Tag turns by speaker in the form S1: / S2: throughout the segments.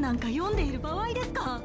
S1: なんか読んでいる場合ですか？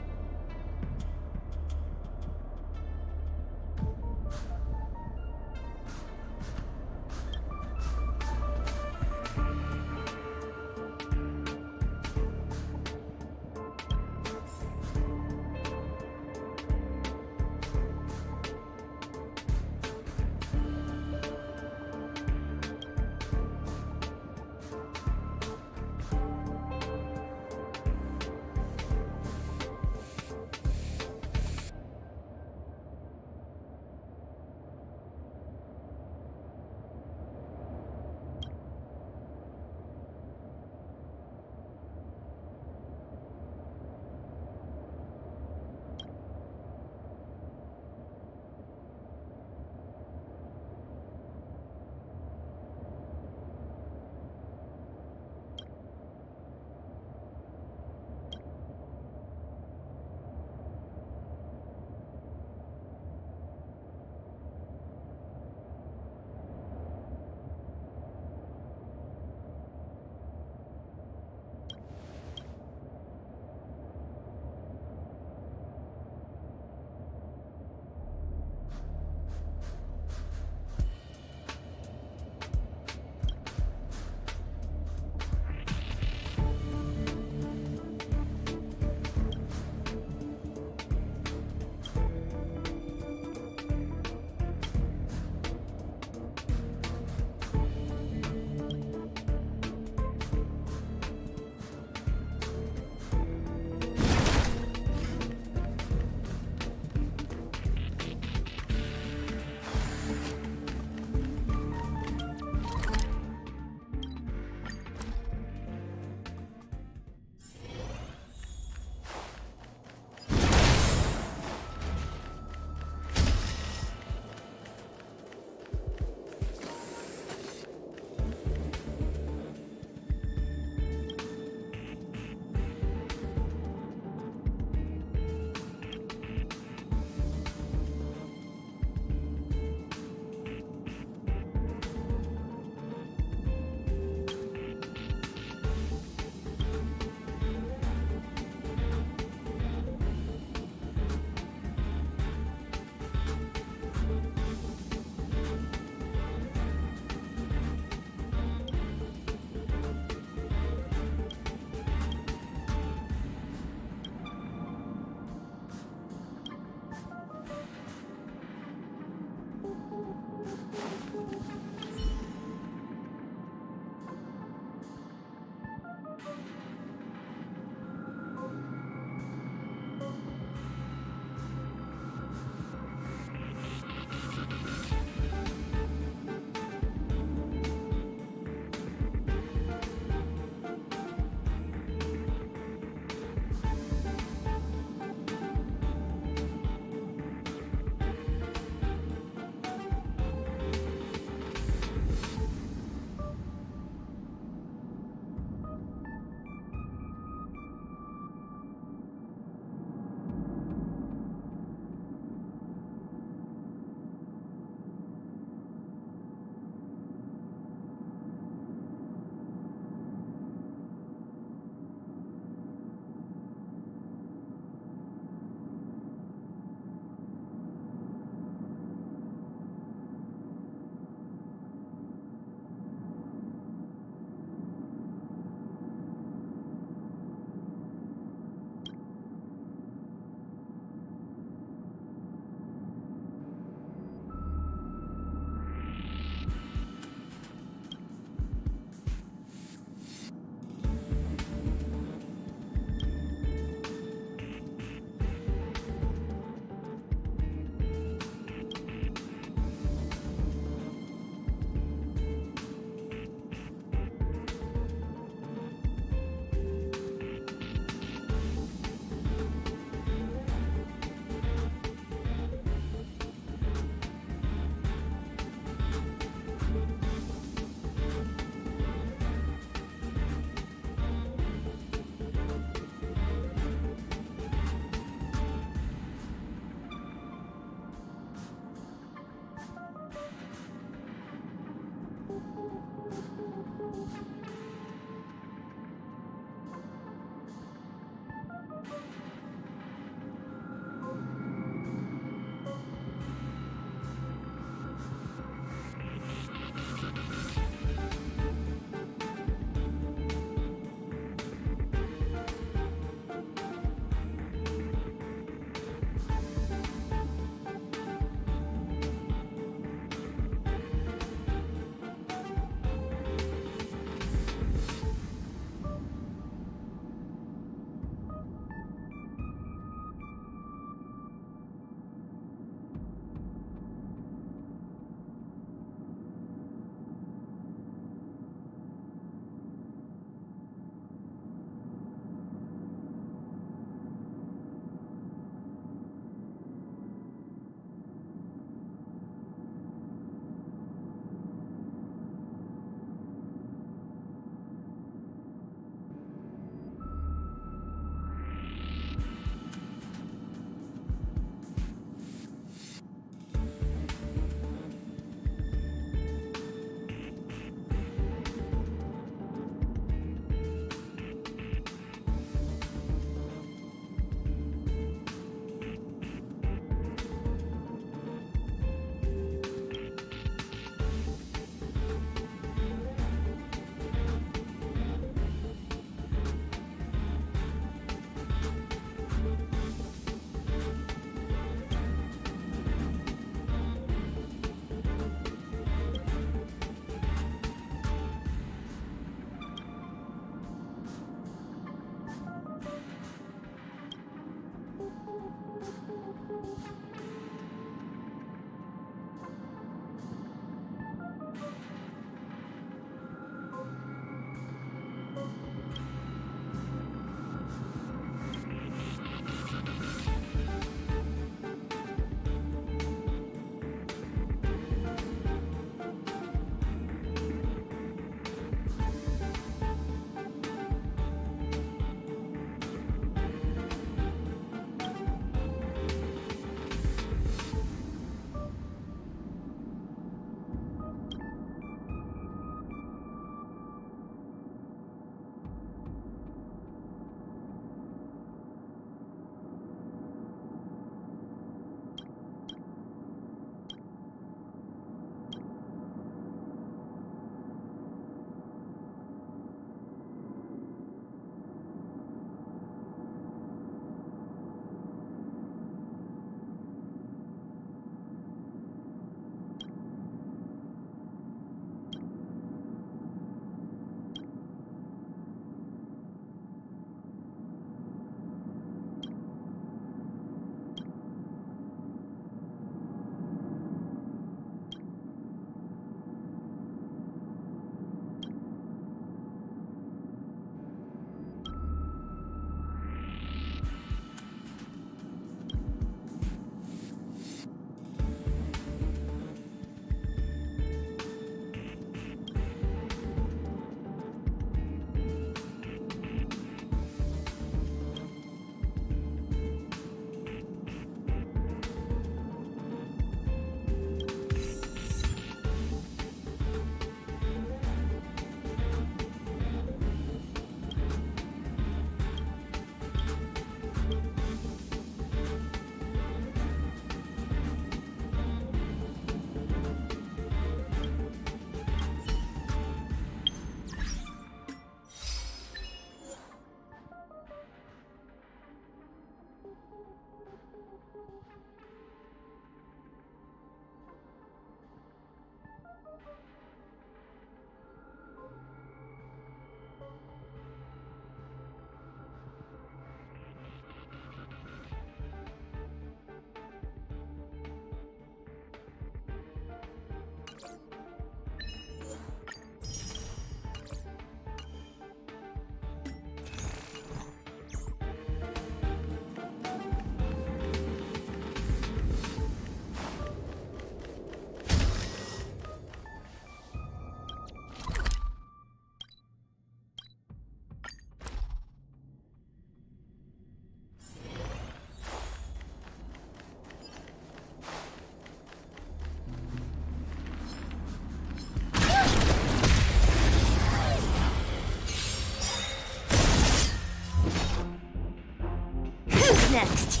S1: Next.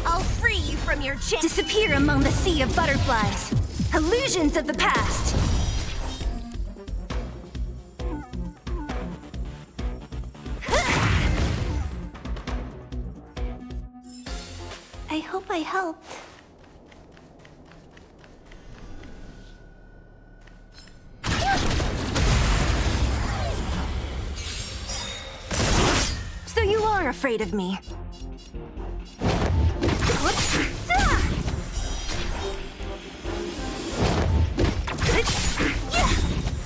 S1: I'll free you from your chain. Disappear among the sea of butterflies. Illusions of the past. I hope I helped. So you are afraid of me.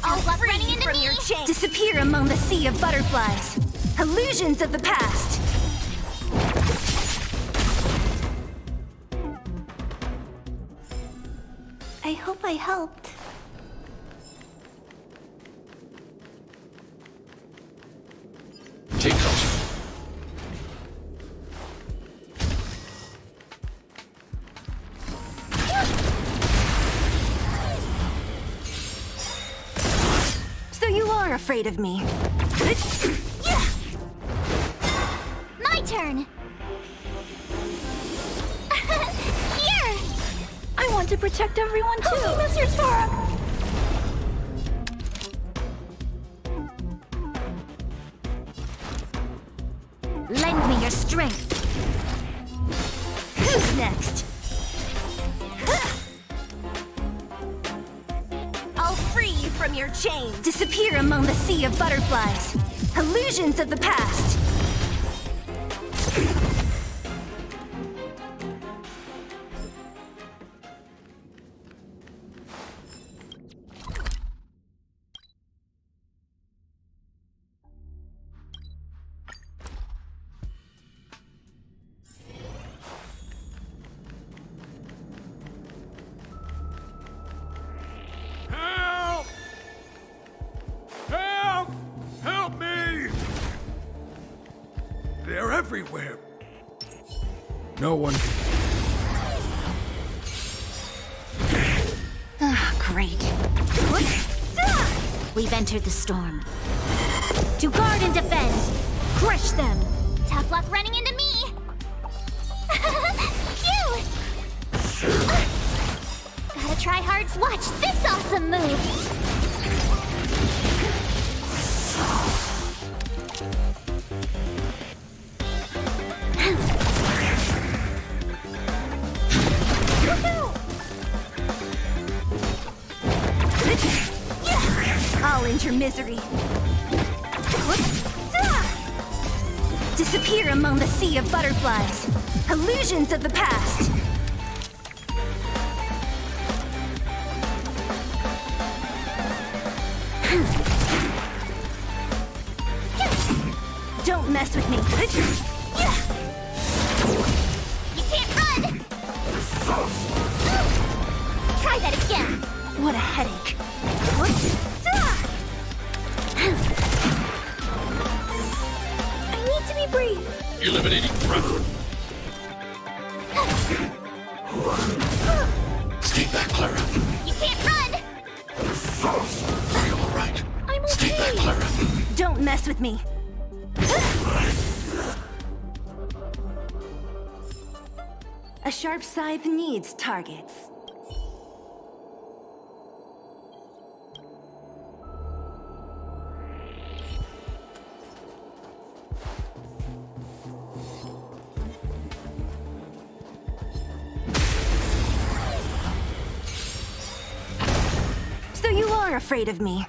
S1: I'll free you from your chain. Disappear among the sea of butterflies. Illusions of the past. I hope I helped.
S2: Take those.
S1: So you are afraid of me. My turn. Here. I want to protect everyone too. Oh, Mr. Tora. Lend me your strength. Who's next? I'll free you from your chains. Disappear among the sea of butterflies. Illusions of the past.
S2: Help! Help! Help me! They're everywhere. No one.
S1: Ah, great. We've entered the storm. To guard and defend. Crush them. Tough luck running into me. Phew! Gotta try hard to watch this awesome move. I'll end your misery. Disappear among the sea of butterflies. Illusions of the past. Don't mess with me. You can't run! Try that again. What a headache. I need to be brave.
S2: Eliminating threat. Stay back, Clara.
S1: You can't run!
S2: Are you all right?
S1: I'm okay.
S2: Stay back, Clara.
S1: Don't mess with me. A sharp scythe needs targets. So you are afraid of me.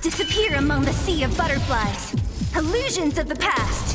S1: Disappear among the sea of butterflies.
S3: Illusions of the past!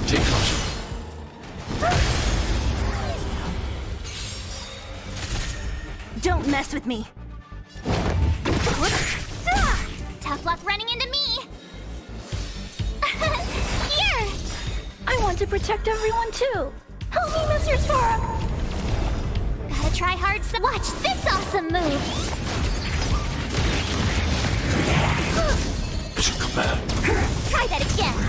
S2: Stay closer.
S3: Don't mess with me.
S1: Tough luck running into me! Here!
S3: I want to protect everyone too. Help me, Mr. Sora.
S1: Gotta try hard so watch this awesome move!
S2: It's a command.
S1: Try that again!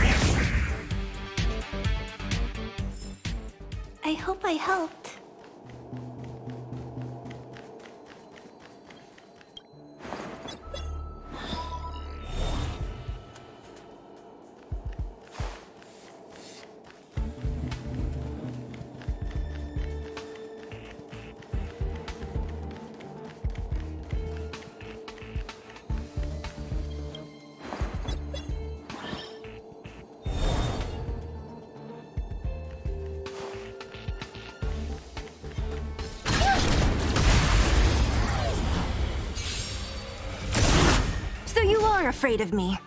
S3: I hope I helped. So you are afraid of me.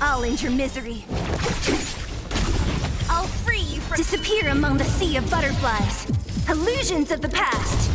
S3: I'll end your misery. I'll free you from— disappear among the sea of butterflies. Illusions of the past.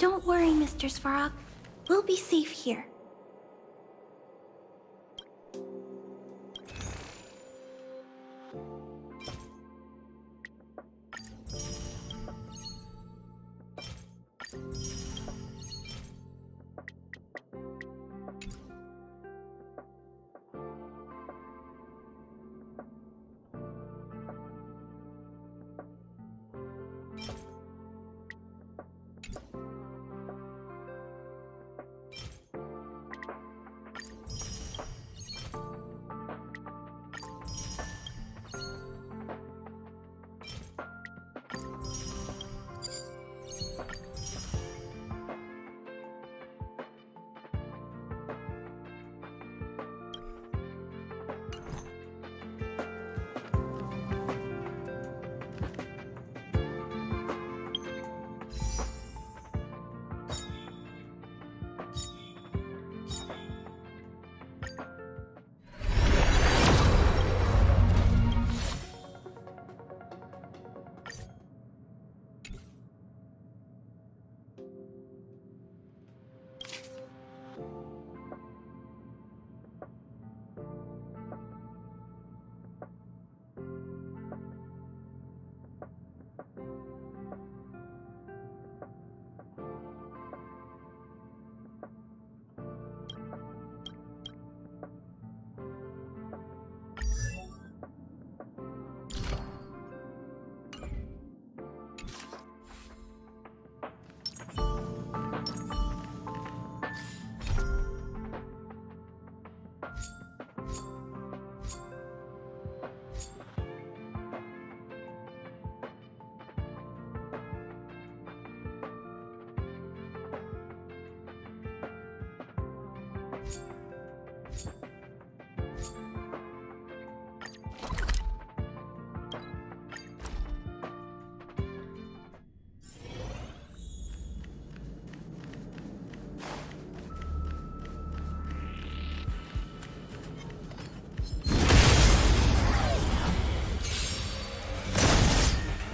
S3: Don't worry, Mr. Svarog. We'll be safe here.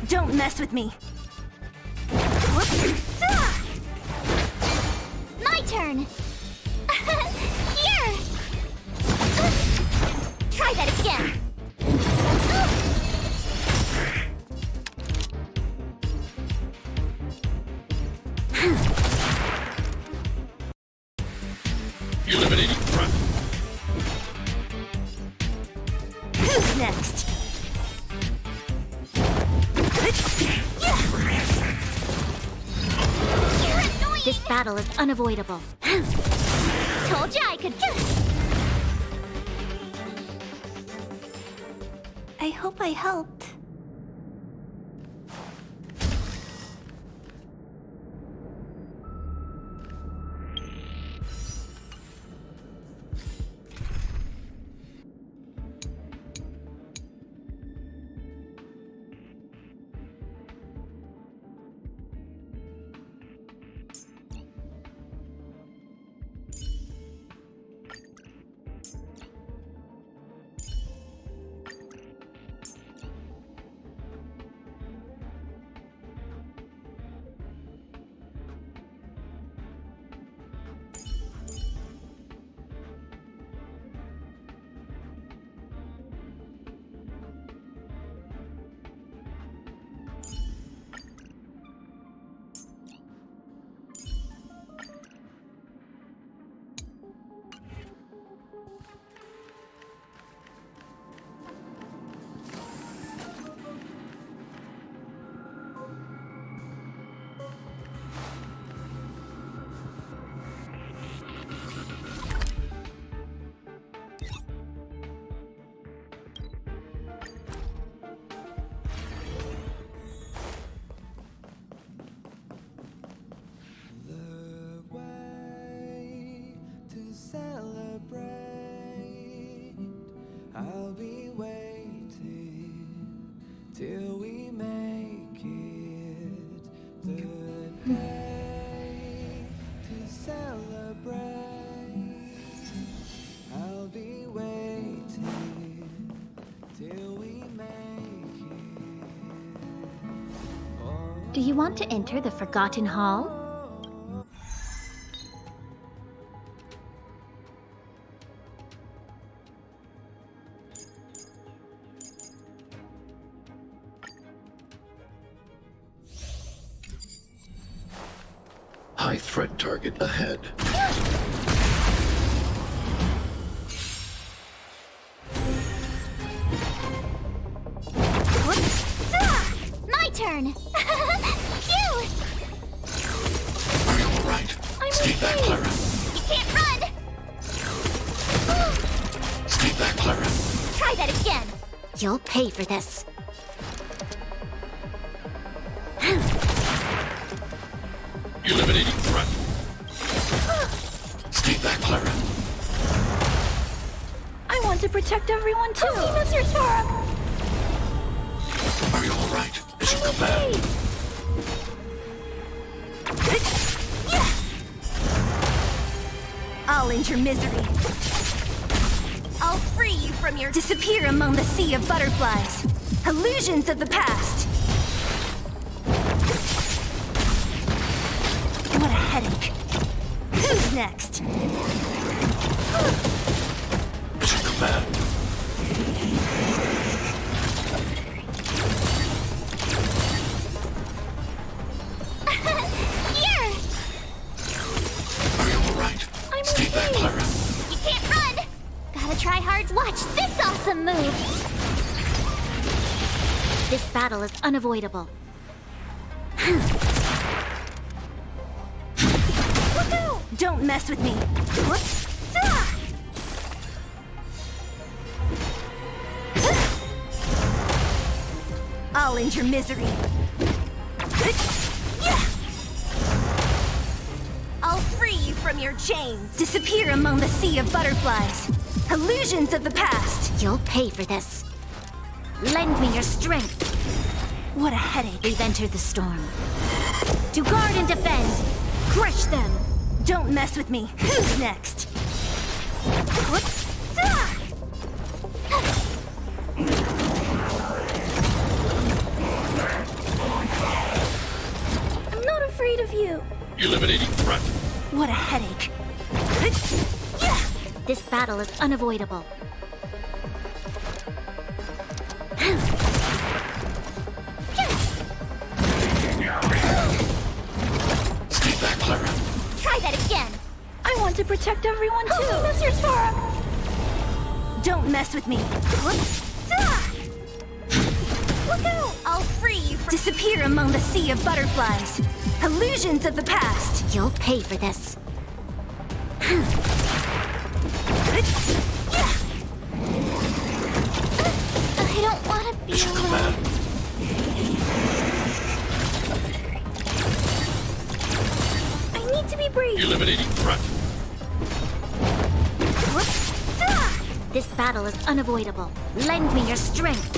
S3: Don't mess with me!
S1: My turn! Here! Try that again!
S2: Eliminating threat.
S3: Who's next?
S1: This battle is unavoidable. Told ya I could.
S3: I hope I helped.
S4: I'll be waiting till we make it the day to celebrate. I'll be waiting till we make it.
S1: Do you want to enter the Forgotten Hall?
S2: High threat target ahead.
S1: My turn! Phew!
S2: Are you alright? Stay back, Clara.
S1: You can't run!
S2: Stay back, Clara.
S1: Try that again! You'll pay for this.
S2: Eliminating threat. Stay back, Clara.
S3: I want to protect everyone too. Mr. Sora.
S2: Are you alright? Is your command?
S3: I'll end your misery. I'll free you from your disappear among the sea of butterflies. Illusions of the past. What a headache. Who's next?
S2: Is your command?
S1: Here!
S2: Are you alright? Stay back, Clara.
S1: You can't run! Gotta try hard. Watch this awesome move! This battle is unavoidable.
S3: Look out! Don't mess with me. What? I'll end your misery. I'll free you from your chains. Disappear among the sea of butterflies. Illusions of the past.
S1: You'll pay for this. Lend me your strength.
S3: What a headache.
S1: We've entered the storm. To guard and defend! Crush them!
S3: Don't mess with me. Who's next? What? I'm not afraid of you.
S2: Eliminating threat.
S3: What a headache.
S1: This battle is unavoidable.
S2: Stay back, Clara.
S1: Try that again!
S3: I want to protect everyone too. Mr. Sora. Don't mess with me. Look out! I'll free you from disappear among the sea of butterflies. Illusions of the past.
S1: You'll pay for this. I don't want to be
S2: Is your
S1: alone.
S2: command?
S3: I need to be brave.
S2: Eliminating threat.
S1: This battle is unavoidable. Lend me your strength.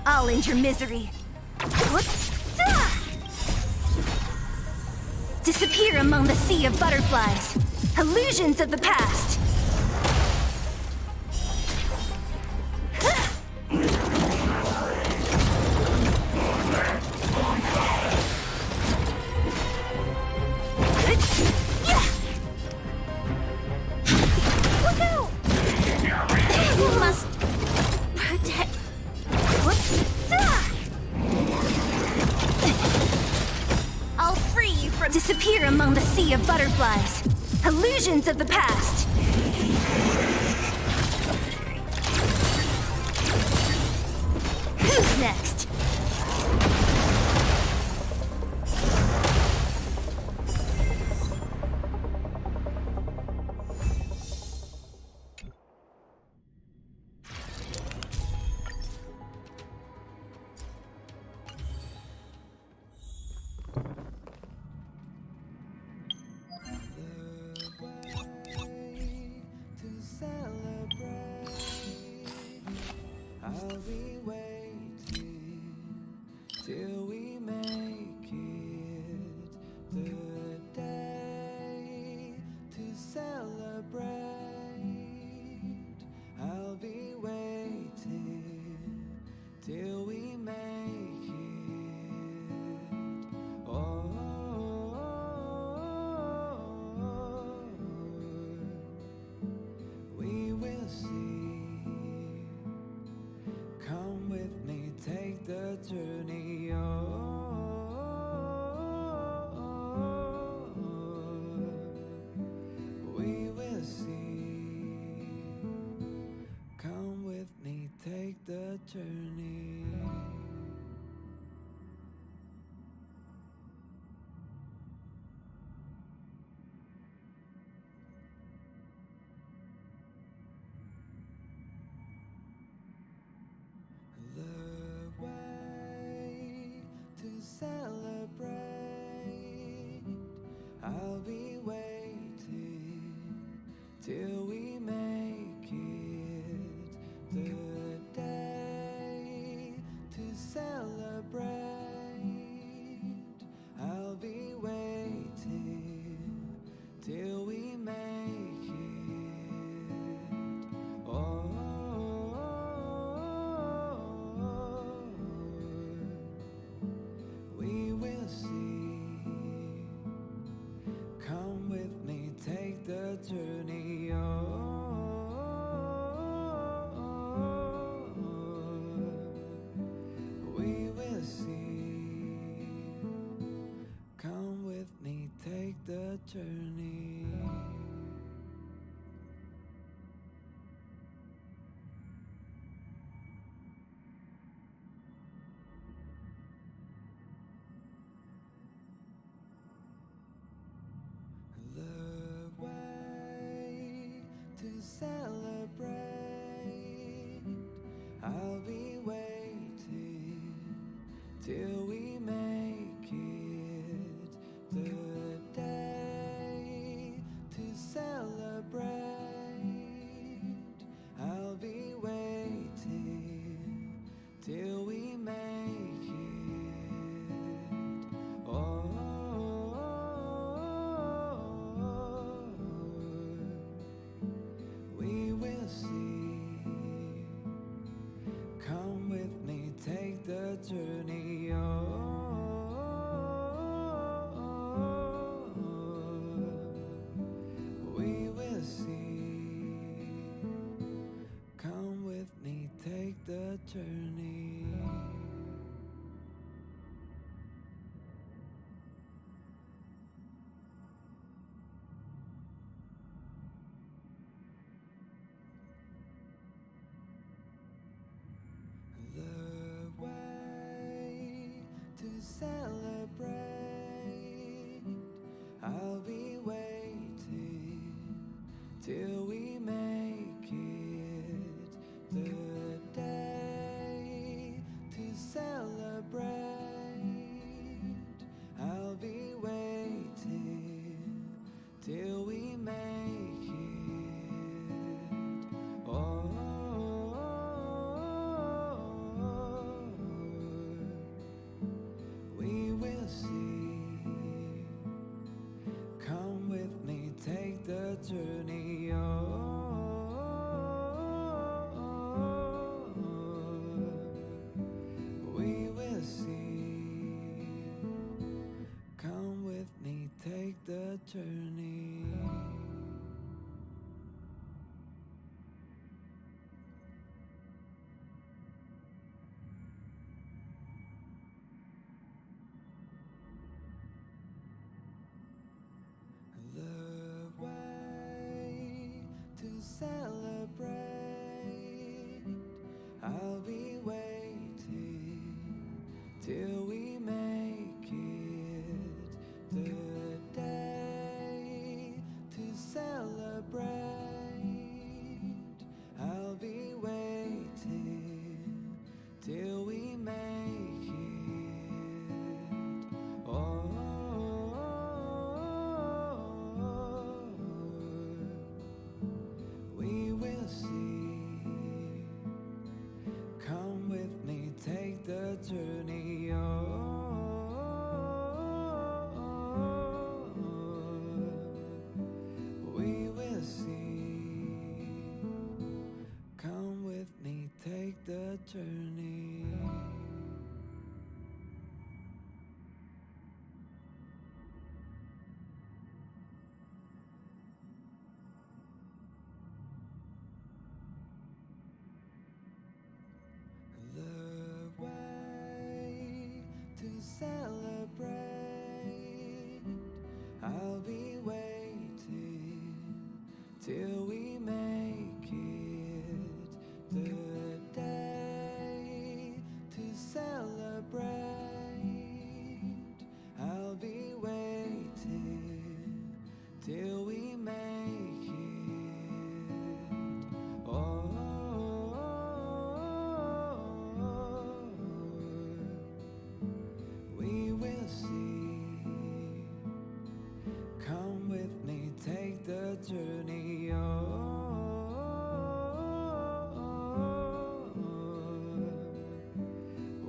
S3: I'll end your misery. Disappear among the sea of butterflies. Illusions of the past. Look out!
S1: You must protect.
S3: I'll free you from disappear among the sea of butterflies. Illusions of the past. Who's next?
S4: To celebrate, I'll be waiting till we make it the day to celebrate. I'll be waiting till we make it. Oh. We will see. Come with me, take the journey the journey. The way to celebrate, I'll be waiting till we make it. The day to celebrate, I'll be waiting till we make it. Oh, we will see. Come with me, take the journey. We will see. Come with me, take the journey. The way to celebrate, I'll be waiting till we make it. The day to celebrate, I'll be waiting till we make it. Oh, we will see. Come with me, take the journey. We will see. Come with me, take the journey. The way to celebrate, I'll be waiting till we make it. The day to celebrate, I'll be waiting till we make it. Oh, we will see. Come with me, take the journey. We will see. Come with me, take the journey. The way to celebrate, I'll be waiting till we make it. The day to celebrate, I'll be waiting till we make it. Oh, we will see. Come with me, take the journey. We will see. Come with me, take the journey. The way to celebrate, I'll be waiting till we make it. The day celebrate. I'll be waiting till we make it. Oh, we will see. Come with me, take the journey. Oh,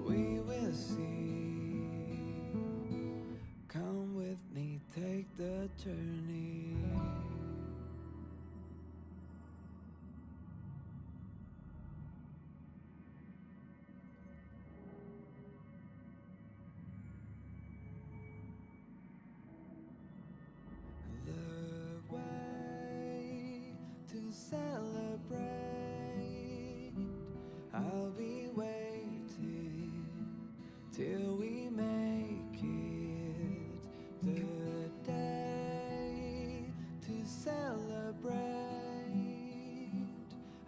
S4: we will see. Come with me, take the journey. The way to celebrate. I'll be waiting till we make it. The day to celebrate.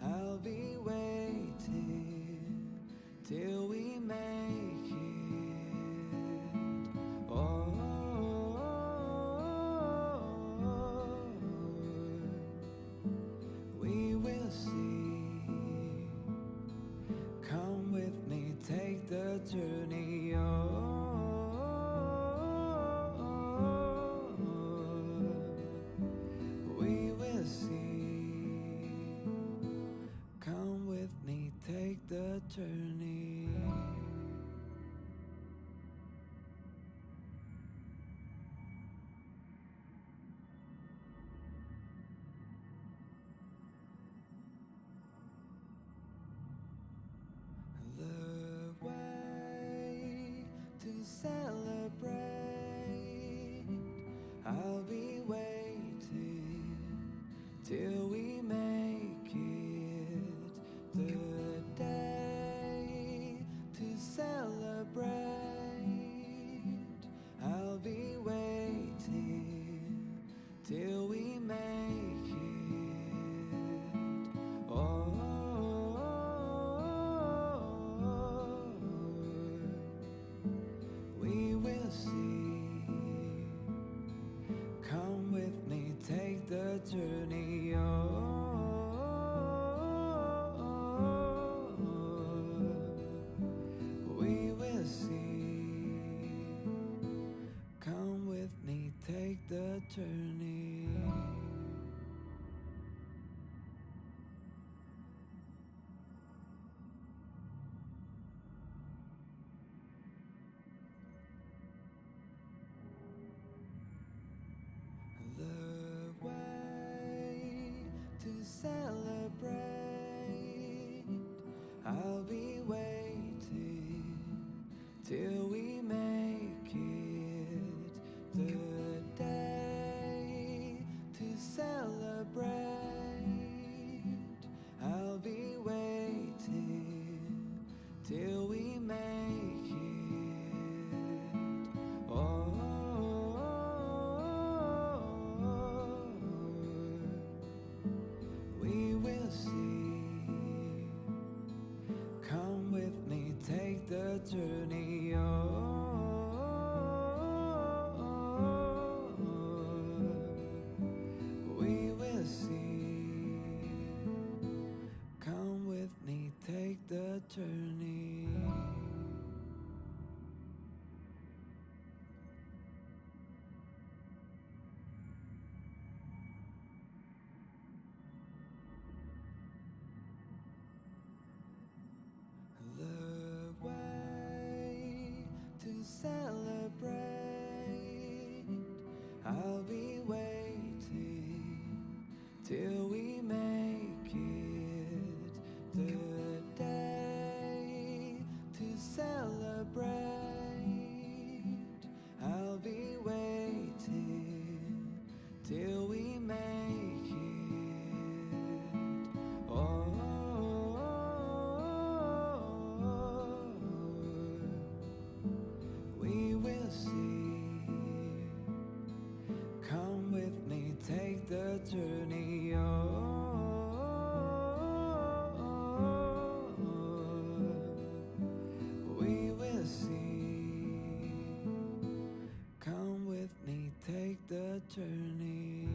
S4: I'll be waiting till we make it. Oh, we will see. Come with me, take the journey. Oh, we will see. Come with me, take the journey. The way to celebrate. I'll be waiting till we make it. The day to celebrate. I'll be waiting till we make it. Oh, we will see. Come with me, take the journey. Oh, we will see. Come with me, take the journey. The way to celebrate. I'll be waiting till we make it. The day to celebrate. I'll be waiting till we make it. Oh, we will see. Come with me, take the journey. Oh, we will see. Come with me, take the journey. The way to celebrate. I'll be waiting till we make it. The day to celebrate. I'll be waiting till we make it. Oh, we will see. Come with me, take the journey. Oh, we will see. Come with me, take the journey.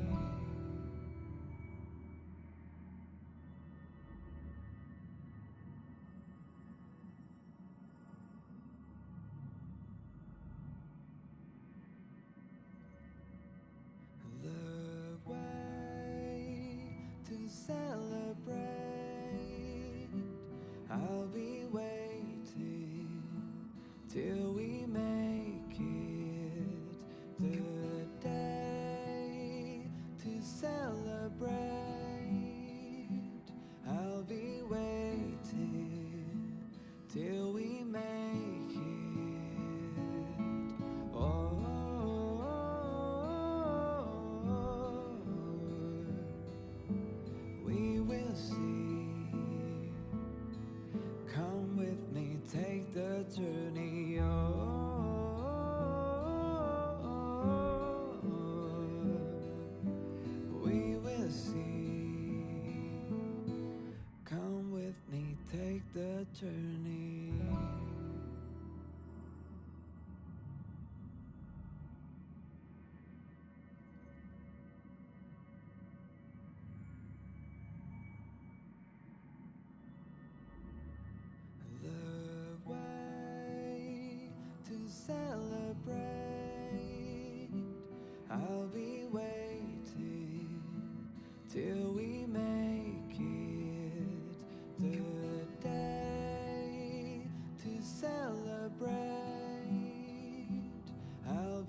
S4: The way to celebrate. I'll be waiting till we make it. The day to celebrate. I'll be waiting till we make it. Oh. We will see. Come with me, take the journey. Oh, we will see. Come with me, take the journey. The way to celebrate. I'll be waiting till we make it. The day to celebrate. I'll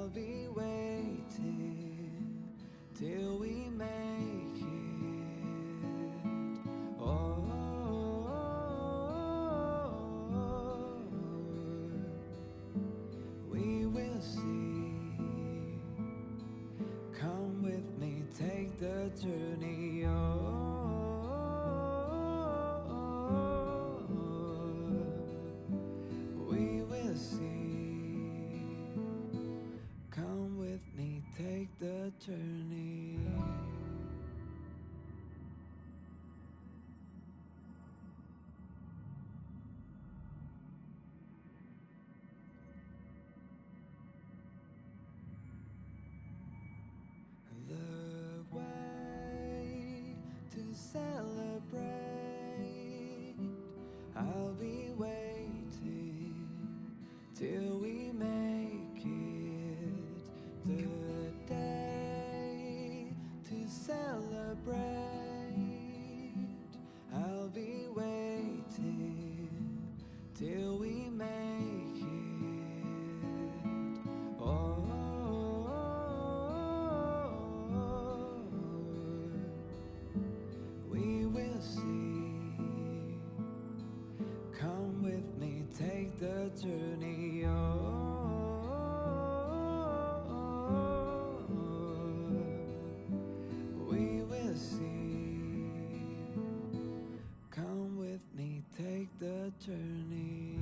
S4: be waiting till we make it. Oh. We will see. Come with me, take the journey. Oh, we will see. Come with me, take the journey. The way to celebrate. I'll be waiting till we make it. The day to celebrate. I'll be waiting till we make it. Oh. We will see. Come with me, take the journey. Oh, we will see. Come with me, take the journey.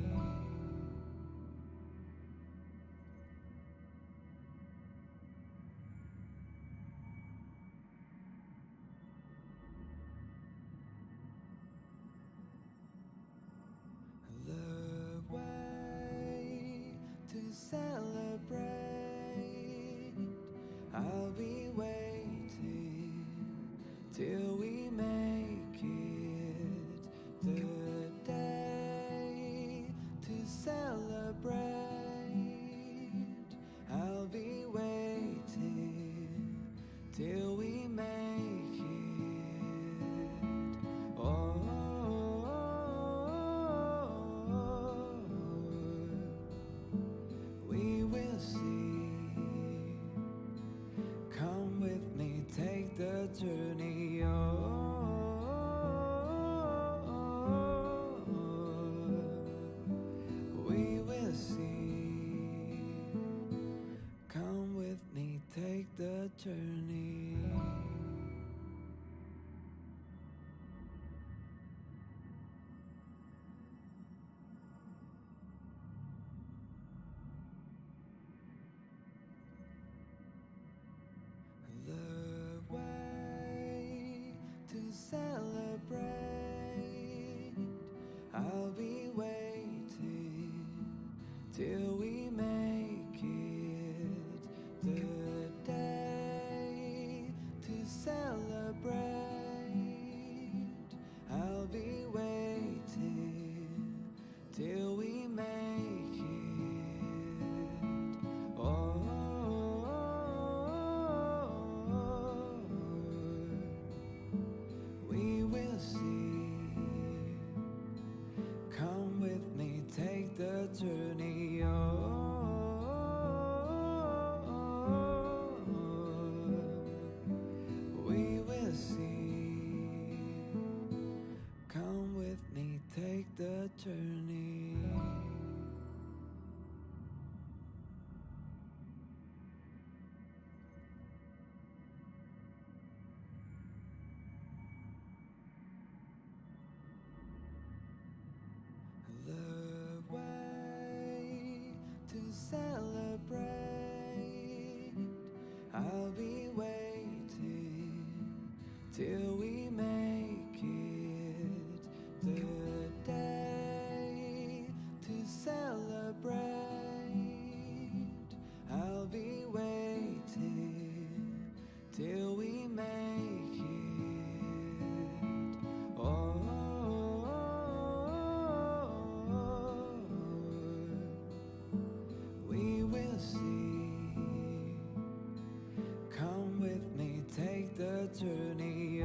S4: The way to celebrate. 'Til make it. Oh, we will see. Come with me, take the journey. We will see. Come with me, take the journey. The way to celebrate. I'll be waiting till we make it. The day to celebrate. I'll be waiting till we make it. Oh, we will see. Come with me, take the journey. We will see. Come with me, take the journey. The way to celebrate. I'll be waiting till we make it. The day to celebrate. I'll be waiting till we make it. Oh, we will see. Come with me, take the journey.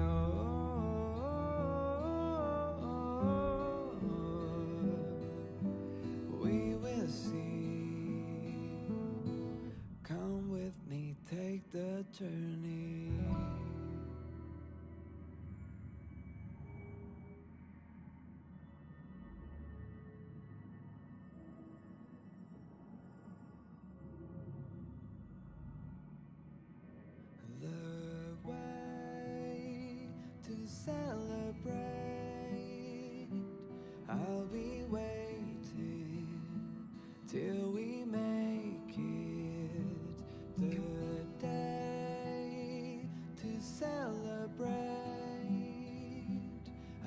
S4: We will see. Come with me, take the journey. The way to celebrate. I'll be waiting till we make it. The day to celebrate.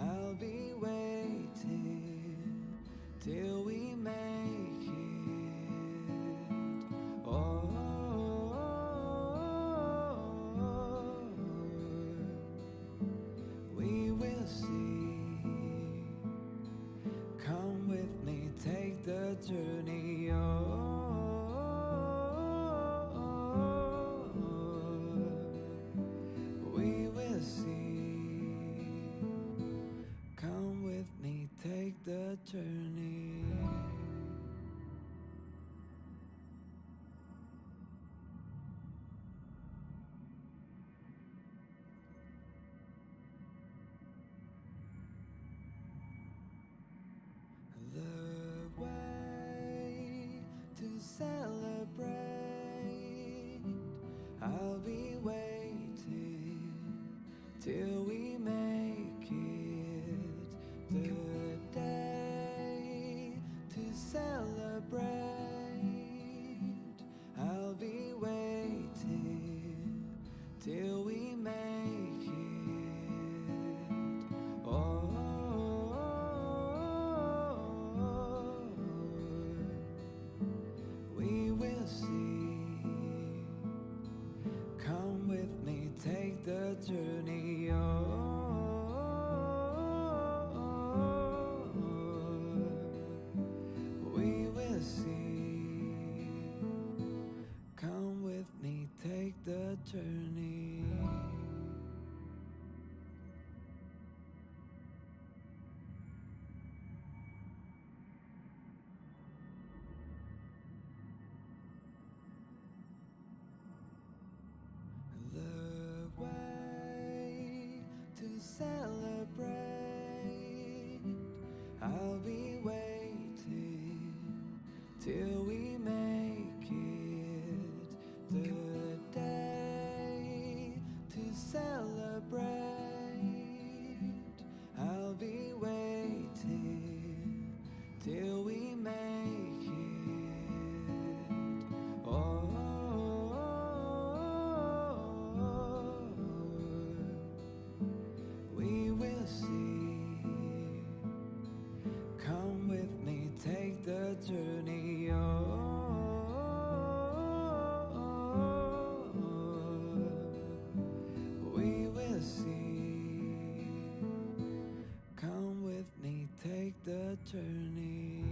S4: I'll be waiting till we make it. Oh, we will see. Come with me, take the journey. We will see. Come with me, take the journey. The way to celebrate. I'll be waiting till we make it. The day to celebrate. I'll be waiting till we make it. Oh, we will see. Come with me, take the journey. We will see. Come with me, take the journey. celebrate. I'll be waiting till we make it the day to celebrate. I'll be waiting till we make it. Oh, we will see. Come with me, take the journey. We will see. Come with me, take the journey.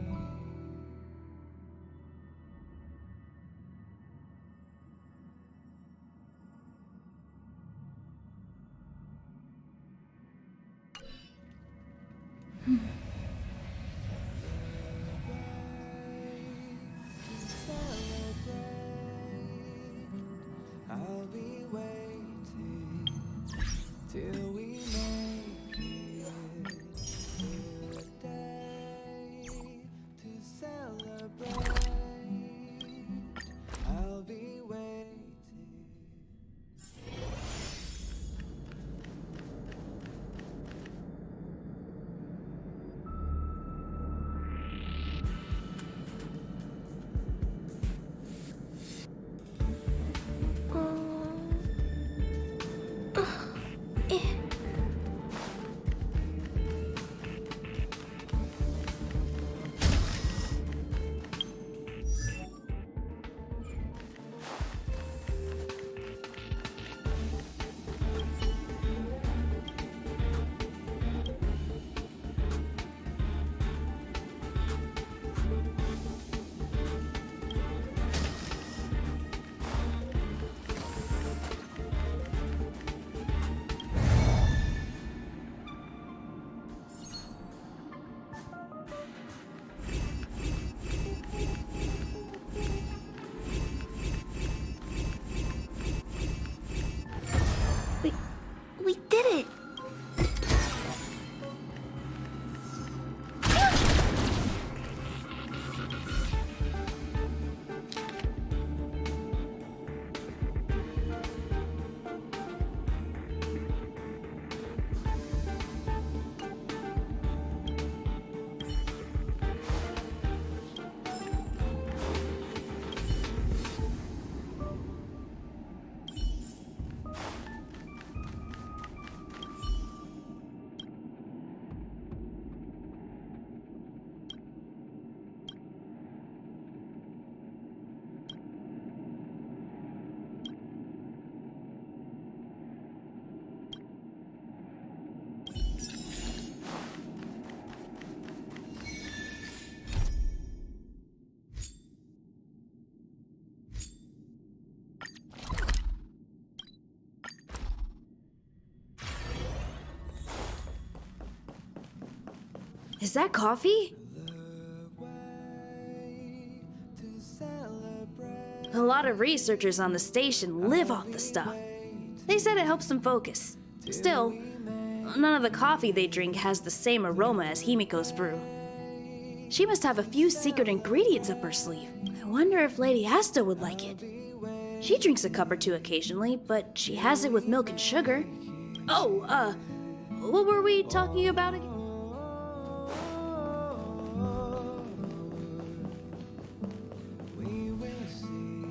S4: I'll be waiting till we make it the day to celebrate. I'll be waiting.
S3: We did it!
S5: Is that coffee? A lot of researchers on the station live off the stuff. They said it helps them focus. Still, none of the coffee they drink has the same aroma as Himiko's brew. She must have a few secret ingredients up her sleeve. I wonder if Lady Asta would like it. She drinks a cup or two occasionally, but she has it with milk and sugar. Oh, what were we talking about again?
S4: We will see.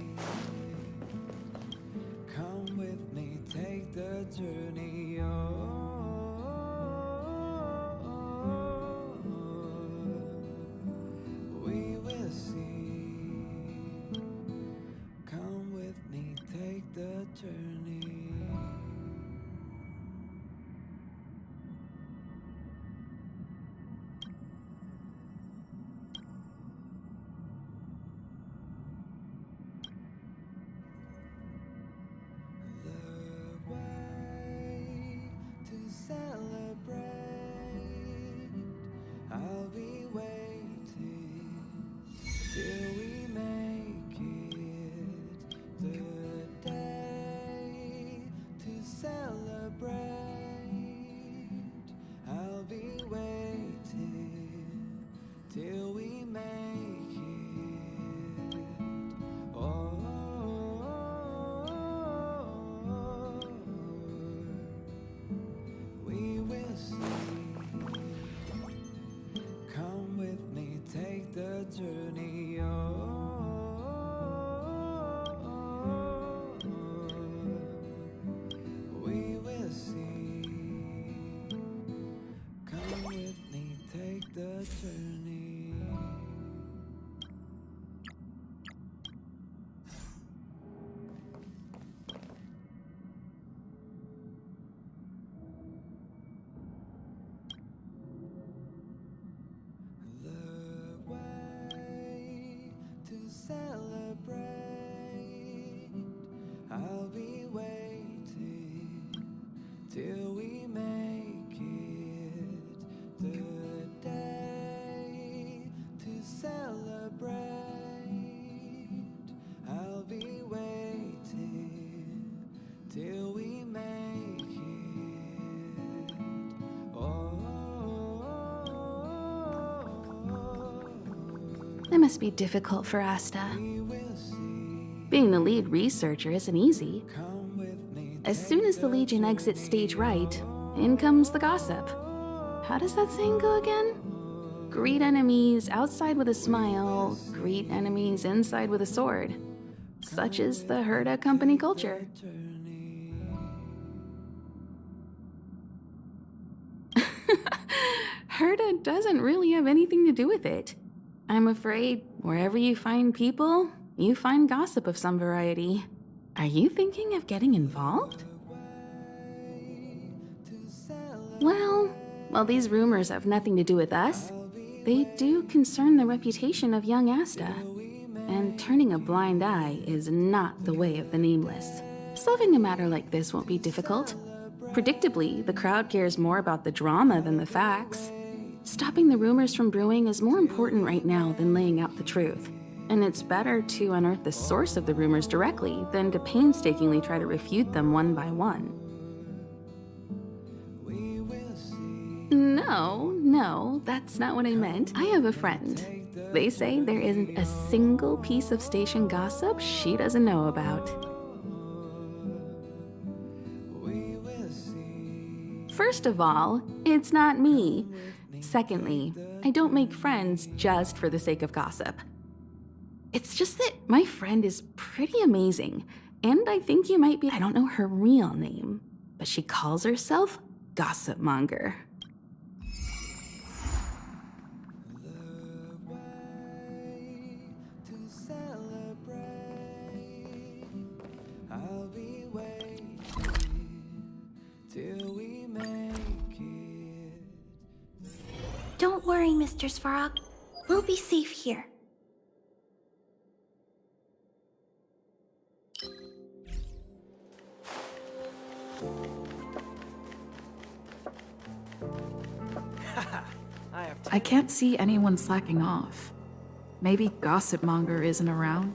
S4: Come with me, take the journey. We will see. Come with me, take the journey. The way to journey. The way to celebrate. I'll be waiting till we make it. The day to celebrate. I'll be waiting till we make it.
S6: That must be difficult for Asta. Being the lead researcher isn't easy. As soon as the Legion exits stage right, in comes the gossip. How does that saying go again? Greet enemies outside with a smile, greet enemies inside with a sword. Such is the Herda company culture. Herda doesn't really have anything to do with it. I'm afraid wherever you find people, you find gossip of some variety. Are you thinking of getting involved? Well, while these rumors have nothing to do with us, they do concern the reputation of young Asta. And turning a blind eye is not the way of the Nameless. Solving a matter like this won't be difficult. Predictably, the crowd cares more about the drama than the facts. Stopping the rumors from brewing is more important right now than laying out the truth. And it's better to unearth the source of the rumors directly than to painstakingly try to refute them one by one. No, that's not what I meant. I have a friend. They say there isn't a single piece of station gossip she doesn't know about. First of all, it's not me. Secondly, I don't make friends just for the sake of gossip. It's just that my friend is pretty amazing, and I think you might be— I don't know her real name, but she calls herself Gossip Monger.
S4: I'll be waiting till we make it.
S3: Don't worry, Mr. Svarog. We'll be safe here.
S7: I can't see anyone slacking off. Maybe Gossip Monger isn't around?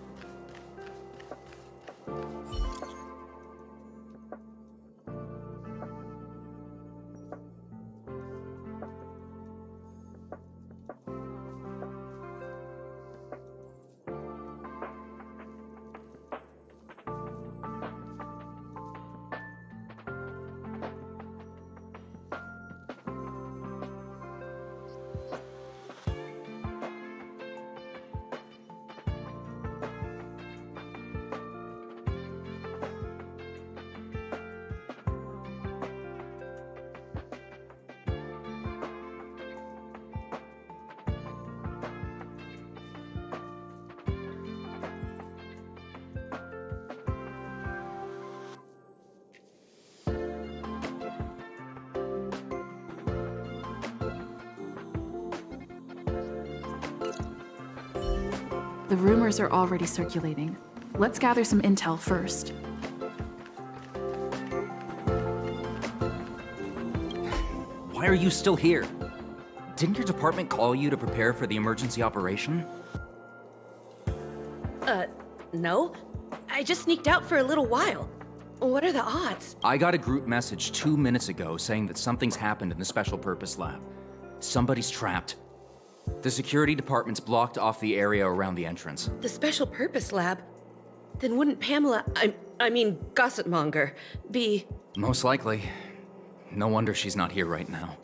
S7: The rumors are already circulating. Let's gather some intel first.
S2: Why are you still here? Didn't your department call you to prepare for the emergency operation?
S8: No. I just sneaked out for a little while. What are the odds?
S2: I got a group message 2 minutes ago saying that something's happened in the Special Purpose Lab. Somebody's trapped. The security department's blocked off the area around the entrance.
S8: The Special Purpose Lab? Then wouldn't Pamela, I mean, Gossip Monger, be...
S2: Most likely. No wonder she's not here right now.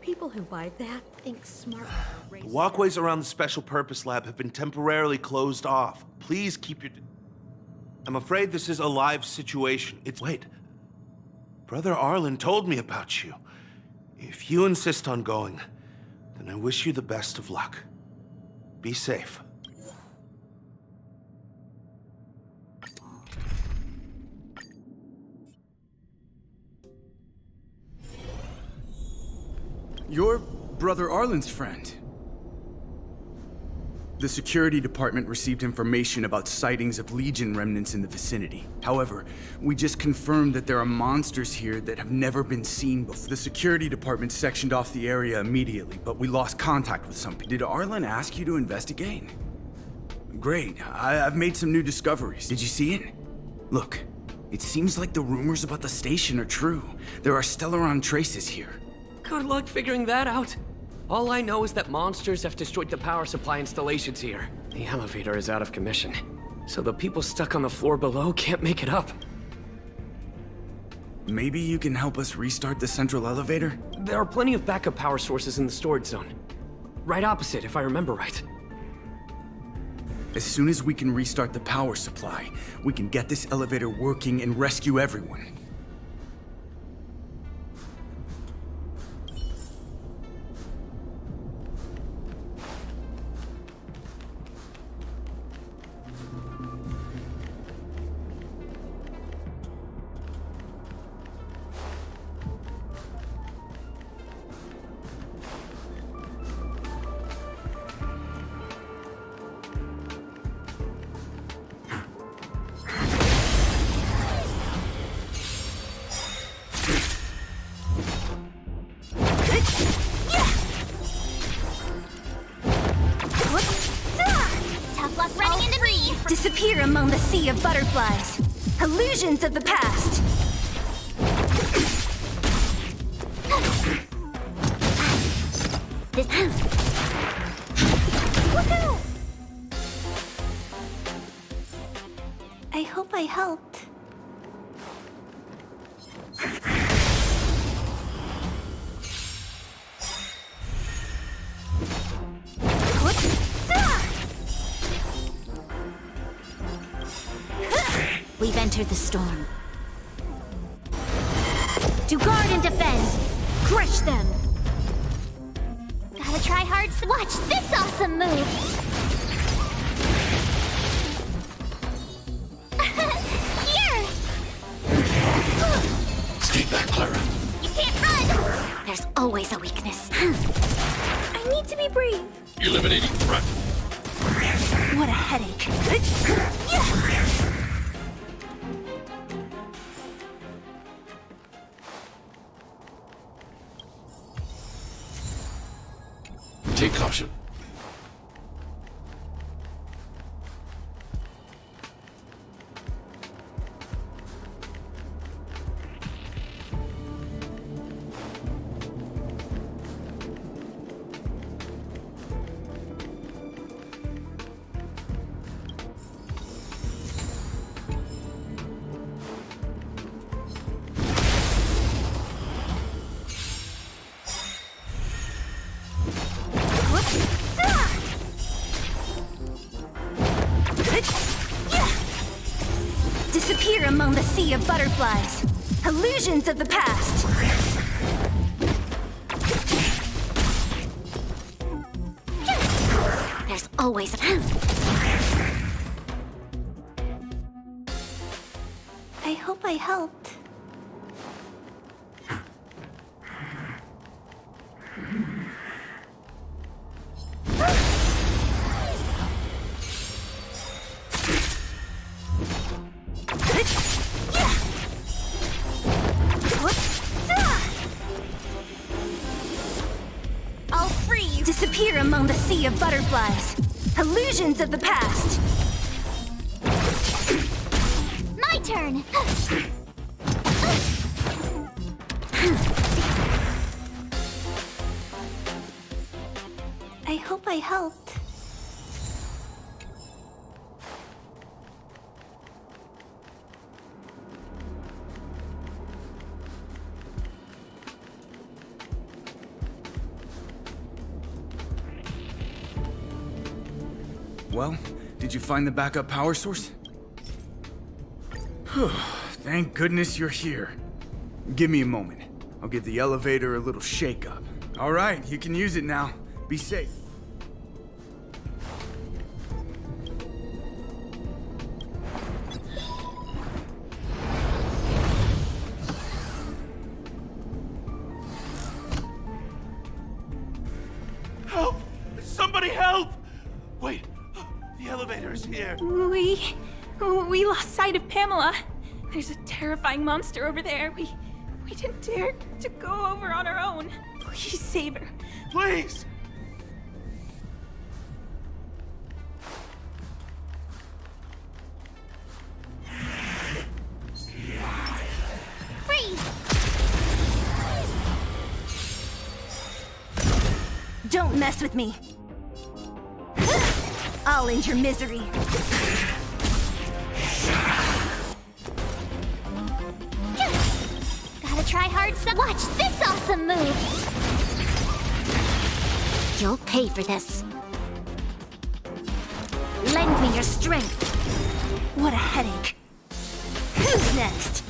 S8: People who buy that think smart.
S9: The walkways around the Special Purpose Lab have been temporarily closed off. Please keep your... I'm afraid this is a live situation. Wait. Brother Arlen told me about you. If you insist on going, then I wish you the best of luck. Be safe.
S10: You're Brother Arlen's friend. The security department received information about sightings of Legion remnants in the vicinity. However, we just confirmed that there are monsters here that have never been seen before. The security department sectioned off the area immediately, but we lost contact with some people. Did Arlen ask you to investigate? Great. I've made some new discoveries. Did you see it? Look, it seems like the rumors about the station are true. There are Stellaron traces here.
S11: Good luck figuring that out. All I know is that monsters have destroyed the power supply installations here. The elevator is out of commission, so the people stuck on the floor below can't make it up.
S10: Maybe you can help us restart the central elevator?
S11: There are plenty of backup power sources in the storage zone. Right opposite, if I remember right.
S10: As soon as we can restart the power supply, we can get this elevator working and rescue everyone.
S3: Disappear among the sea of butterflies. Illusions of the past. I hope I helped.
S1: We've entered the storm. To guard and defend! Crush them!
S3: Gotta try hard.
S1: Watch this awesome move!
S3: Here!
S12: Stay back, Clara.
S3: You can't run!
S1: There's always a weakness.
S3: I need to be brave.
S12: Eliminating threat.
S3: What a headache.
S12: Take caution.
S3: Disappear among the sea of butterflies. Illusions of the past.
S1: There's always a...
S3: I hope I helped. I'll free you. Disappear among the sea of butterflies. Illusions of the past.
S1: My turn!
S3: I hope I helped.
S10: Well, did you find the backup power source? Thank goodness you're here. Give me a moment. I'll give the elevator a little shake-up. All right, you can use it now. Be safe.
S9: Help! Somebody help! Wait, the elevator's here.
S3: We lost sight of Pamela. There's a terrifying monster over there. We didn't dare to go over on our own. Please save her.
S9: Please!
S1: Freeze!
S3: Don't mess with me. I'll end your misery.
S1: Gotta try hard some. Watch this awesome move! You'll pay for this. Lend me your strength.
S3: What a headache. Who's next?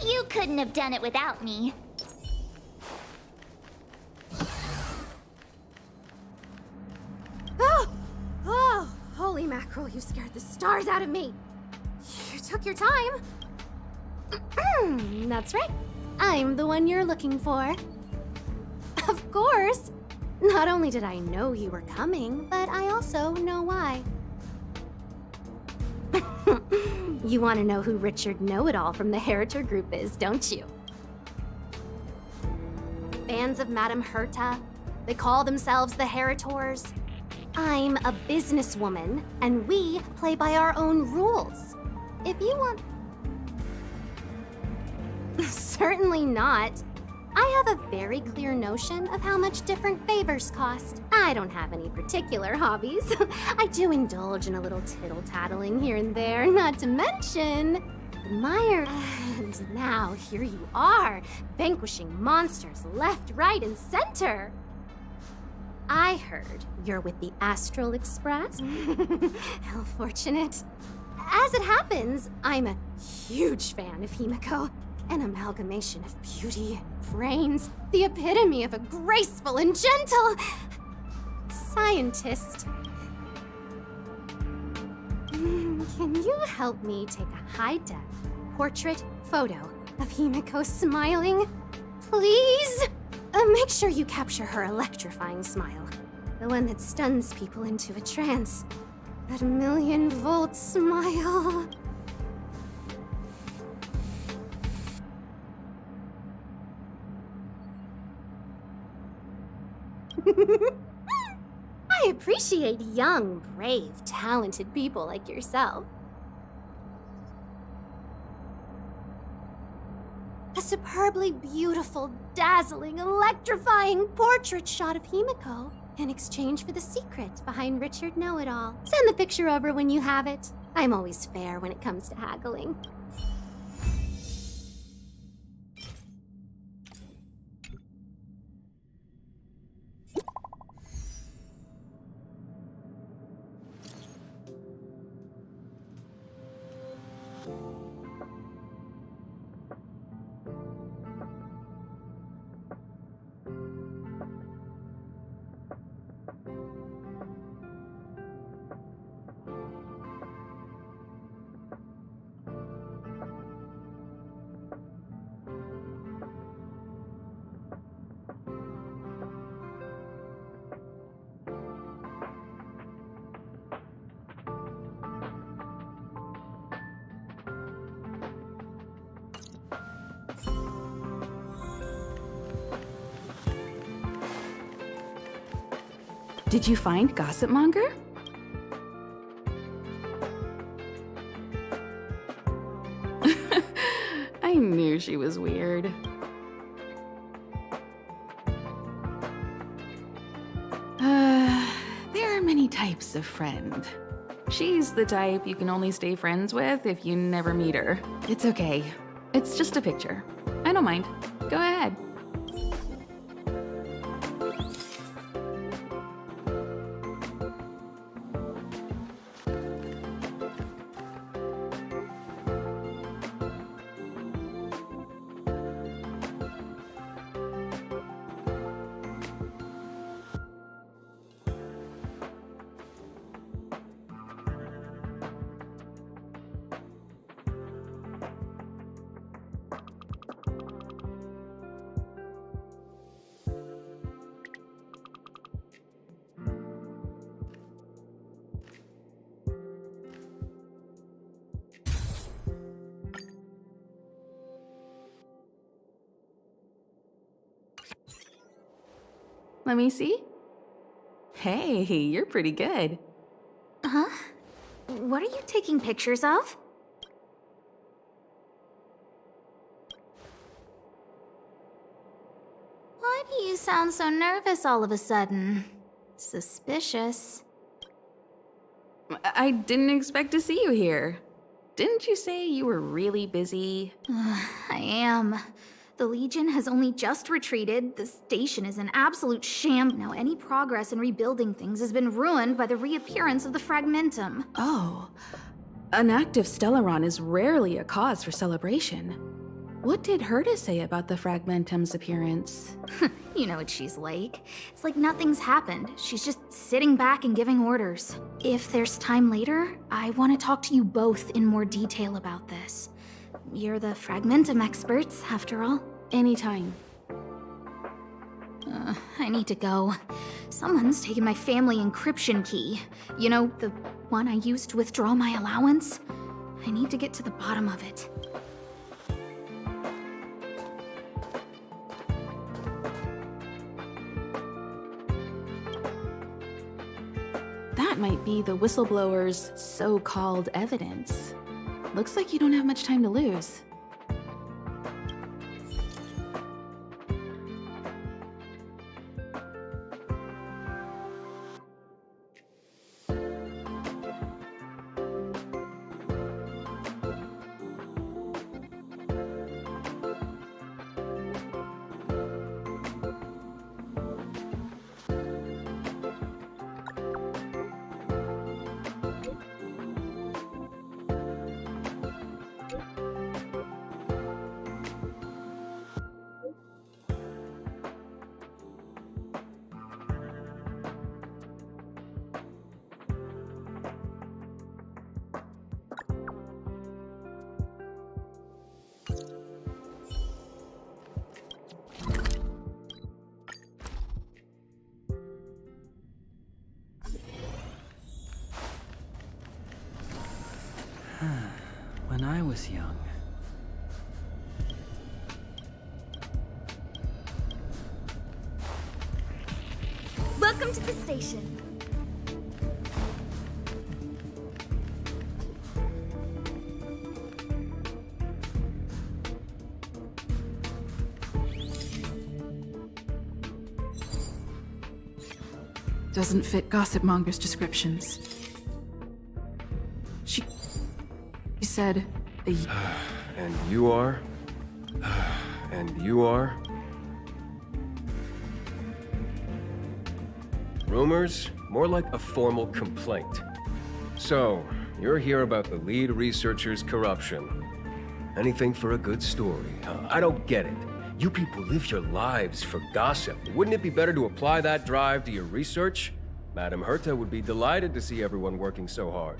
S1: You couldn't have done it without me.
S3: Oh, holy mackerel, you scared the stars out of me. You took your time. That's right. I'm the one you're looking for. Of course. Not only did I know you were coming, but I also know why. You want to know who Richard Know-It-All from the Heritor Group is, don't you? Fans of Madame Herta. They call themselves the Heritors. I'm a businesswoman, and we play by our own rules. If you want... Certainly not. I have a very clear notion of how much different favors cost. I don't have any particular hobbies. I do indulge in a little tittle-tattling here and there, not to mention... admire. And now here you are, vanquishing monsters left, right, and center. I heard you're with the Astral Express. How fortunate. As it happens, I'm a huge fan of Himiko. An amalgamation of beauty and brains. The epitome of a graceful and gentle... scientist. Can you help me take a high-def portrait photo of Himiko smiling? Please? Make sure you capture her electrifying smile. The one that stuns people into a trance. That million-volt smile. I appreciate young, brave, talented people like yourself. A superbly beautiful, dazzling, electrifying portrait shot of Himiko in exchange for the secret behind Richard Know-It-All. Send the picture over when you have it. I'm always fair when it comes to haggling.
S6: Did you find Gossip Monger? I knew she was weird. There are many types of friend. She's the type you can only stay friends with if you never meet her. It's okay. It's just a picture. I don't mind. Go ahead. Let me see. Hey, you're pretty good.
S1: Huh? What are you taking pictures of? Why do you sound so nervous all of a sudden? Suspicious.
S6: I didn't expect to see you here. Didn't you say you were really busy?
S1: I am. The Legion has only just retreated. The station is an absolute sham. Now, any progress in rebuilding things has been ruined by the reappearance of the Fragmentum.
S6: Oh. An active Stellaron is rarely a cause for celebration. What did Herta say about the Fragmentum's appearance?
S1: You know what she's like. It's like nothing's happened. She's just sitting back and giving orders. If there's time later, I want to talk to you both in more detail about this. You're the Fragmentum experts, after all.
S6: Anytime.
S1: I need to go. Someone's taken my family encryption key. You know, the one I used to withdraw my allowance? I need to get to the bottom of it.
S6: That might be the whistleblower's so-called evidence. Looks like you don't have much time to lose.
S4: When I was young.
S1: Welcome to the station.
S7: Doesn't fit Gossipmonger's descriptions. She said
S13: And you are? And you are? Rumors? More like a formal complaint. So, you're here about the lead researcher's corruption. Anything for a good story, huh? I don't get it. You people live your lives for gossip. Wouldn't it be better to apply that drive to your research? Madame Herta would be delighted to see everyone working so hard.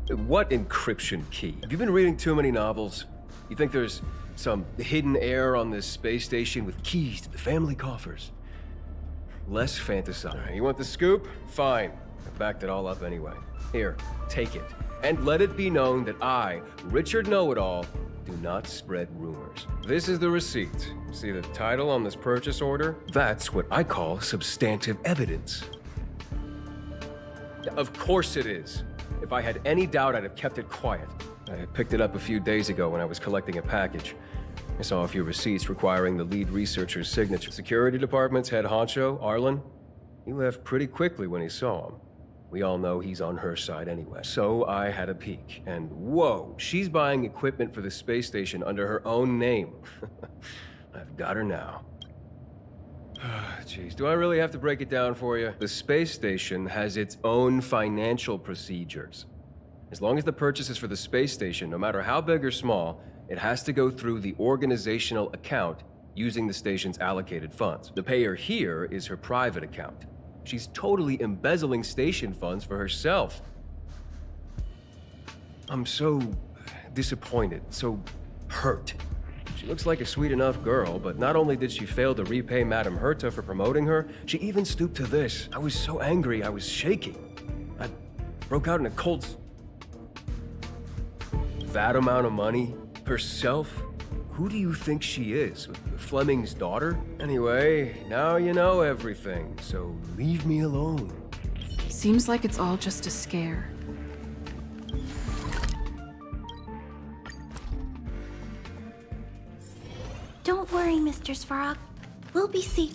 S13: What encryption key? Have you been reading too many novels? You think there's some hidden heir on this space station with keys to the family coffers? Less fantasize. You want the scoop? Fine. I backed it all up anyway. Here, take it. And let it be known that I, Richard Know-It-All, do not spread rumors. This is the receipt. See the title on this purchase order? That's what I call substantive evidence. Of course it is. If I had any doubt, I'd have kept it quiet. I picked it up a few days ago when I was collecting a package. I saw a few receipts requiring the lead researcher's signature. Security Department's head honcho, Arlen, he left pretty quickly when he saw him. We all know he's on her side anyway. So I had a peek, and whoa, she's buying equipment for the space station under her own name. I've got her now. Jeez, do I really have to break it down for you? The space station has its own financial procedures. As long as the purchase is for the space station, no matter how big or small, it has to go through the organizational account using the station's allocated funds. The payer here is her private account. She's totally embezzling station funds for herself. I'm so disappointed, so hurt. She looks like a sweet enough girl, but not only did she fail to repay Madame Herta for promoting her, she even stooped to this. I was so angry, I was shaking. I broke out in a cold... That amount of money? Herself? Who do you think she is? Fleming's daughter? Anyway, now you know everything, so leave me alone.
S7: Seems like it's all just a scare.
S3: Don't worry, Mr. Svarog. We'll be safe.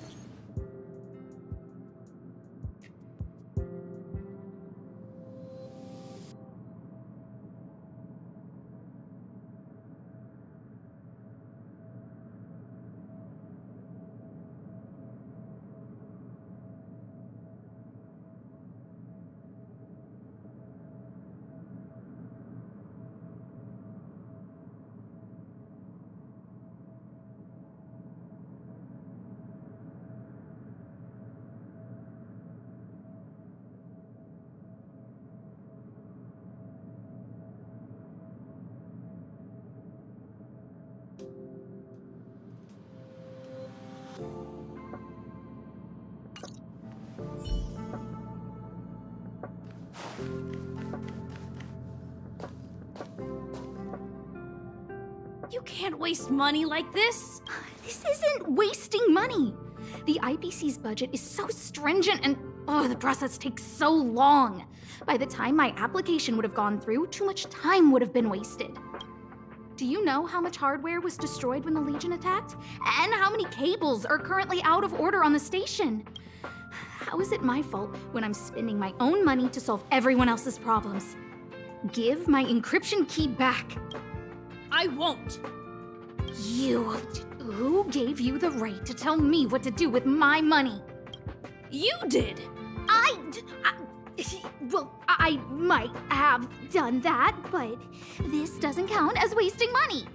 S5: You can't waste money like this.
S1: This isn't wasting money. The IPC's budget is so stringent and the process takes so long. By the time my application would have gone through, too much time would have been wasted. Do you know how much hardware was destroyed when the Legion attacked? And how many cables are currently out of order on the station? How is it my fault when I'm spending my own money to solve everyone else's problems? Give my encryption key back.
S5: I won't.
S1: Who gave you the right to tell me what to do with my money?
S5: You did.
S1: I might have done that, but this doesn't count as wasting money.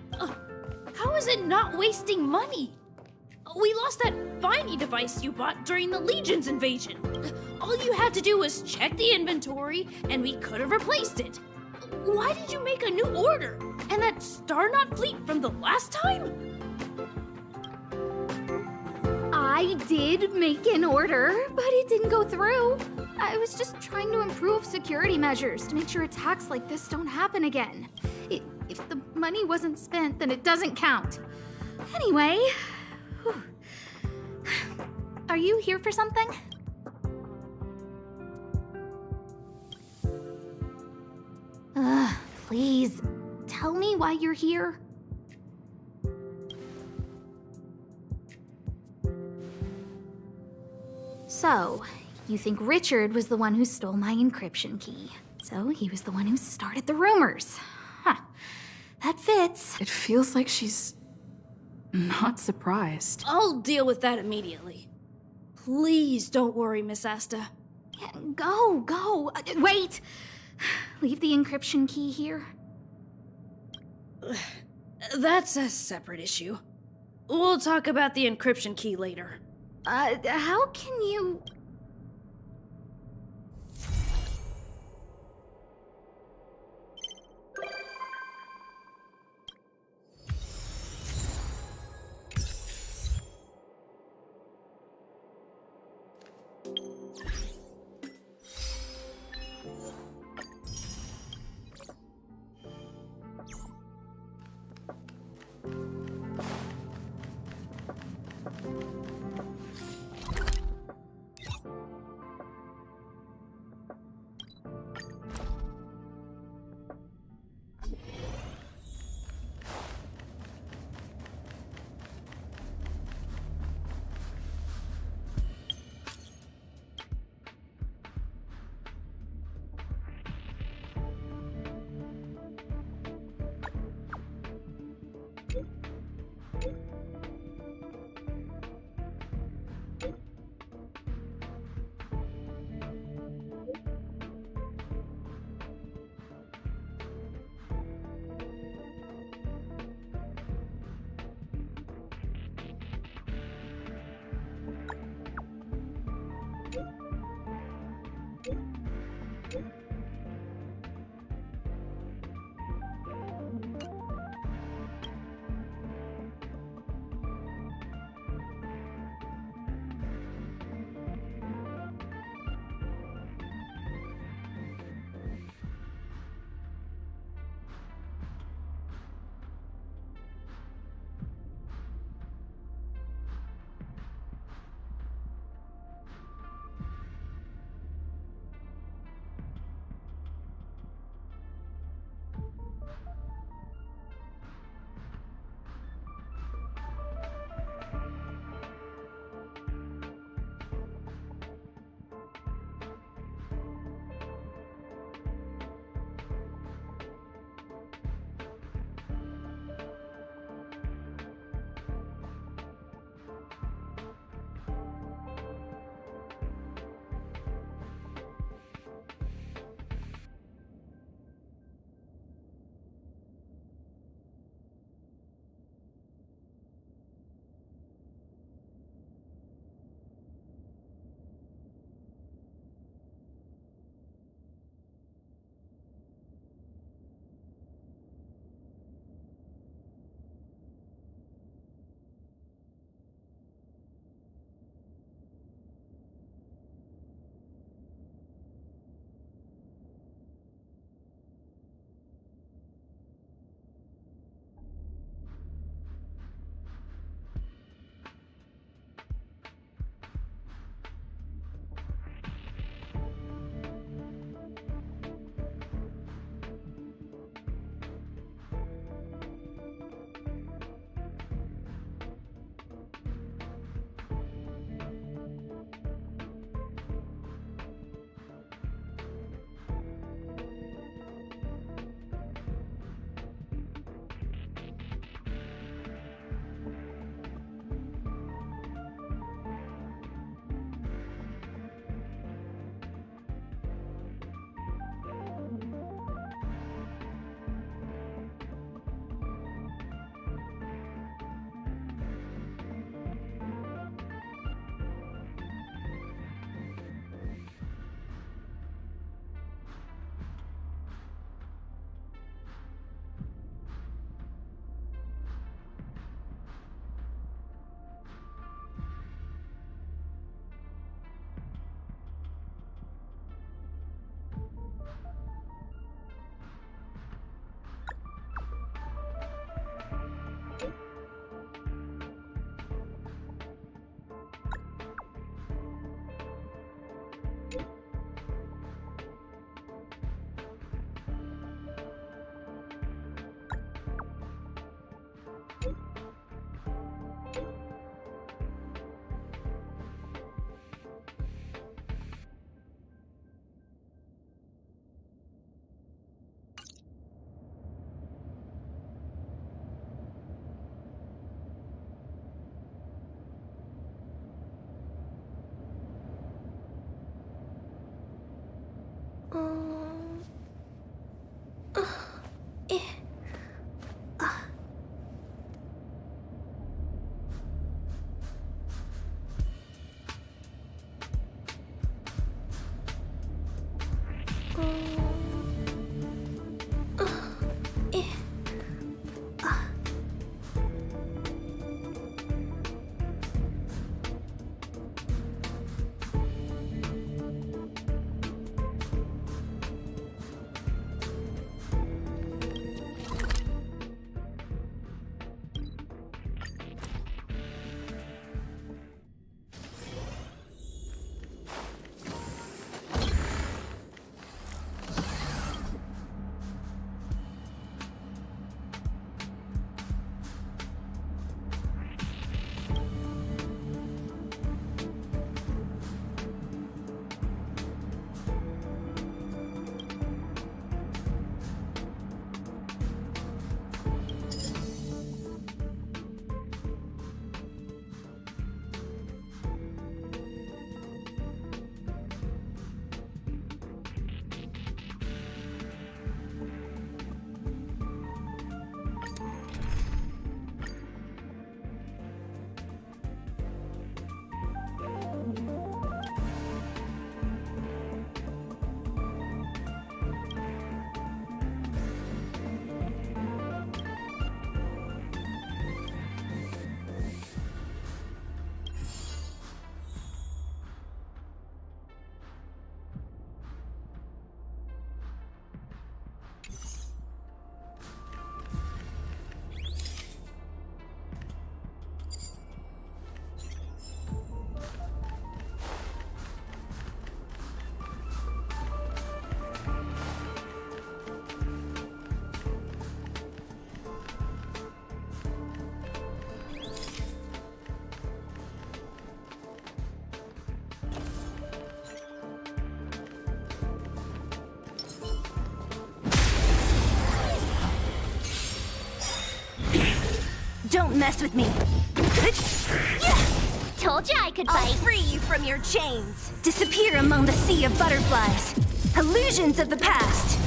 S5: How is it not wasting money? We lost that Viney device you bought during the Legion's invasion. All you had to do was check the inventory, and we could have replaced it. Why did you make a new order? And that Starknot fleet from the last time?
S1: I did make an order, but it didn't go through. I was just trying to improve security measures to make sure attacks like this don't happen again. If the money wasn't spent, then it doesn't count. Anyway, are you here for something? Please, tell me why you're here. So, you think Richard was the one who stole my encryption key. So he was the one who started the rumors. Huh. That fits.
S7: It feels like she's not surprised.
S5: I'll deal with that immediately. Please don't worry, Miss Asta.
S1: Yeah, go. Wait! Leave the encryption key here.
S5: That's a separate issue. We'll talk about the encryption key later.
S1: How can you...
S14: Don't mess with me.
S3: Told you I could
S14: I'll
S3: fight.
S14: free you from your chains. Disappear among the sea of butterflies. Illusions of the past.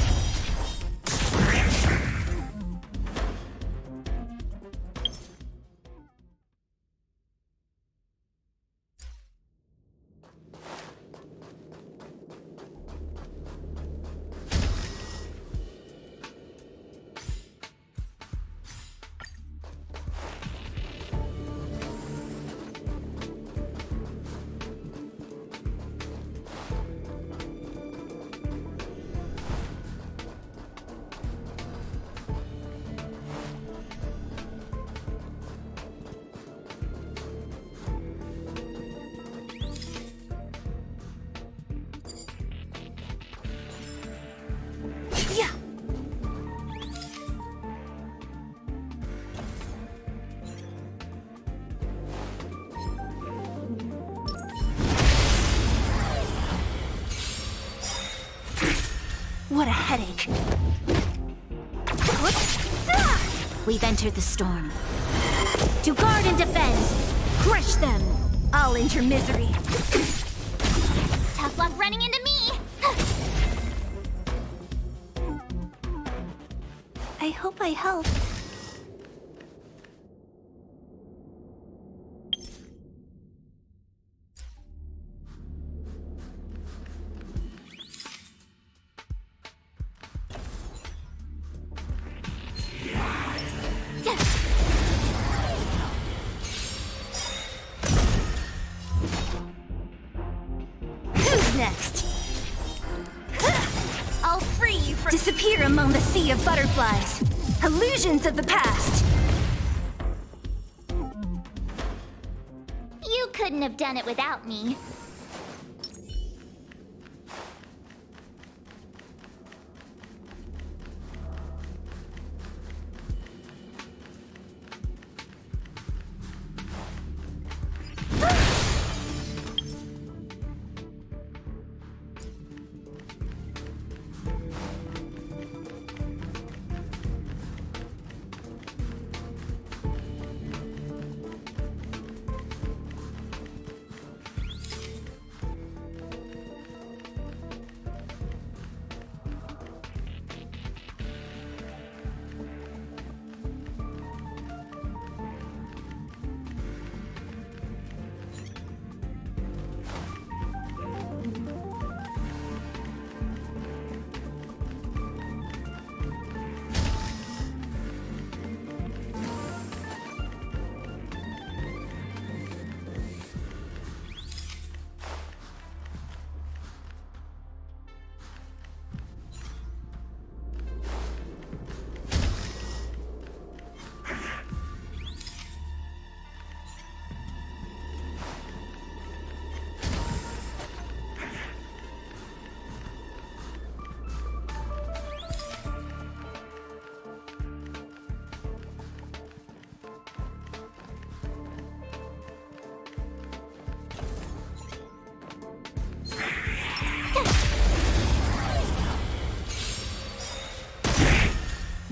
S14: What a headache.
S3: We've entered the storm. To guard and defend. Crush them.
S14: I'll end your misery.
S3: Tough luck running into me.
S14: I hope I helped. Who's next? I'll free you from— Disappear among the sea of butterflies. Illusions of the past.
S3: You couldn't have done it without me.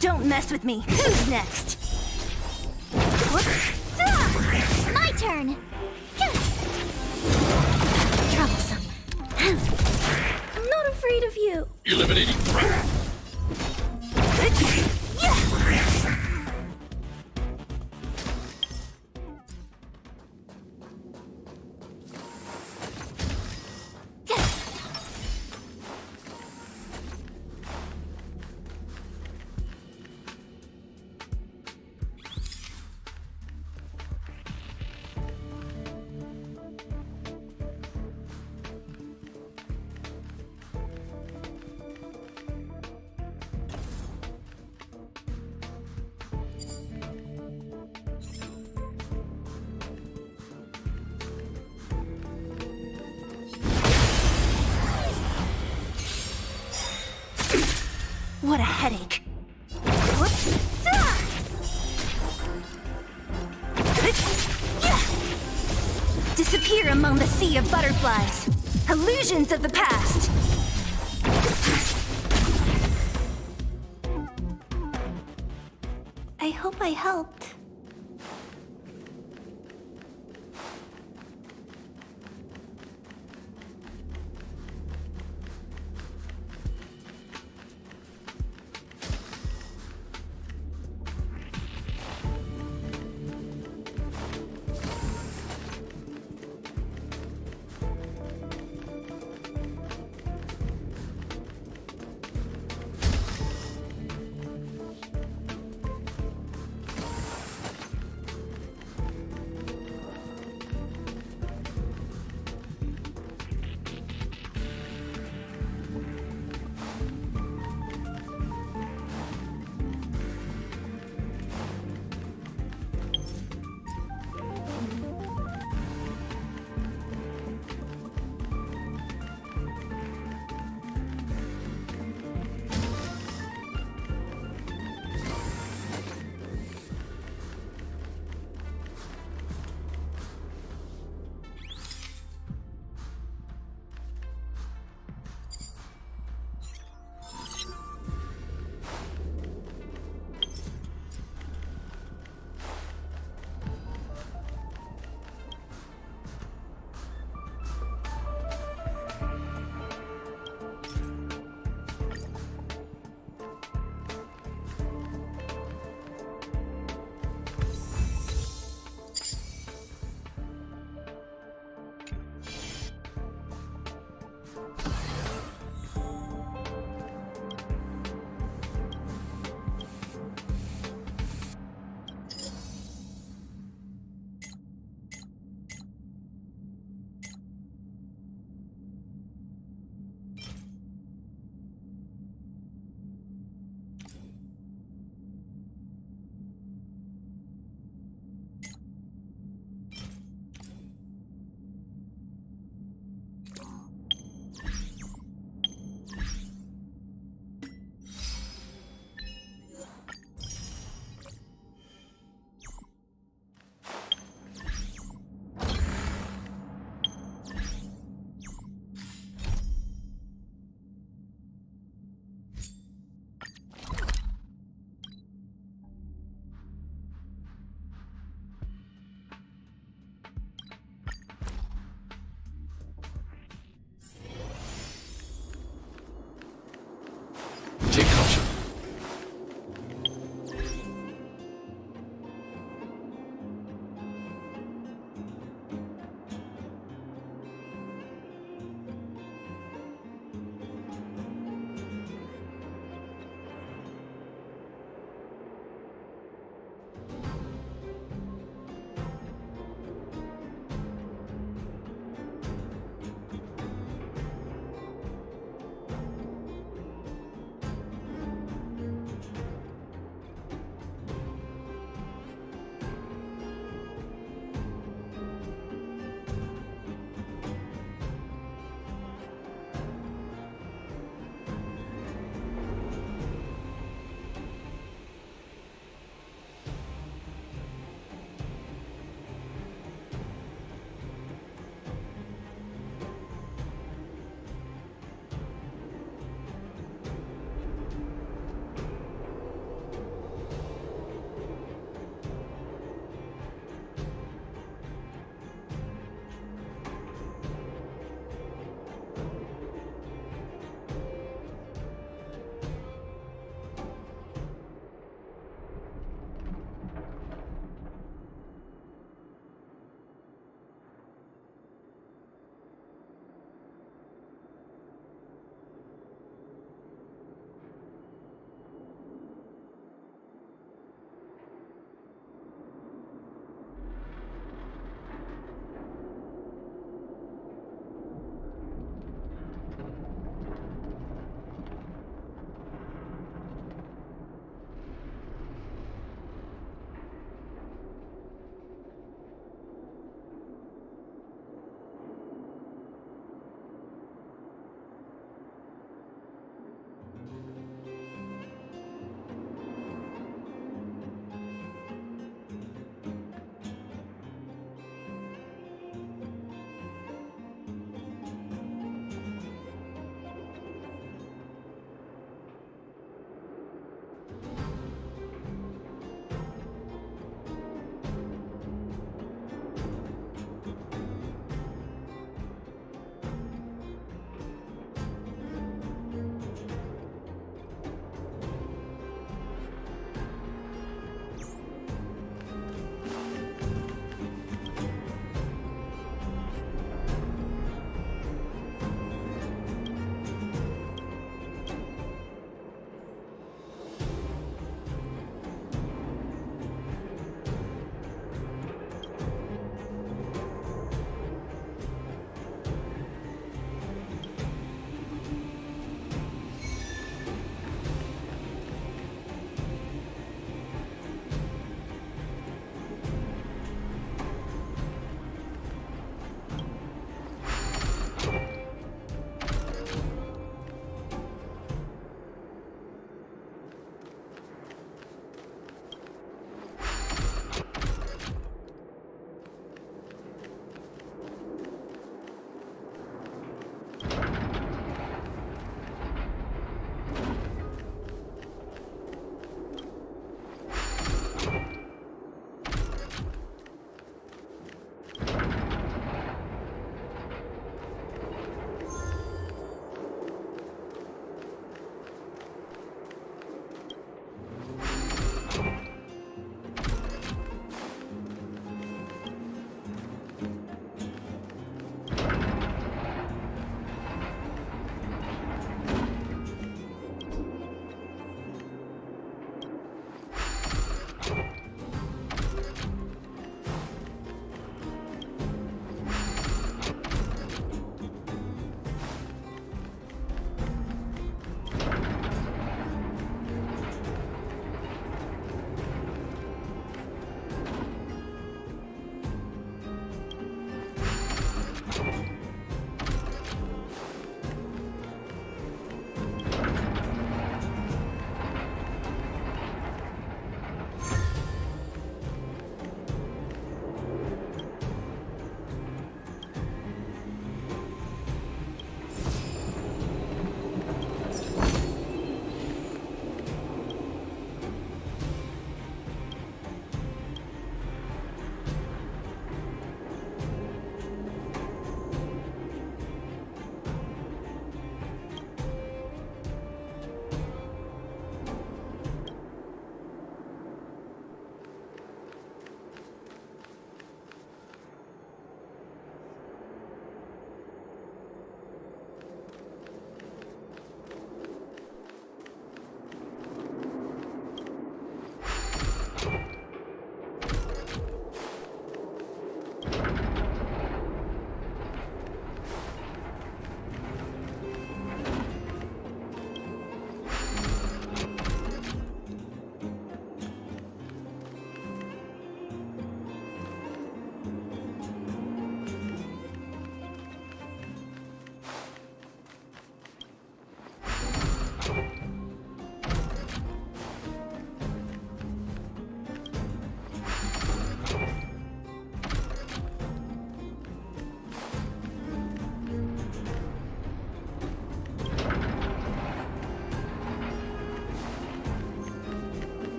S14: Don't mess with me. Who's next?
S3: My turn.
S14: Troublesome. I'm not afraid of you.
S12: Eliminating threat.
S14: What a headache. Disappear among the sea of butterflies. Illusions of the past. I hope I helped.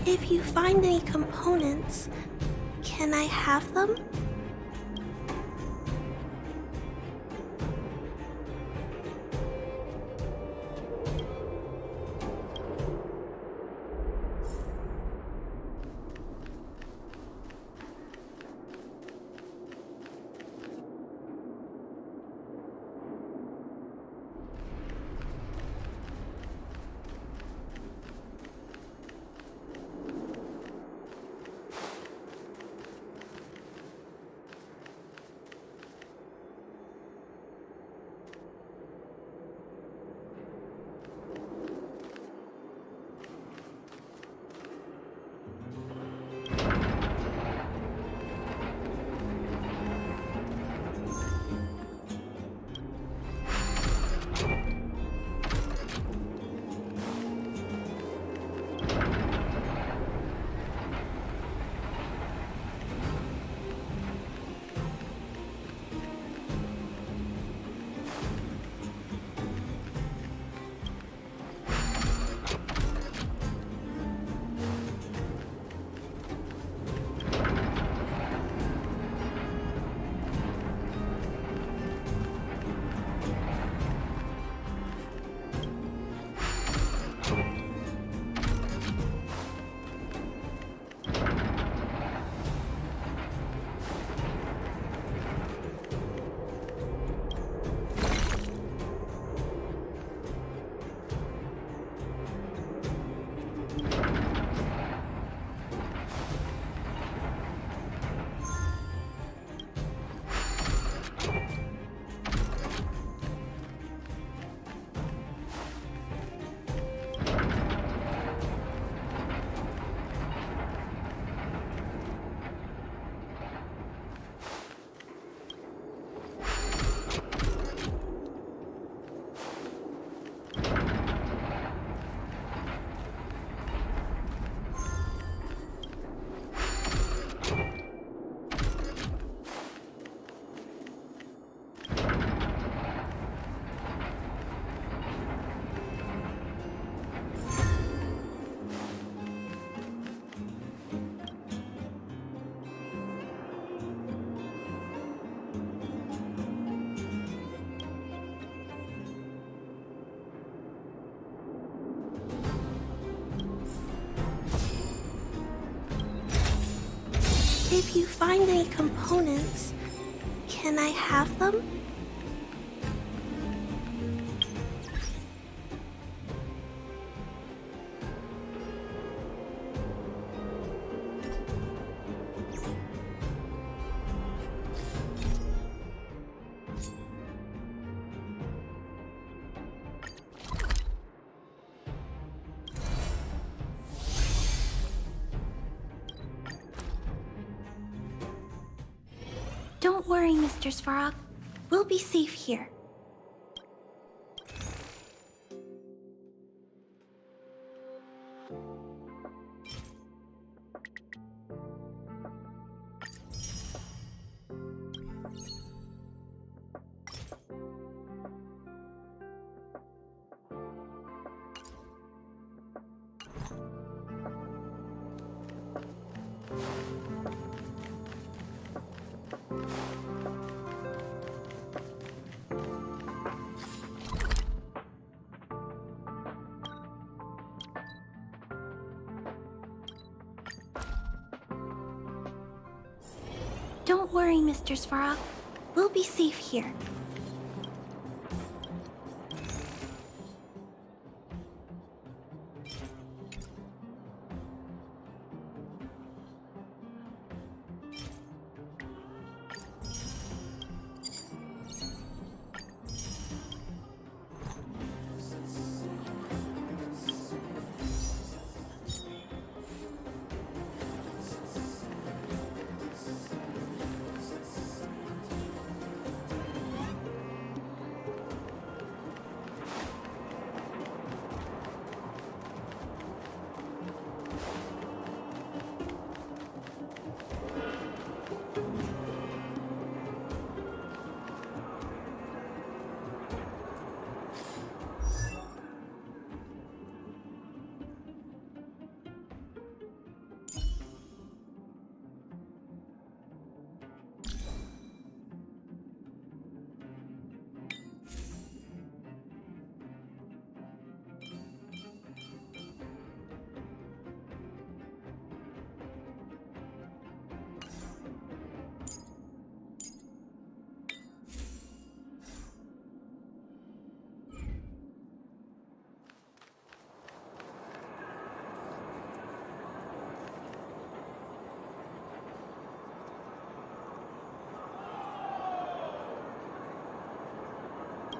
S15: If you find any components, can I have them? If you find any components, can I have them? Don't worry, Mr. Svarog. We'll be safe here. Don't worry, Mr. Svarog. We'll be safe here.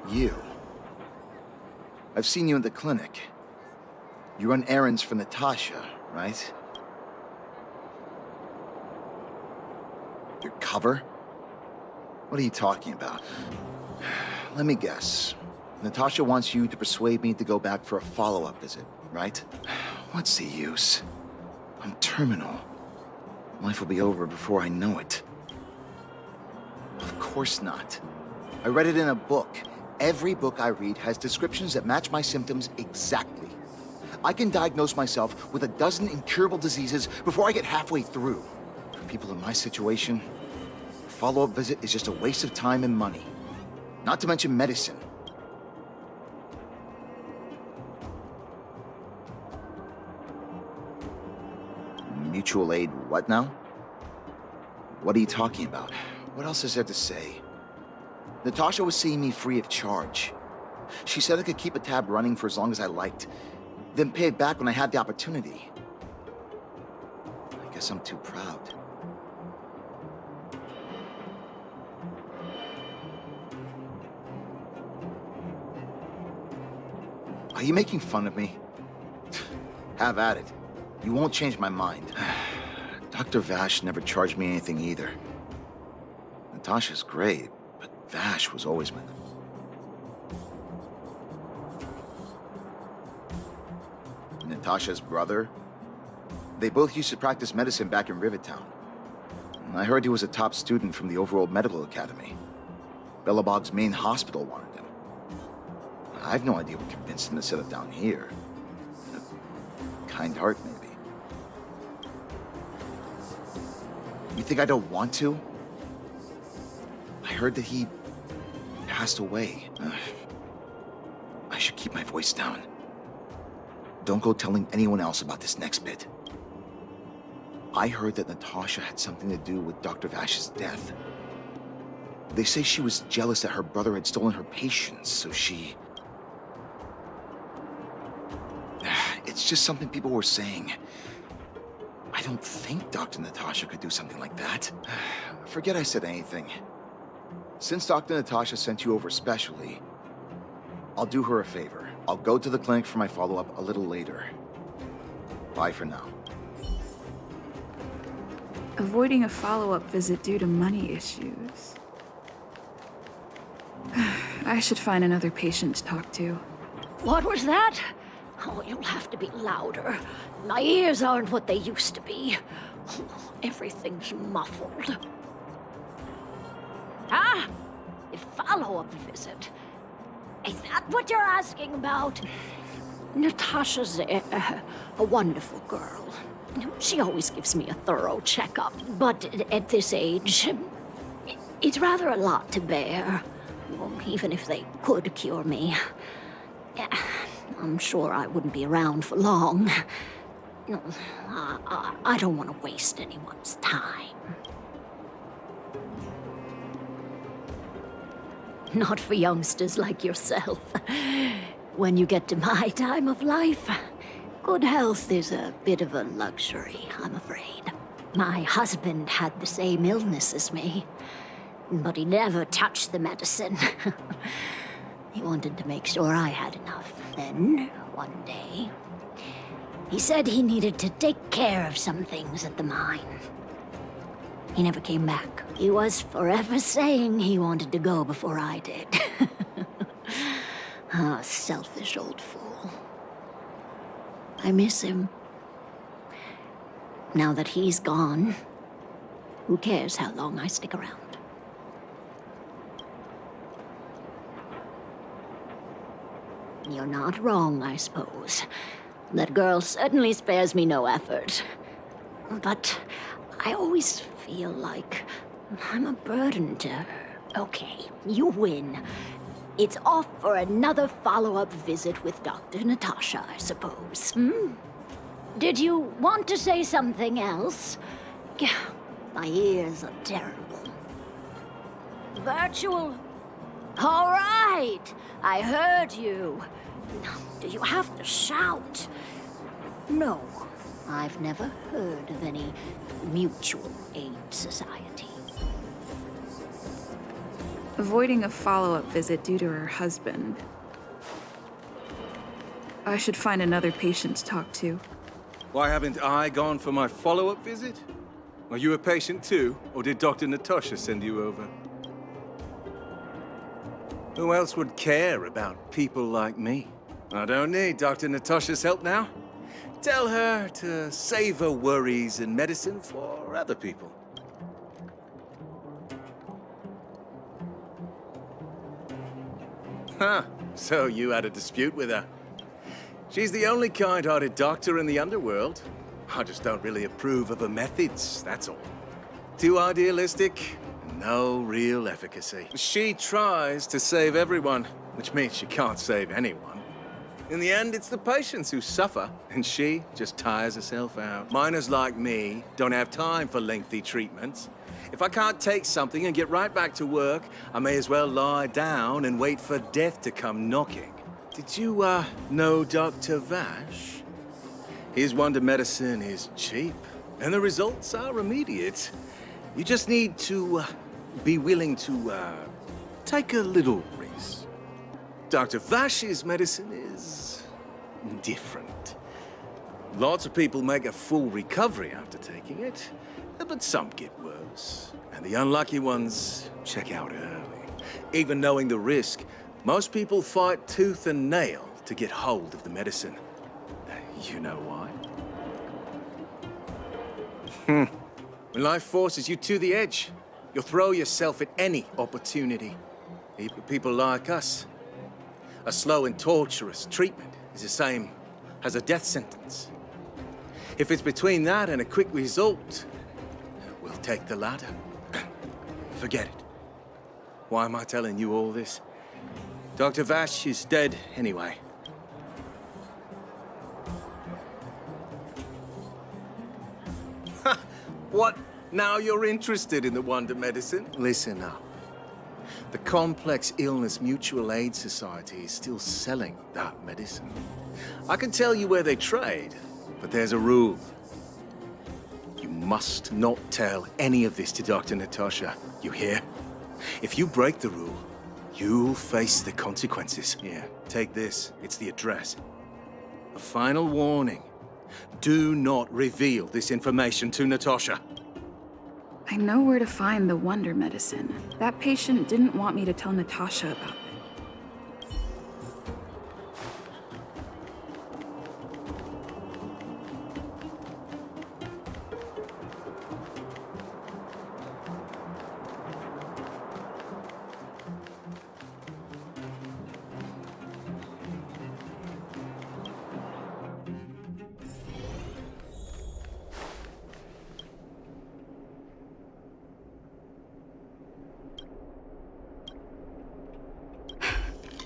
S16: You. I've seen you in the clinic. You run errands for Natasha, right? Your cover? What are you talking about? Let me guess. Natasha wants you to persuade me to go back for a follow-up visit, right? What's the use? I'm terminal. Life will be over before I know it. Of course not. I read it in a book. Every book I read has descriptions that match my symptoms exactly. I can diagnose myself with a dozen incurable diseases before I get halfway through. For people in my situation, a follow-up visit is just a waste of time and money. Not to mention medicine. Mutual aid what now? What are you talking about? What else is there to say? Natasha was seeing me free of charge. She said I could keep a tab running for as long as I liked, then pay it back when I had the opportunity. I guess I'm too proud. Are you making fun of me? Have at it. You won't change my mind. Dr. Vash never charged me anything either. Natasha's great, but Vash was always my... Natasha's brother? They both used to practice medicine back in Rivertown. I heard he was a top student from the Overworld Medical Academy. Bellabog's main hospital wanted him. I've no idea what convinced him to set up down here. A kind heart, maybe. You think I don't want to? I heard that he passed away. I should keep my voice down. Don't go telling anyone else about this next bit. I heard that Natasha had something to do with Dr. Vash's death. They say she was jealous that her brother had stolen her patients, so she... It's just something people were saying. I don't think Dr. Natasha could do something like that. Forget I said anything. Since Dr. Natasha sent you over specially, I'll do her a favor. I'll go to the clinic for my follow-up a little later. Bye for now.
S7: Avoiding a follow-up visit due to money issues. I should find another patient to talk to.
S17: What was that? Oh, you'll have to be louder. My ears aren't what they used to be. Everything's muffled. Ah! A follow-up visit. Is that what you're asking about? Natasha's a wonderful girl. She always gives me a thorough checkup, but at this age, it's rather a lot to bear. Well, even if they could cure me, I'm sure I wouldn't be around for long. I don't want to waste anyone's time. Not for youngsters like yourself. When you get to my time of life, good health is a bit of a luxury, I'm afraid. My husband had the same illness as me, but he never touched the medicine. He wanted to make sure I had enough. Then, one day, he said he needed to take care of some things at the mine. He never came back. He was forever saying he wanted to go before I did. Ah, selfish old fool. I miss him. Now that he's gone, who cares how long I stick around? You're not wrong, I suppose. That girl certainly spares me no effort. But I always feel like I'm a burden to her. Okay, you win. It's off for another follow-up visit with Dr. Natasha, I suppose. Did you want to say something else? My ears are terrible. Virtual? All right, I heard you. Do you have to shout? No, I've never heard of any mutual aid society.
S7: avoiding a follow-up visit due to her husband. I should find another patient to talk to.
S18: Why haven't I gone for my follow-up visit? Are you a patient too, or did Dr. Natasha send you over? Who else would care about people like me? I don't need Dr. Natasha's help now. Tell her to save her worries and medicine for other people. Huh, so you had a dispute with her. She's the only kind-hearted doctor in the underworld. I just don't really approve of her methods, that's all. Too idealistic, no real efficacy. She tries to save everyone, which means she can't save anyone. In the end, it's the patients who suffer, and she just tires herself out. Miners like me don't have time for lengthy treatments. If I can't take something and get right back to work, I may as well lie down and wait for death to come knocking. Did you, know Dr. Vash? His wonder medicine is cheap, and the results are immediate. You just need to, be willing to, take a little risk. Dr. Vash's medicine is different. Lots of people make a full recovery after taking it, but some get worse. And the unlucky ones check out early. Even knowing the risk, most people fight tooth and nail to get hold of the medicine. You know why? When life forces you to the edge, you'll throw yourself at any opportunity. People like us. A slow and torturous treatment is the same as a death sentence. If it's between that and a quick result, we'll take the latter. Forget it. Why am I telling you all this? Dr. Vash is dead anyway. What? Now you're interested in the wonder medicine? Listen up. The Complex Illness Mutual Aid Society is still selling that medicine. I can tell you where they trade, but there's a rule. You must not tell any of this to Dr. Natasha, you hear? If you break the rule, you'll face the consequences. Here, take this. It's the address. A final warning. Do not reveal this information to Natasha.
S7: I know where to find the wonder medicine. That patient didn't want me to tell Natasha about it.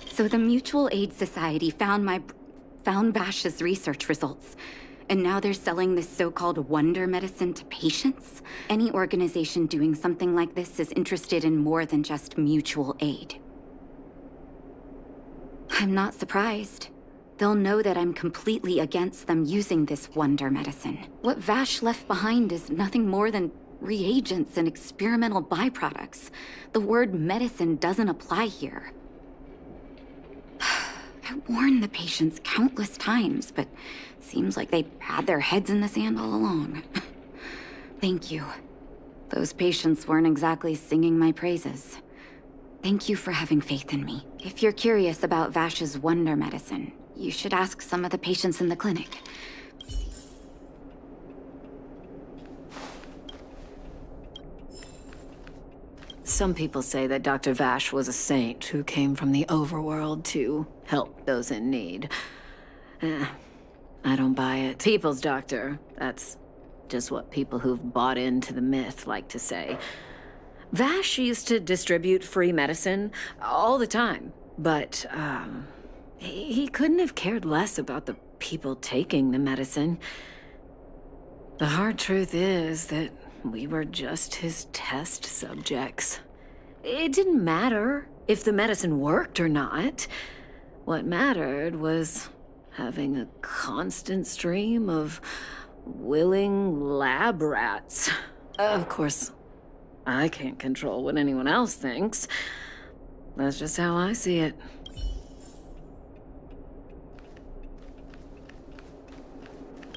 S19: So the Mutual Aid Society found Vash's research results, and now they're selling this so-called wonder medicine to patients? Any organization doing something like this is interested in more than just mutual aid. I'm not surprised. They'll know that I'm completely against them using this wonder medicine. What Vash left behind is nothing more than reagents and experimental byproducts. The word medicine doesn't apply here. I warned the patients countless times, but seems like they had their heads in the sand all along. Thank you. Those patients weren't exactly singing my praises. Thank you for having faith in me. If you're curious about Vash's wonder medicine, you should ask some of the patients in the clinic.
S20: Some people say that Dr. Vash was a saint who came from the overworld to help those in need. I don't buy it. People's doctor. That's just what people who've bought into the myth like to say. Vash used to distribute free medicine all the time, but he couldn't have cared less about the people taking the medicine. The hard truth is that we were just his test subjects. It didn't matter if the medicine worked or not. What mattered was having a constant stream of willing lab rats. Of course, I can't control what anyone else thinks. That's just how I see it.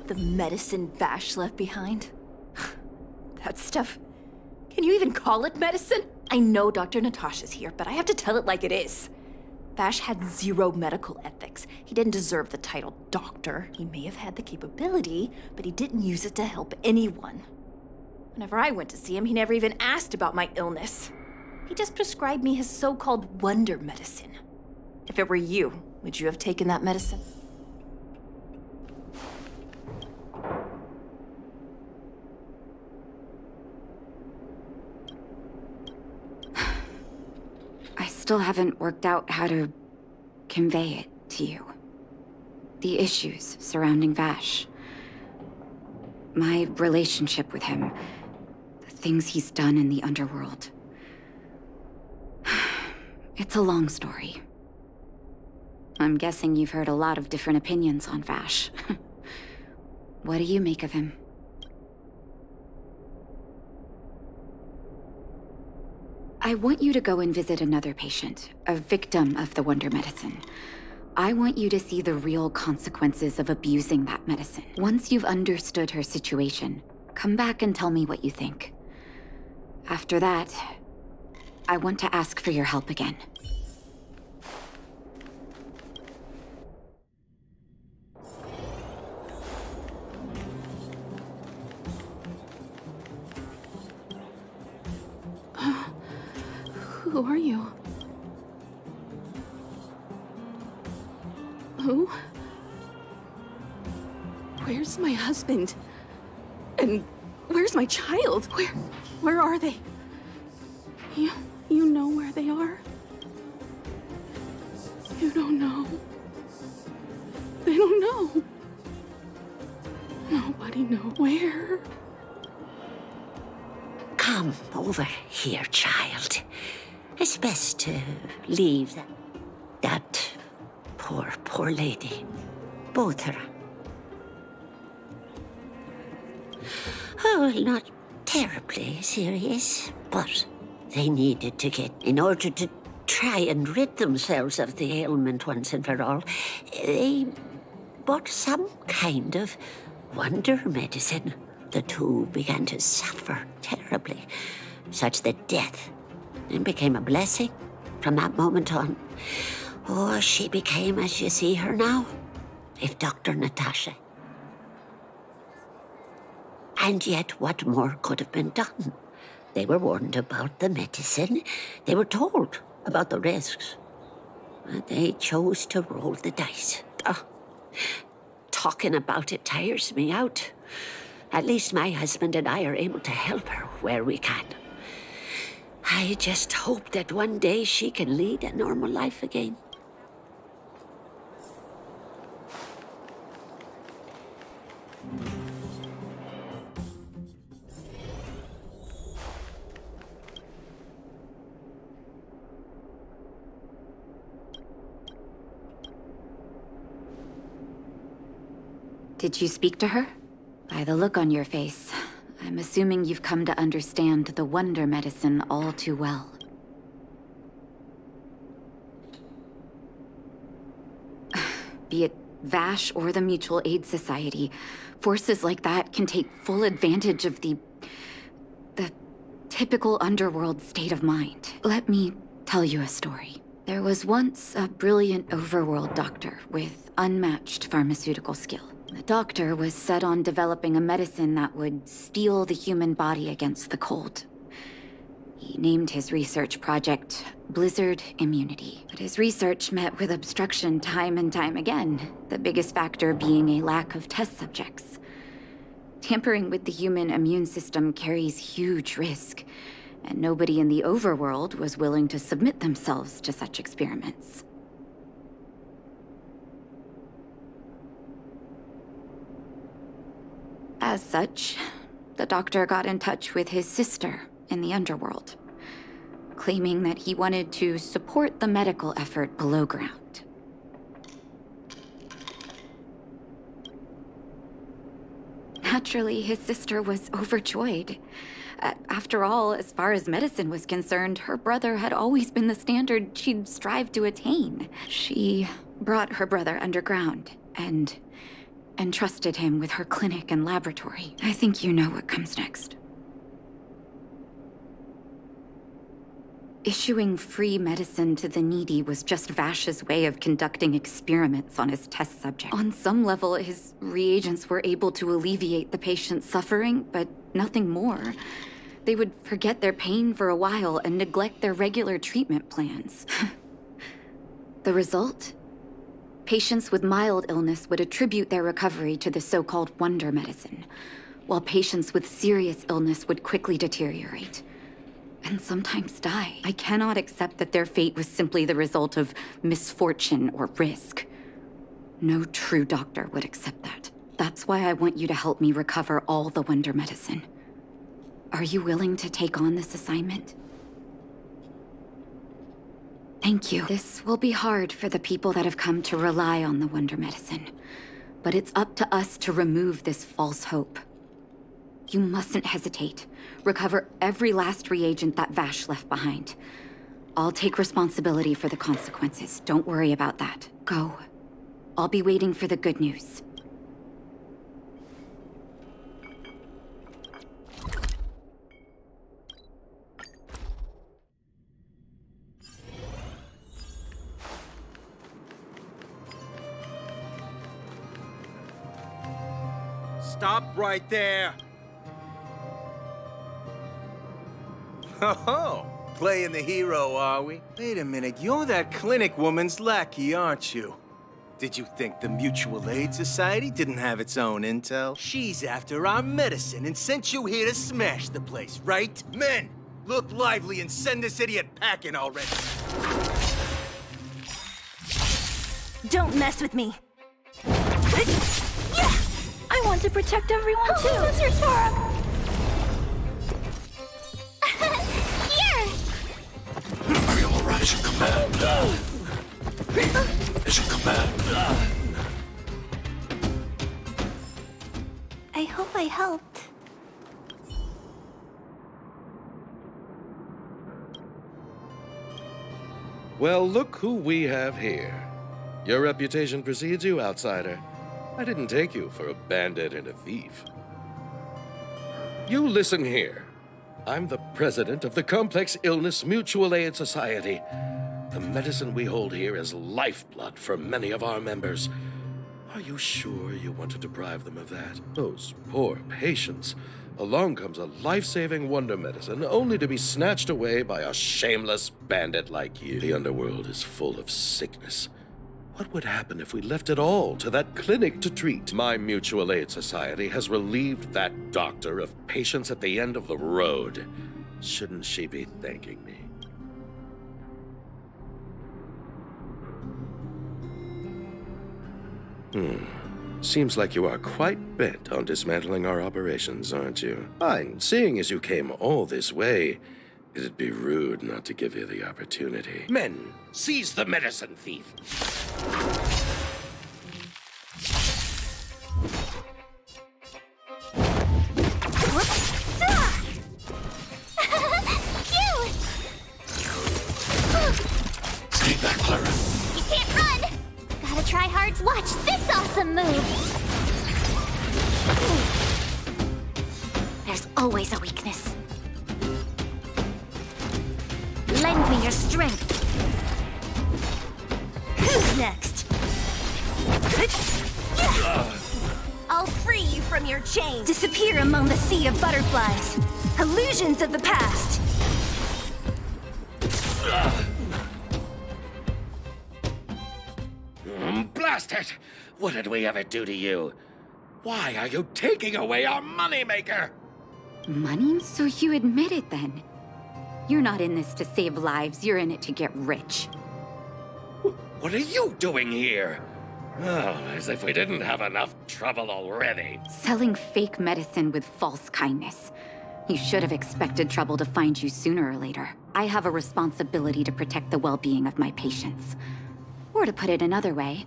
S14: The medicine Vash left behind? That stuff... Can you even call it medicine? I know Dr. Natasha's here, but I have to tell it like it is. Vash had zero medical ethics. He didn't deserve the title doctor. He may have had the capability, but he didn't use it to help anyone. Whenever I went to see him, he never even asked about my illness. He just prescribed me his so-called wonder medicine. If it were you, would you have taken that medicine?
S19: I still haven't worked out how to convey it to you. The issues surrounding Vash. My relationship with him. The things he's done in the underworld. It's a long story. I'm guessing you've heard a lot of different opinions on Vash. What do you make of him? I want you to go and visit another patient, a victim of the wonder medicine. I want you to see the real consequences of abusing that medicine. Once you've understood her situation, come back and tell me what you think. After that, I want to ask for your help again.
S6: Who are you? Who? Where's my husband? And where's my child? Where are they? You know where they are? You don't know. They don't know. Nobody knows where.
S21: Come over here, child. It's best to leave that poor lady. Both her. Oh, not terribly serious, but they needed to get, in order to try and rid themselves of the ailment once and for all, they bought some kind of wonder medicine. The two began to suffer terribly, such that death became a blessing from that moment on. Oh, she became, as you see her now, if Dr. Natasha. And yet, what more could have been done? They were warned about the medicine. They were told about the risks. And they chose to roll the dice. Oh, talking about it tires me out. At least my husband and I are able to help her where we can. I just hope that one day she can lead a normal life again.
S19: Did you speak to her? By the look on your face, I'm assuming you've come to understand the wonder medicine all too well. Be it Vash or the Mutual Aid Society, forces like that can take full advantage of the typical underworld state of mind. Let me tell you a story. There was once a brilliant overworld doctor with unmatched pharmaceutical skill. The doctor was set on developing a medicine that would steel the human body against the cold. He named his research project Blizzard Immunity. But his research met with obstruction time and time again, the biggest factor being a lack of test subjects. Tampering with the human immune system carries huge risk, and nobody in the overworld was willing to submit themselves to such experiments. As such, the doctor got in touch with his sister in the underworld, claiming that he wanted to support the medical effort below ground. Naturally, his sister was overjoyed. After all, as far as medicine was concerned, her brother had always been the standard she'd strive to attain. She brought her brother underground and entrusted him with her clinic and laboratory. I think you know what comes next. Issuing free medicine to the needy was just Vash's way of conducting experiments on his test subject. On some level, his reagents were able to alleviate the patient's suffering, but nothing more. They would forget their pain for a while and neglect their regular treatment plans. The result? Patients with mild illness would attribute their recovery to the so-called wonder medicine, while patients with serious illness would quickly deteriorate. And sometimes die. I cannot accept that their fate was simply the result of misfortune or risk. No true doctor would accept that. That's why I want you to help me recover all the wonder medicine. Are you willing to take on this assignment? Thank you. This will be hard for the people that have come to rely on the wonder medicine, but it's up to us to remove this false hope. You mustn't hesitate. Recover every last reagent that Vash left behind. I'll take responsibility for the consequences. Don't worry about that. Go. I'll be waiting for the good news.
S18: Stop right there! Oh, playing the hero, are we? Wait a minute, you're that clinic woman's lackey, aren't you? Did you think the Mutual Aid Society didn't have its own intel? She's after our medicine and sent you here to smash the place, right? Men, look lively and send this idiot packing already.
S2: Don't mess with me. Yeah! I want to protect everyone too. Scissors for him.
S12: Are you alright? As you command. As you command.
S15: I hope I helped.
S22: Well, look who we have here. Your reputation precedes you, outsider. I didn't take you for a bandit and a thief. You listen here. I'm the president of the Complex Illness Mutual Aid Society. The medicine we hold here is lifeblood for many of our members. Are you sure you want to deprive them of that? Those poor patients. Along comes a life-saving wonder medicine only to be snatched away by a shameless bandit like you. The underworld is full of sickness. What would happen if we left it all to that clinic to treat? My Mutual Aid Society has relieved that doctor of patients at the end of the road. Shouldn't she be thanking me? Seems like you are quite bent on dismantling our operations, aren't you? Fine. Seeing as you came all this way, it'd be rude not to give you the opportunity. Men, seize the medicine thief.
S12: Stay back, Clara.
S3: You can't run! Gotta try hard to watch this awesome move! There's always a weakness. Lend me your strength.
S2: Who's next? I'll free you from your chains. Disappear among the sea of butterflies. Illusions of the past.
S22: Blast it! What did we ever do to you? Why are you taking away our moneymaker?
S19: Money? So you admit it then? You're not in this to save lives, you're in it to get rich.
S22: What are you doing here? Oh, as if we didn't have enough trouble already.
S19: Selling fake medicine with false kindness. You should have expected trouble to find you sooner or later. I have a responsibility to protect the well-being of my patients. Or to put it another way,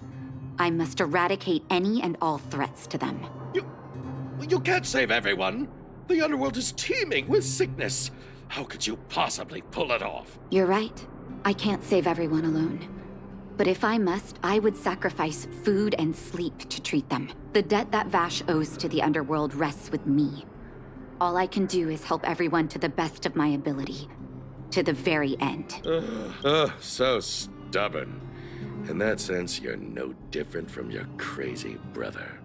S19: I must eradicate any and all threats to them.
S22: You can't save everyone. The underworld is teeming with sickness. How could you possibly pull it off?
S19: You're right. I can't save everyone alone. But if I must, I would sacrifice food and sleep to treat them. The debt that Vash owes to the underworld rests with me. All I can do is help everyone to the best of my ability. To the very end.
S22: So stubborn. In that sense, you're no different from your crazy brother.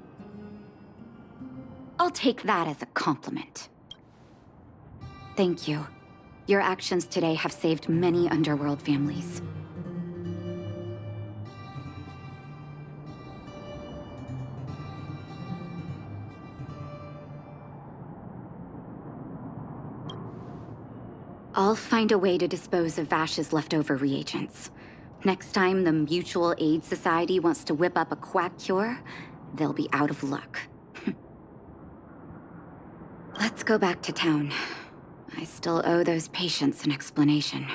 S19: I'll take that as a compliment. Thank you. Your actions today have saved many underworld families. I'll find a way to dispose of Vash's leftover reagents. Next time the Mutual Aid Society wants to whip up a quack cure, they'll be out of luck. Let's go back to town. I still owe those patients an explanation.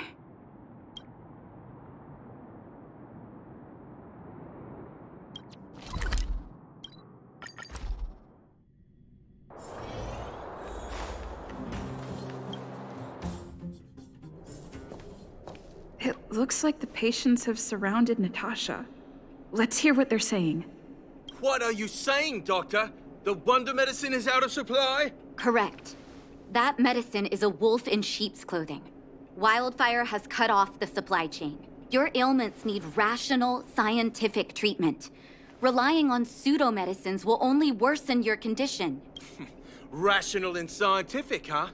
S7: It looks like the patients have surrounded Natasha. Let's hear what they're saying.
S8: What are you saying, Doctor? The wonder medicine is out of supply?
S19: Correct. That medicine is a wolf in sheep's clothing. Wildfire has cut off the supply chain. Your ailments need rational, scientific treatment. Relying on pseudo-medicines will only worsen your condition.
S8: Rational and scientific, huh?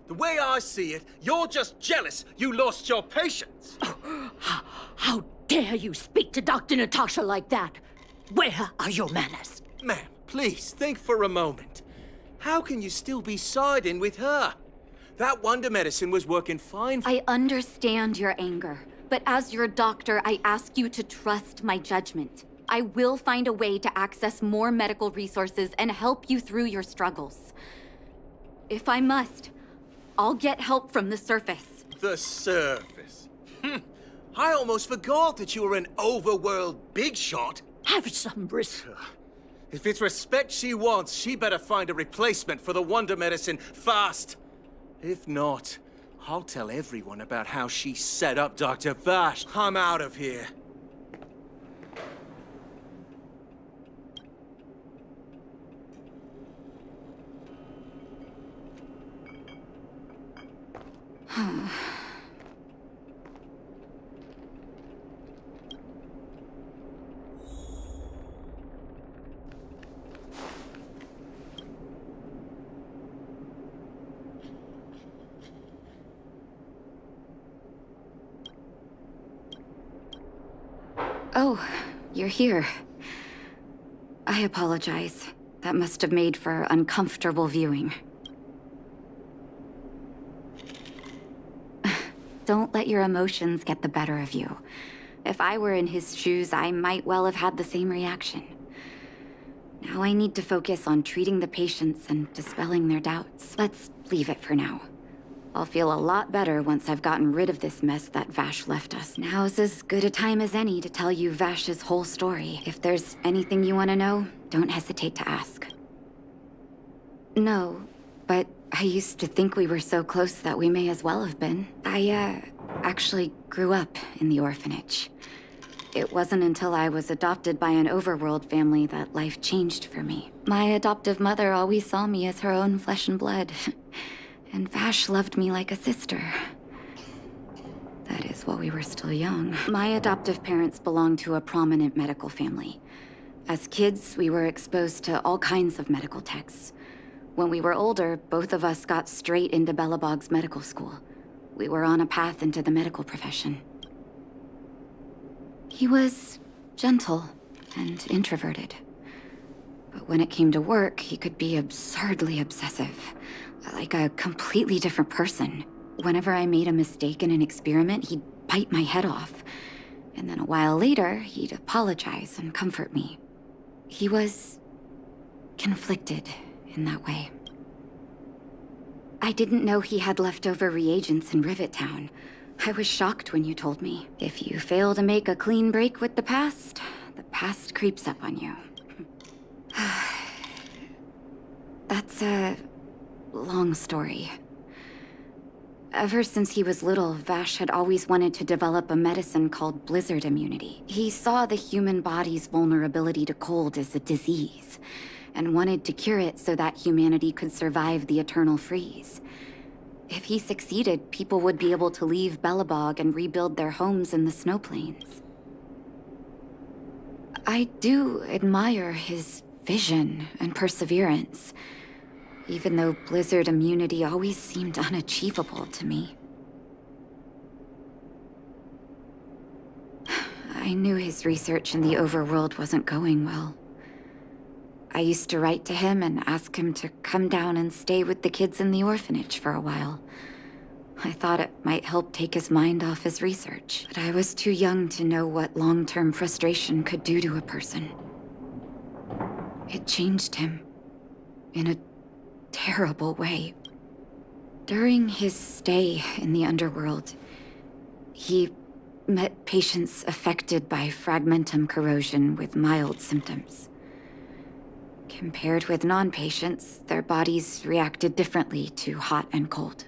S8: The way I see it, you're just jealous you lost your patients.
S17: How dare you speak to Dr. Natasha like that? Where are your manners?
S8: Ma'am, please think for a moment. How can you still be siding with her? That wonder medicine was working fine.
S19: I understand your anger, but as your doctor, I ask you to trust my judgment. I will find a way to access more medical resources and help you through your struggles. If I must, I'll get help from the surface.
S8: The surface? I almost forgot that you were an overworld big shot.
S17: Have some respect.
S8: If it's respect she wants, she better find a replacement for the wonder medicine fast. If not, I'll tell everyone about how she set up Dr. Vash. I'm out of here.
S19: Oh, you're here. I apologize. That must have made for uncomfortable viewing. Don't let your emotions get the better of you. If I were in his shoes, I might well have had the same reaction. Now I need to focus on treating the patients and dispelling their doubts. Let's leave it for now. I'll feel a lot better once I've gotten rid of this mess that Vash left us. Now's as good a time as any to tell you Vash's whole story. If there's anything you want to know, don't hesitate to ask. No, but I used to think we were so close that we may as well have been. I, actually grew up in the orphanage. It wasn't until I was adopted by an overworld family that life changed for me. My adoptive mother always saw me as her own flesh and blood. And Vash loved me like a sister. That is, while we were still young. My adoptive parents belonged to a prominent medical family. As kids, we were exposed to all kinds of medical texts. When we were older, both of us got straight into Belobog's medical school. We were on a path into the medical profession. He was gentle and introverted. But when it came to work, he could be absurdly obsessive. Like a completely different person. Whenever I made a mistake in an experiment, he'd bite my head off. And then a while later, he'd apologize and comfort me. He was conflicted in that way. I didn't know he had leftover reagents in Rivet Town. I was shocked when you told me. If you fail to make a clean break with the past creeps up on you. It's a long story. Ever since he was little, Vash had always wanted to develop a medicine called blizzard immunity. He saw the human body's vulnerability to cold as a disease, and wanted to cure it so that humanity could survive the eternal freeze. If he succeeded, people would be able to leave Belobog and rebuild their homes in the snow plains. I do admire his vision and perseverance, even though blizzard immunity always seemed unachievable to me. I knew his research in the overworld wasn't going well. I used to write to him and ask him to come down and stay with the kids in the orphanage for a while. I thought it might help take his mind off his research, but I was too young to know what long-term frustration could do to a person. It changed him in a terrible way. During his stay in the underworld, he met patients affected by fragmentum corrosion with mild symptoms. Compared with non-patients, their bodies reacted differently to hot and cold.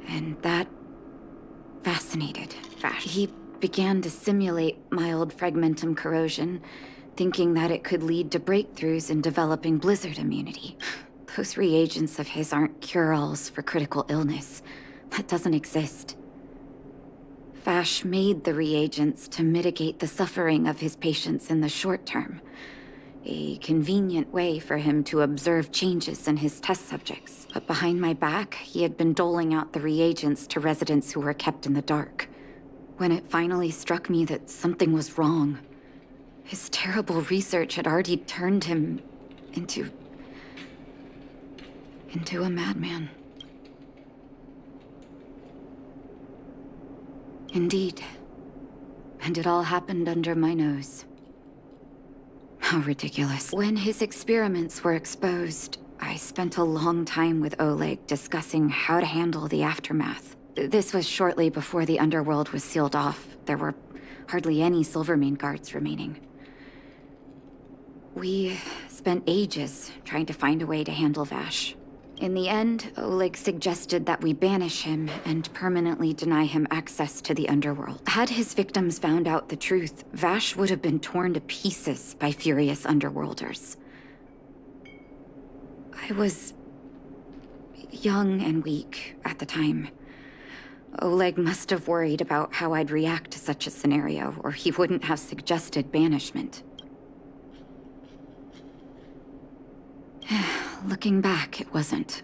S19: And that fascinated Vash. He began to simulate mild fragmentum corrosion, thinking that it could lead to breakthroughs in developing blizzard immunity. Those reagents of his aren't cure-alls for critical illness. That doesn't exist. Vash made the reagents to mitigate the suffering of his patients in the short term. A convenient way for him to observe changes in his test subjects. But behind my back, he had been doling out the reagents to residents who were kept in the dark. When it finally struck me that something was wrong, his terrible research had already turned him into a madman. Indeed. And it all happened under my nose. How ridiculous. When his experiments were exposed, I spent a long time with Oleg discussing how to handle the aftermath. This was shortly before the underworld was sealed off. There were hardly any Silvermane guards remaining. We spent ages trying to find a way to handle Vash. In the end, Oleg suggested that we banish him and permanently deny him access to the underworld. Had his victims found out the truth, Vash would have been torn to pieces by furious underworlders. I was young and weak at the time. Oleg must have worried about how I'd react to such a scenario, or he wouldn't have suggested banishment. Looking back, it wasn't.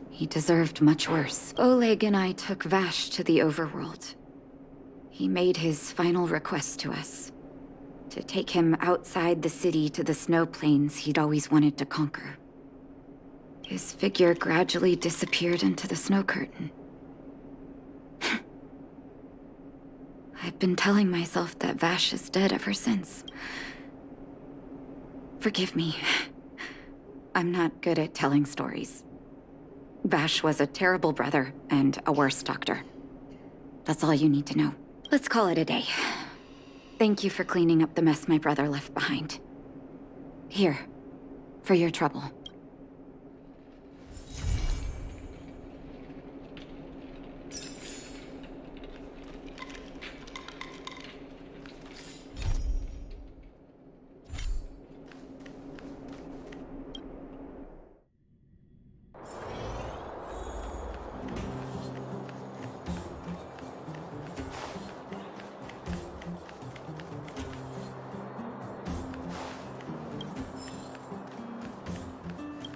S19: He deserved much worse. Oleg and I took Vash to the overworld. He made his final request to us. To take him outside the city to the snow plains he'd always wanted to conquer. His figure gradually disappeared into the snow curtain. I've been telling myself that Vash is dead ever since. Forgive me. I'm not good at telling stories. Vash was a terrible brother and a worse doctor. That's all you need to know. Let's call it a day. Thank you for cleaning up the mess my brother left behind. Here, for your trouble.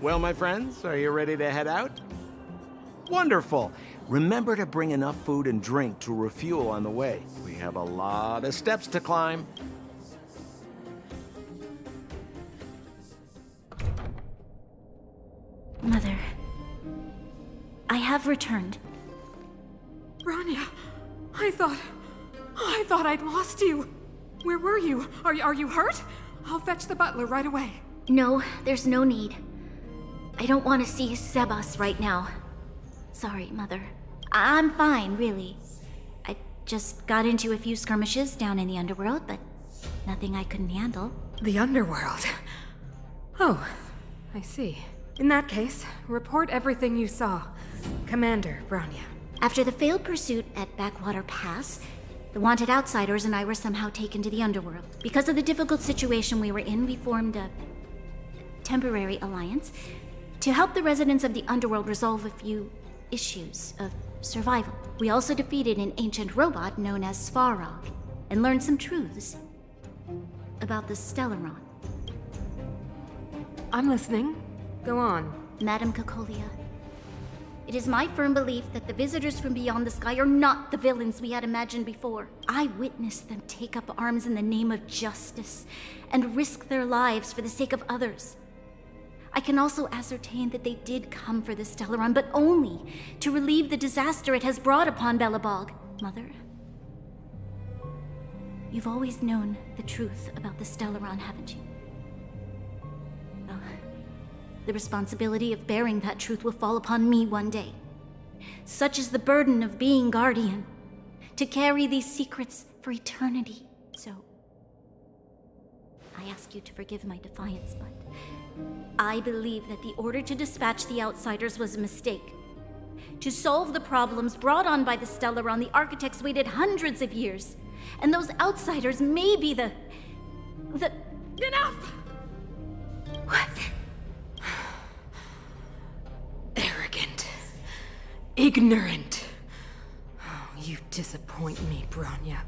S10: Well, my friends, are you ready to head out? Wonderful. Remember to bring enough food and drink to refuel on the way. We have a lot of steps to climb.
S2: Mother, I have returned.
S11: Rania, I thought I'd lost you. Where were you? Are you hurt? I'll fetch the butler right away.
S2: No, there's no need. I don't want to see Sebas right now. Sorry, Mother. I'm fine, really. I just got into a few skirmishes down in the underworld, but nothing I couldn't handle.
S11: The underworld? Oh, I see. In that case, report everything you saw. Commander Bronya.
S2: After the failed pursuit at Backwater Pass, the wanted outsiders and I were somehow taken to the underworld. Because of the difficult situation we were in, we formed a temporary alliance to help the residents of the underworld resolve a few issues of survival. We also defeated an ancient robot known as Svarog and learned some truths about the Stellaron.
S11: I'm listening. Go on.
S2: Madam Cocolia, it is my firm belief that the visitors from beyond the sky are not the villains we had imagined before. I witnessed them take up arms in the name of justice and risk their lives for the sake of others. I can also ascertain that they did come for the Stellaron, but only to relieve the disaster it has brought upon Belobog. Mother, you've always known the truth about the Stellaron, haven't you? Well, the responsibility of bearing that truth will fall upon me one day. Such is the burden of being Guardian, to carry these secrets for eternity. So, I ask you to forgive my defiance, but I believe that the order to dispatch the outsiders was a mistake. To solve the problems brought on by the Stellaron, the architects waited hundreds of years. And those outsiders may be the...
S11: Enough!
S2: What?
S11: Arrogant. Ignorant. Oh, you disappoint me, Bronya.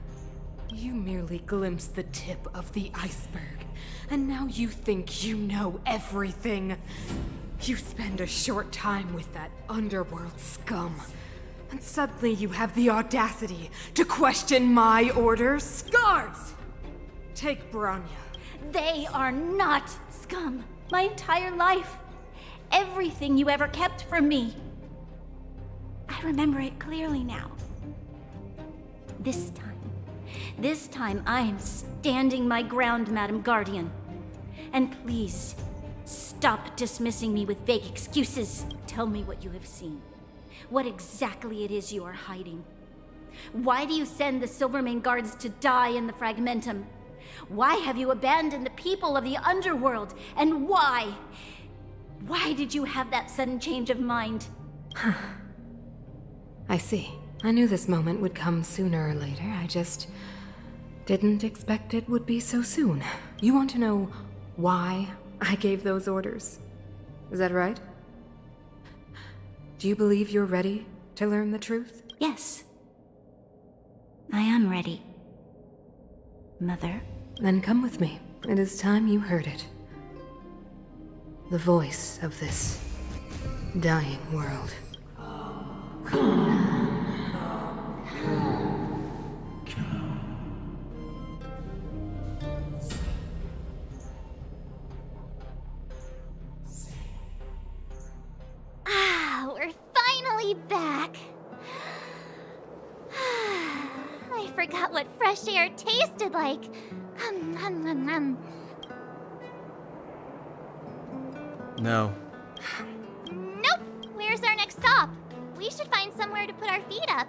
S11: You merely glimpsed the tip of the iceberg, and now you think you know everything. You spend a short time with that underworld scum, and suddenly you have the audacity to question my orders? Guards! Take Bronya.
S2: They are not scum. My entire life. Everything you ever kept from me. I remember it clearly now. This time I am standing my ground, Madam Guardian. And please, stop dismissing me with vague excuses. Tell me what you have seen. What exactly it is you are hiding. Why do you send the Silvermane guards to die in the Fragmentum? Why have you abandoned the people of the underworld? And why? Why did you have that sudden change of mind?
S11: I see. I knew this moment would come sooner or later. I just didn't expect it would be so soon. You want to know why I gave those orders? Is that right? Do you believe you're ready to learn the truth?
S2: Yes. I am ready, Mother.
S11: Then come with me. It is time you heard it. The voice of this dying world.
S3: We're finally back. I forgot what fresh air tasted like.
S4: No.
S3: Nope. Where's our next stop? We should find somewhere to put our feet up.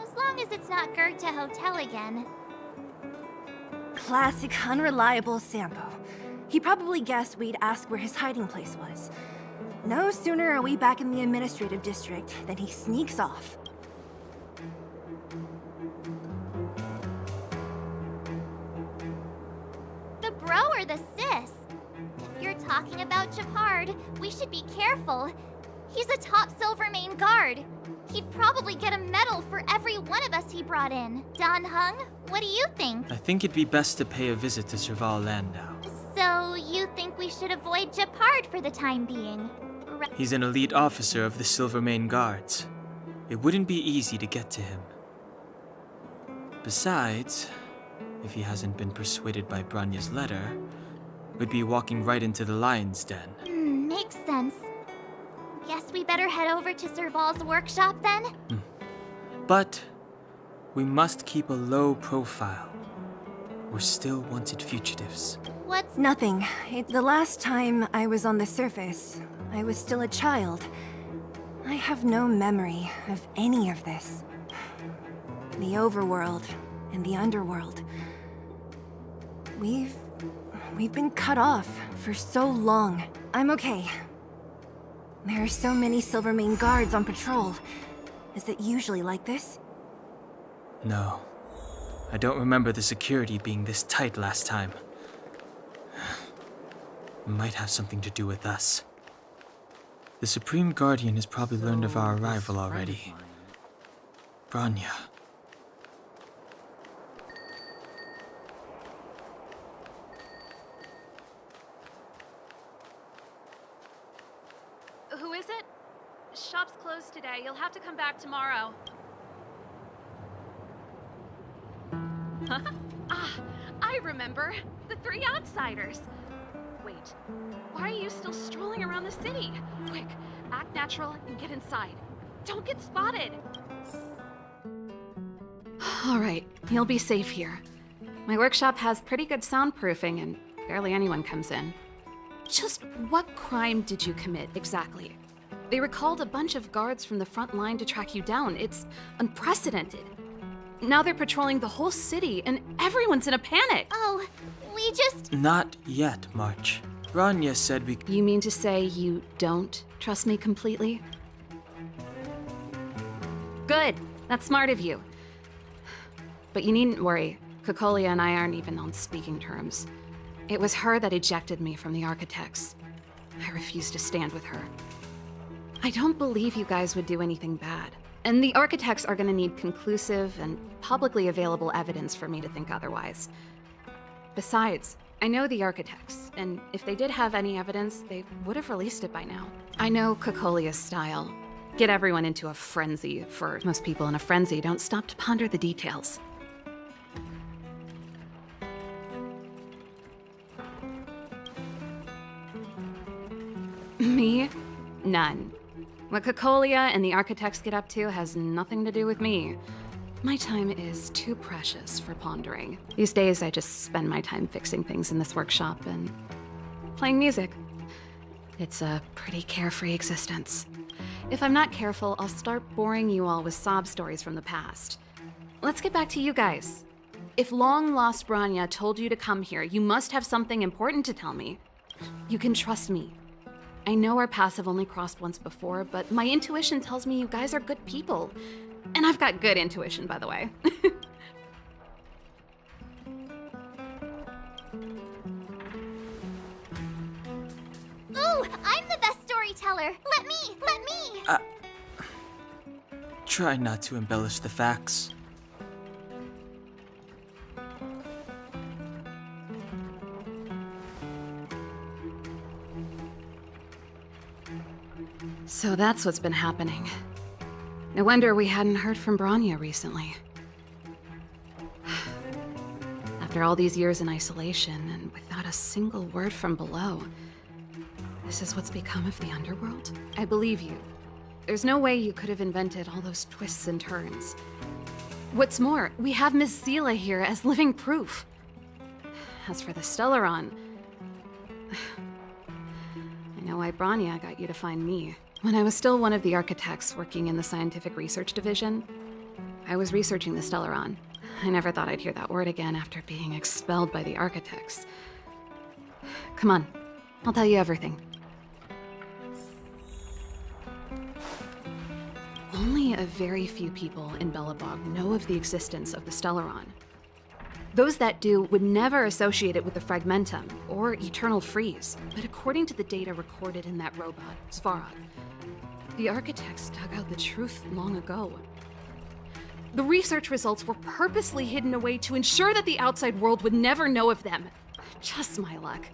S3: As long as it's not Goethe Hotel again.
S9: Classic unreliable Sampo. He probably guessed we'd ask where his hiding place was. No sooner are we back in the administrative district than he sneaks off.
S3: The bro or the sis? If you're talking about Japard, we should be careful. He's a top Silvermane guard. He'd probably get a medal for every one of us he brought in. Don Hung, what do you think?
S4: I think it'd be best to pay a visit to Serval Landau.
S3: So, you think we should avoid Japard for the time being?
S4: He's an elite officer of the Silvermane Guards. It wouldn't be easy to get to him. Besides, if he hasn't been persuaded by Branya's letter, we'd be walking right into the lion's den.
S3: Makes sense. Guess we better head over to Serval's workshop then?
S4: But we must keep a low profile. We're still wanted fugitives.
S3: What's...
S9: Nothing. The last time I was on the surface, I was still a child. I have no memory of any of this. The overworld and the underworld. We've been cut off for so long. I'm okay. There are so many Silvermane guards on patrol. Is it usually like this?
S4: No. I don't remember the security being this tight last time. Might have something to do with us. The Supreme Guardian has probably learned of our arrival already. Bronya.
S6: Who is it? Shop's closed today. You'll have to come back tomorrow. I remember. The three outsiders. Wait, why are you still strolling around the city? Quick, act natural and get inside. Don't get spotted. All right, you'll be safe here. My workshop has pretty good soundproofing and barely anyone comes in. Just what crime did you commit exactly? They recalled a bunch of guards from the front line to track you down. It's unprecedented. Now they're patrolling the whole city and everyone's in a panic.
S2: Oh, we just...
S4: Not yet, March. Bronya said we...
S6: You mean to say you don't trust me completely? Good. That's smart of you. But you needn't worry. Kokolia and I aren't even on speaking terms. It was her that ejected me from the Architects. I refuse to stand with her. I don't believe you guys would do anything bad. And the Architects are gonna need conclusive and publicly available evidence for me to think otherwise. Besides, I know the Architects, and if they did have any evidence, they would have released it by now. I know Kokolia's style. Get everyone into a frenzy. For most people in a frenzy don't stop to ponder the details. Me? None. What Kokolia and the Architects get up to has nothing to do with me. My time is too precious for pondering. These days, I just spend my time fixing things in this workshop and playing music. It's a pretty carefree existence. If I'm not careful, I'll start boring you all with sob stories from the past. Let's get back to you guys. If long-lost Bronya told you to come here, you must have something important to tell me. You can trust me. I know our paths have only crossed once before, but my intuition tells me you guys are good people. And I've got good intuition, by the way.
S2: Ooh, I'm the best storyteller. Let me!
S4: Try not to embellish the facts.
S6: So that's what's been happening. No wonder we hadn't heard from Bronya recently. After all these years in isolation and without a single word from below, this is what's become of the underworld? I believe you. There's no way you could have invented all those twists and turns. What's more, we have Miss Zila here as living proof. As for the Stellaron, I know why Bronya got you to find me. When I was still one of the Architects working in the Scientific Research Division, I was researching the Stellaron. I never thought I'd hear that word again after being expelled by the Architects. Come on, I'll tell you everything. Only a very few people in Belobog know of the existence of the Stellaron. Those that do would never associate it with the Fragmentum or Eternal Freeze. But according to the data recorded in that robot, Svarog, the Architects dug out the truth long ago. The research results were purposely hidden away to ensure that the outside world would never know of them. Just my luck.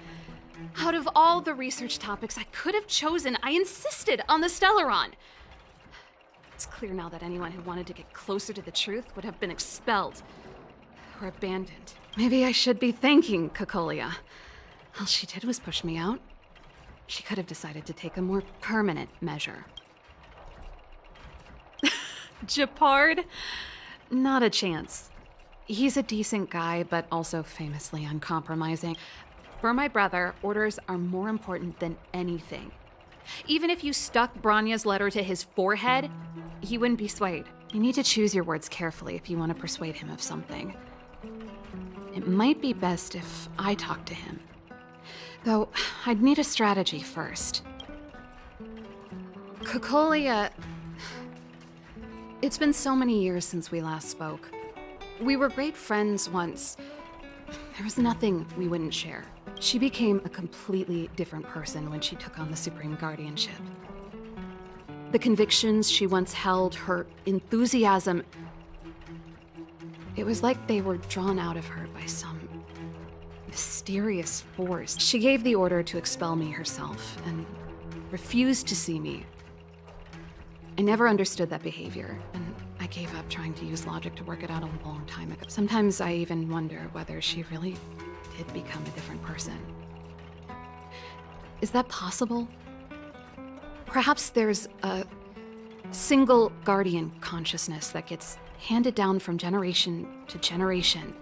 S6: Out of all the research topics I could have chosen, I insisted on the Stellaron. It's clear now that anyone who wanted to get closer to the truth would have been expelled or abandoned. Maybe I should be thanking Kokolia. All she did was push me out. She could have decided to take a more permanent measure. Japard? Not a chance. He's a decent guy, but also famously uncompromising. For my brother, orders are more important than anything. Even if you stuck Bronya's letter to his forehead, he wouldn't be swayed. You need to choose your words carefully if you want to persuade him of something. It might be best if I talk to him.
S5: Though, I'd need a strategy first. Cocolia... It's been so many years since we last spoke. We were great friends once. There was nothing we wouldn't share. She became a completely different person when she took on the Supreme Guardianship. The convictions she once held, her enthusiasm... It was like they were drawn out of her by some mysterious force. She gave the order to expel me herself and refused to see me. I never understood that behavior, and I gave up trying to use logic to work it out a long time ago. Sometimes I even wonder whether she really did become a different person. Is that possible? Perhaps there's a single guardian consciousness that gets handed down from generation to generation,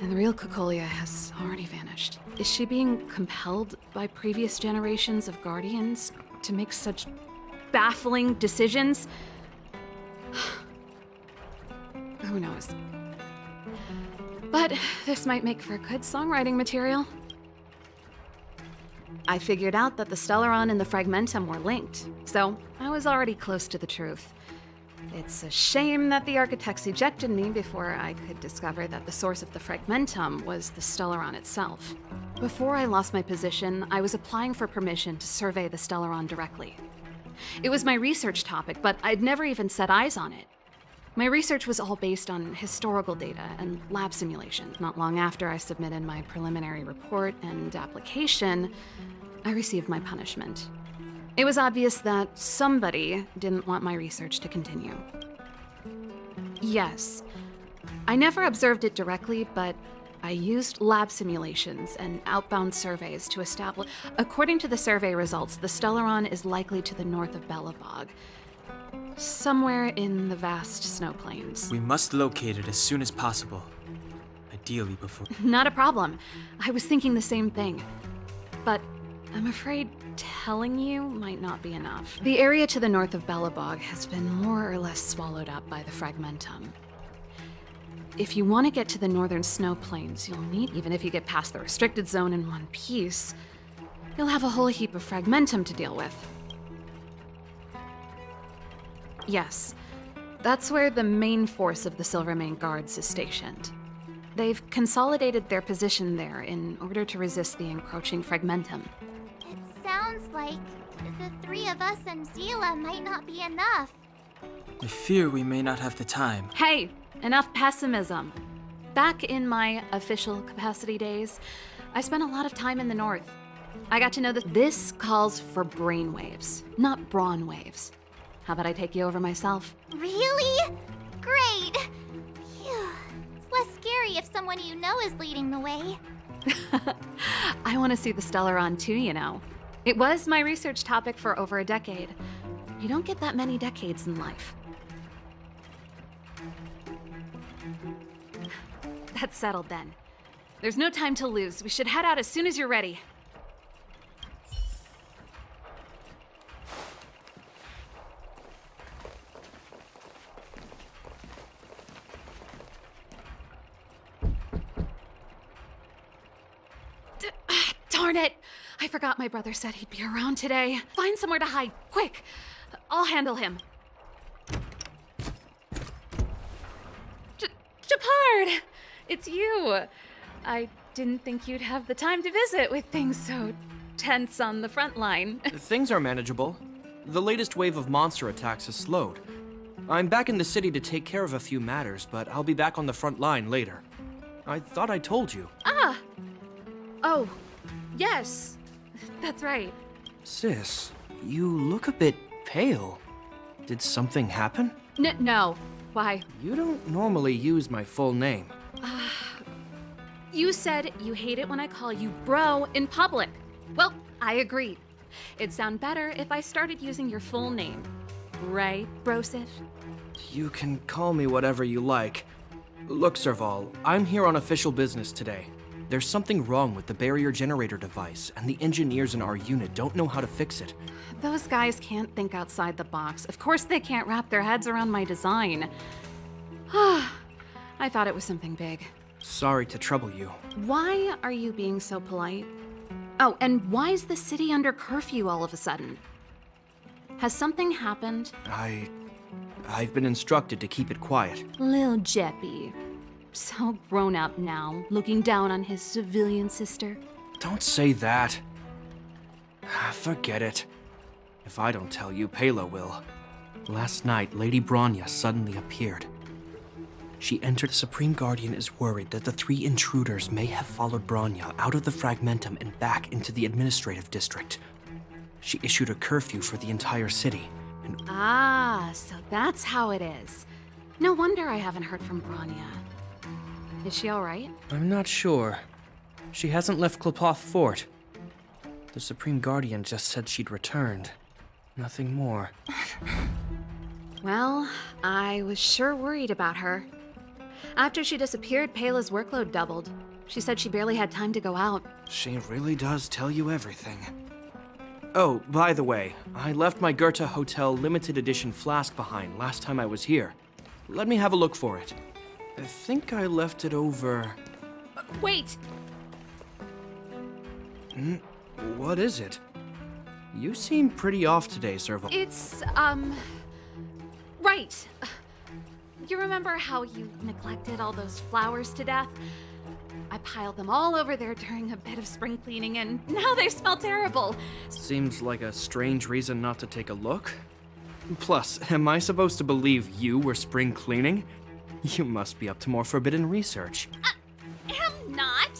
S5: and the real Cocolia has already vanished. Is she being compelled by previous generations of guardians to make such baffling decisions? Who knows? But this might make for good songwriting material. I figured out that the Stellaron and the Fragmentum were linked, so I was already close to the truth. It's a shame that the architects ejected me before I could discover that the source of the Fragmentum was the Stellaron itself. Before I lost my position, I was applying for permission to survey the Stellaron directly. It was my research topic, but I'd never even set eyes on it. My research was all based on historical data and lab simulations. Not long after I submitted my preliminary report and application, I received my punishment. It was obvious that somebody didn't want my research to continue. Yes, I never observed it directly, but I used lab simulations and outbound surveys to establish... According to the survey results, the Stellaron is likely to the north of Belobog, somewhere in the vast snow plains.
S4: We must locate it as soon as possible. Ideally before...
S5: Not a problem. I was thinking the same thing. But I'm afraid telling you might not be enough. The area to the north of Belobog has been more or less swallowed up by the Fragmentum. If you want to get to the northern snow plains, you'll need, even if you get past the restricted zone in one piece, you'll have a whole heap of Fragmentum to deal with. Yes, that's where the main force of the Silvermane Guards is stationed. They've consolidated their position there in order to resist the encroaching Fragmentum.
S13: It sounds like the three of us and Zila might not be enough.
S4: I fear we may not have the time.
S5: Hey, enough pessimism. Back in my official capacity days, I spent a lot of time in the north. I got to know that this calls for brainwaves, not brawn waves. How about I take you over myself?
S13: Really? Great! Phew. It's less scary if someone you know is leading the way.
S5: I want to see the Stellaron too, you know. It was my research topic for over a decade. You don't get that many decades in life. That's settled then. There's no time to lose. We should head out as soon as you're ready. Darn it! I forgot my brother said he'd be around today. Find somewhere to hide, quick! I'll handle him. Japard! It's you! I didn't think you'd have the time to visit with things so tense on the front line.
S23: Things are manageable. The latest wave of monster attacks has slowed. I'm back in the city to take care of a few matters, but I'll be back on the front line later. I thought I told you.
S5: Ah! Oh, yes. That's right.
S23: Sis, you look a bit pale. Did something happen?
S5: No. Why?
S23: You don't normally use my full name.
S5: You said you hate it when I call you bro in public. Well, I agree. It'd sound better if I started using your full name. Right, Brosif?
S23: You can call me whatever you like. Look, Serval, I'm here on official business today. There's something wrong with the barrier generator device, and the engineers in our unit don't know how to fix it.
S5: Those guys can't think outside the box. Of course they can't wrap their heads around my design. I thought it was something big.
S23: Sorry to trouble you.
S5: Why are you being so polite? Oh, and why is the city under curfew all of a sudden? Has something happened?
S23: I've been instructed to keep it quiet.
S5: Lil Jeppy. So grown up now, looking down on his civilian sister.
S23: Don't say that. Forget it. If I don't tell you, Pela will. Last night, Lady Bronya suddenly appeared. She entered. The Supreme Guardian is worried that the 3 intruders may have followed Bronya out of the Fragmentum and back into the administrative district. She issued a curfew for the entire city, and
S5: Ah, so that's how it is. No wonder I haven't heard from Bronya. Is she alright?
S23: I'm not sure. She hasn't left Klapoth Fort. The Supreme Guardian just said she'd returned. Nothing more.
S5: Well, I was sure worried about her. After she disappeared, Pela's workload doubled. She said she barely had time to go out.
S23: She really does tell you everything. Oh, by the way, I left my Goethe Hotel limited edition flask behind last time I was here. Let me have a look for it. I think I left it over...
S5: Wait!
S23: What is it? You seem pretty off today, Serval.
S5: It's, right. You remember how you neglected all those flowers to death? I piled them all over there during a bit of spring cleaning, and now they smell terrible.
S23: Seems like a strange reason not to take a look. Plus, am I supposed to believe you were spring cleaning? You must be up to more forbidden research.
S5: Am not!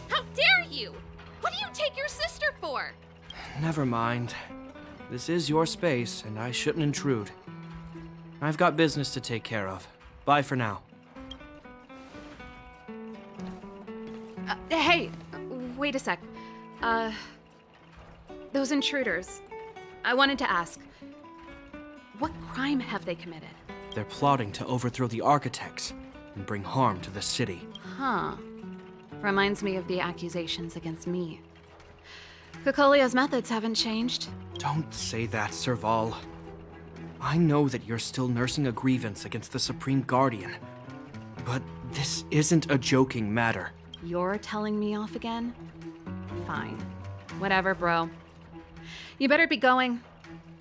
S5: How dare you! What do you take your sister for?
S23: Never mind. This is your space, and I shouldn't intrude. I've got business to take care of. Bye for now.
S5: Hey, wait a sec. Those intruders. I wanted to ask, what crime have they committed?
S23: They're plotting to overthrow the architects and bring harm to the city.
S5: Huh. Reminds me of the accusations against me. Kokolia's methods haven't changed.
S23: Don't say that, Serval. I know that you're still nursing a grievance against the Supreme Guardian, but this isn't a joking matter.
S5: You're telling me off again? Fine. Whatever, bro. You better be going.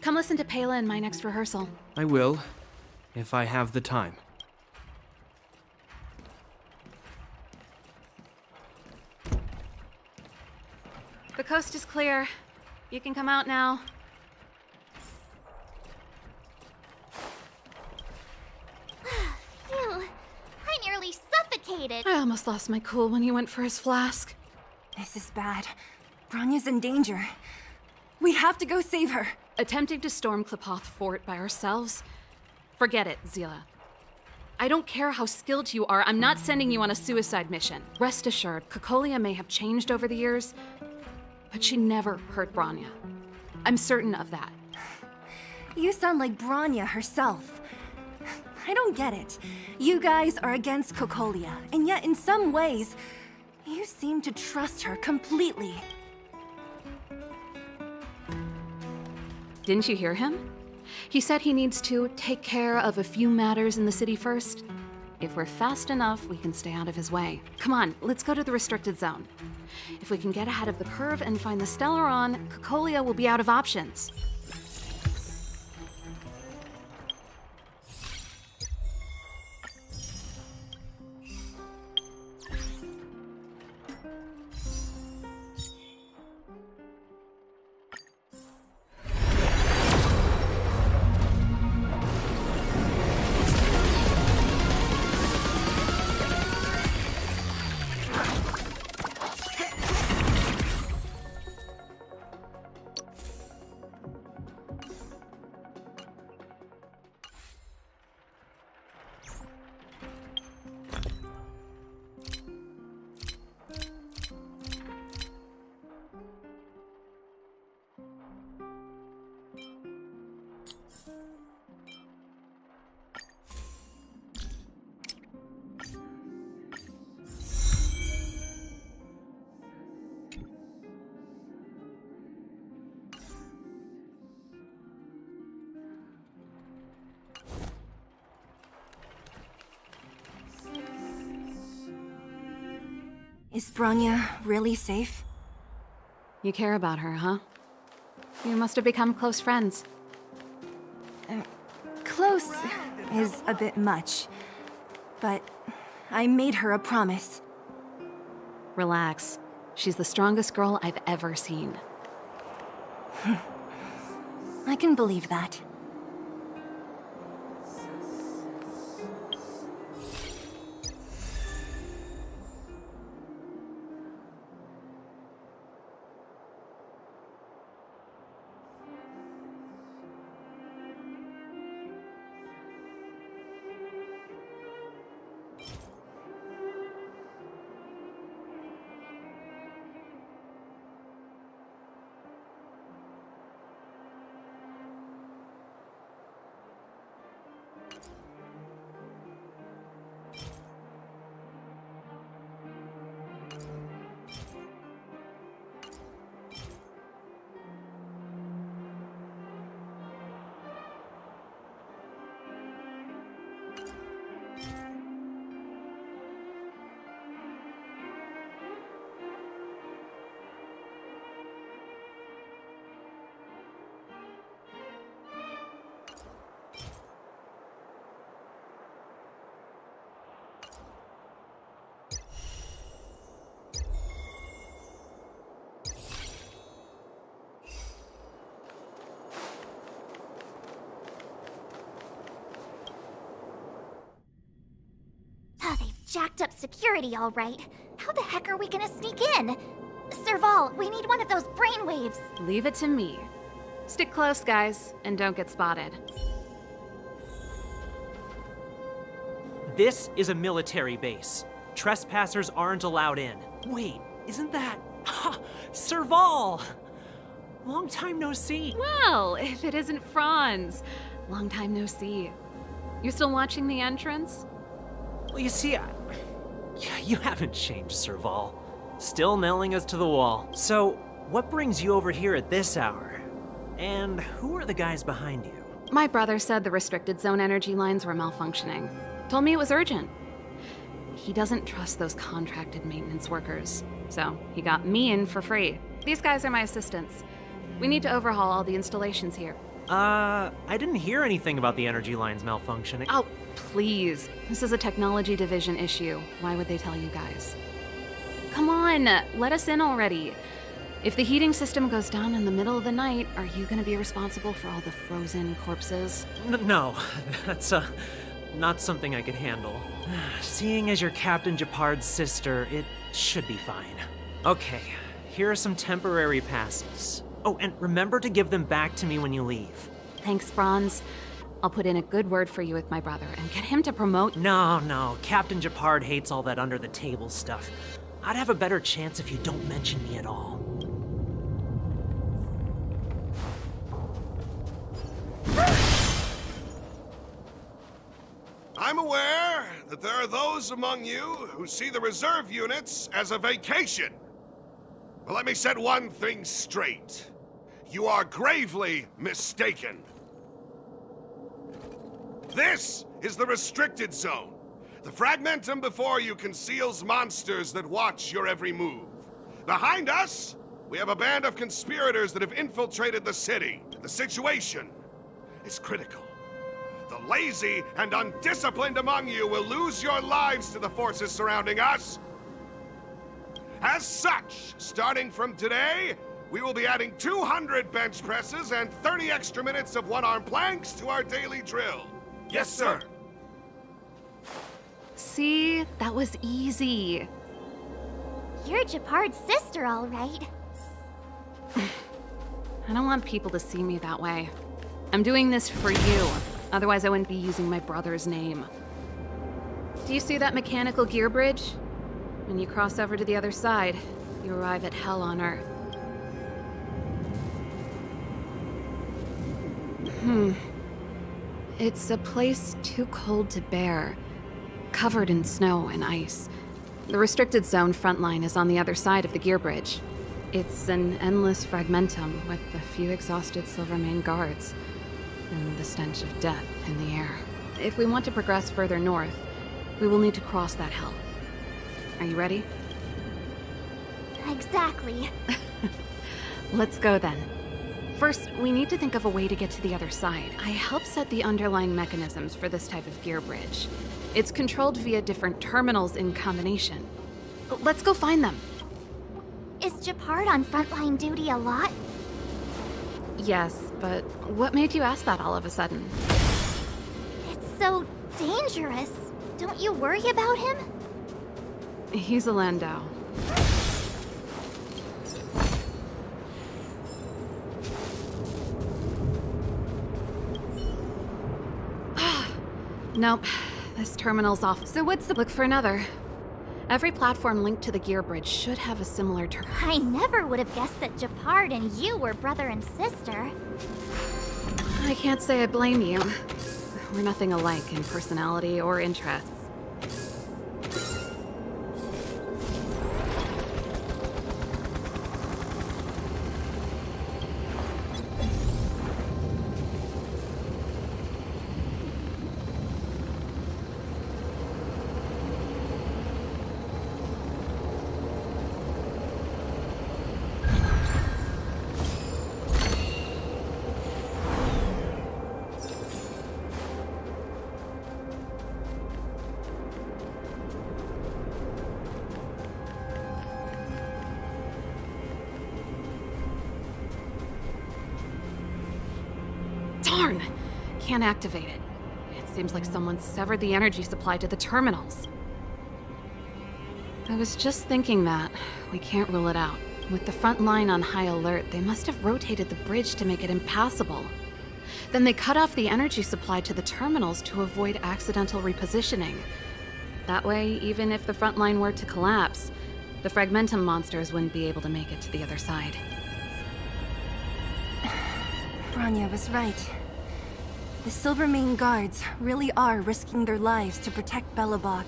S5: Come listen to Pela in my next rehearsal.
S23: I will, if I have the time.
S5: The coast is clear. You can come out now.
S13: Phew. I nearly suffocated.
S5: I almost lost my cool when he went for his flask.
S9: This is bad. Bronya's in danger. We have to go save her.
S5: Attempting to storm Klapoth Fort by ourselves? Forget it, Zila. I don't care how skilled you are, I'm not sending you on a suicide mission. Rest assured, Kokolia may have changed over the years, but she never hurt Bronya. I'm certain of that.
S9: You sound like Bronya herself. I don't get it. You guys are against Kokolia, and yet in some ways, you seem to trust her completely.
S5: Didn't you hear him? He said he needs to take care of a few matters in the city first. If we're fast enough, we can stay out of his way. Come on, let's go to the restricted zone. If we can get ahead of the curve and find the Stellaron, Kokolia will be out of options.
S9: Is Bronya really safe?
S5: You care about her, huh? You must have become close friends.
S9: Close is a bit much, but I made her a promise.
S5: Relax. She's the strongest girl I've ever seen.
S9: I can believe that.
S13: Oh, they've jacked up security, all right. How the heck are we gonna sneak in? Serval, we need one of those brainwaves.
S5: Leave it to me. Stick close, guys, and don't get spotted.
S1: This is a military base. Trespassers aren't allowed in. Wait, isn't that... Ha! Serval! Long time no see.
S5: Well, if it isn't Franz. Long time no see. You still watching the entrance?
S1: Well, you see, you haven't changed, Serval. Still nailing us to the wall. So, what brings you over here at this hour? And who are the guys behind you?
S5: My brother said the restricted zone energy lines were malfunctioning. Told me it was urgent. He doesn't trust those contracted maintenance workers, so he got me in for free. These guys are my assistants. We need to overhaul all the installations here.
S1: I didn't hear anything about the energy lines malfunctioning.
S5: Oh, please. This is a technology division issue. Why would they tell you guys? Come on, let us in already. If the heating system goes down in the middle of the night, are you gonna be responsible for all the frozen corpses?
S1: No, that's, not something I could handle. Seeing as you're Captain Japard's sister, it should be fine. Okay, here are some temporary passes. Oh, and remember to give them back to me when you leave.
S5: Thanks, Franz. I'll put in a good word for you with my brother and get him to promote—
S1: No, Captain Japard hates all that under-the-table stuff. I'd have a better chance if you don't mention me at all.
S16: I'm aware that there are those among you who see the reserve units as a vacation. But let me set one thing straight. You are gravely mistaken. This is the restricted zone. The fragmentum before you conceals monsters that watch your every move. Behind us, we have a band of conspirators that have infiltrated the city. The situation is critical. The lazy and undisciplined among you will lose your lives to the forces surrounding us. As such, starting from today, we will be adding 200 bench presses and 30 extra minutes of one-arm planks to our daily drill. Yes, sir.
S5: See? That was easy.
S13: You're Japard's sister, all right.
S5: I don't want people to see me that way. I'm doing this for you. Otherwise, I wouldn't be using my brother's name. Do you see that mechanical gear bridge? When you cross over to the other side, you arrive at hell on Earth. It's a place too cold to bear, covered in snow and ice. The restricted zone front line is on the other side of the gear bridge. It's an endless fragmentum with a few exhausted Silvermane guards and the stench of death in the air. If we want to progress further north, we will need to cross that hell. Are you ready?
S13: Exactly.
S5: Let's go then. First, we need to think of a way to get to the other side. I helped set the underlying mechanisms for this type of gear bridge. It's controlled via different terminals in combination. Let's go find them.
S13: Is Japard on frontline duty a lot?
S5: Yes, but what made you ask that all of a sudden?
S13: It's so dangerous. Don't you worry about him?
S5: He's a Landau. Nope, this terminal's off. So what's the look for another? Every platform linked to the gear bridge should have a similar terminal.
S13: I never would have guessed that Japard and you were brother and sister.
S5: I can't say I blame you. We're nothing alike in personality or interests. Darn! Can't activate it. It seems like someone severed the energy supply to the terminals. I was just thinking that. We can't rule it out. With the front line on high alert, they must have rotated the bridge to make it impassable. Then they cut off the energy supply to the terminals to avoid accidental repositioning. That way, even if the front line were to collapse, the Fragmentum monsters wouldn't be able to make it to the other side.
S9: Bronya was right. The Silvermane guards really are risking their lives to protect Belobog.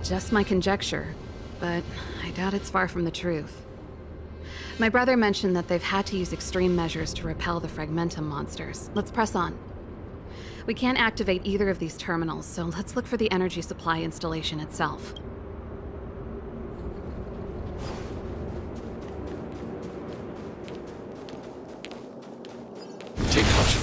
S5: Just my conjecture, but I doubt it's far from the truth. My brother mentioned that they've had to use extreme measures to repel the Fragmentum monsters. Let's press on. We can't activate either of these terminals, so let's look for the energy supply installation itself.
S12: Take caution.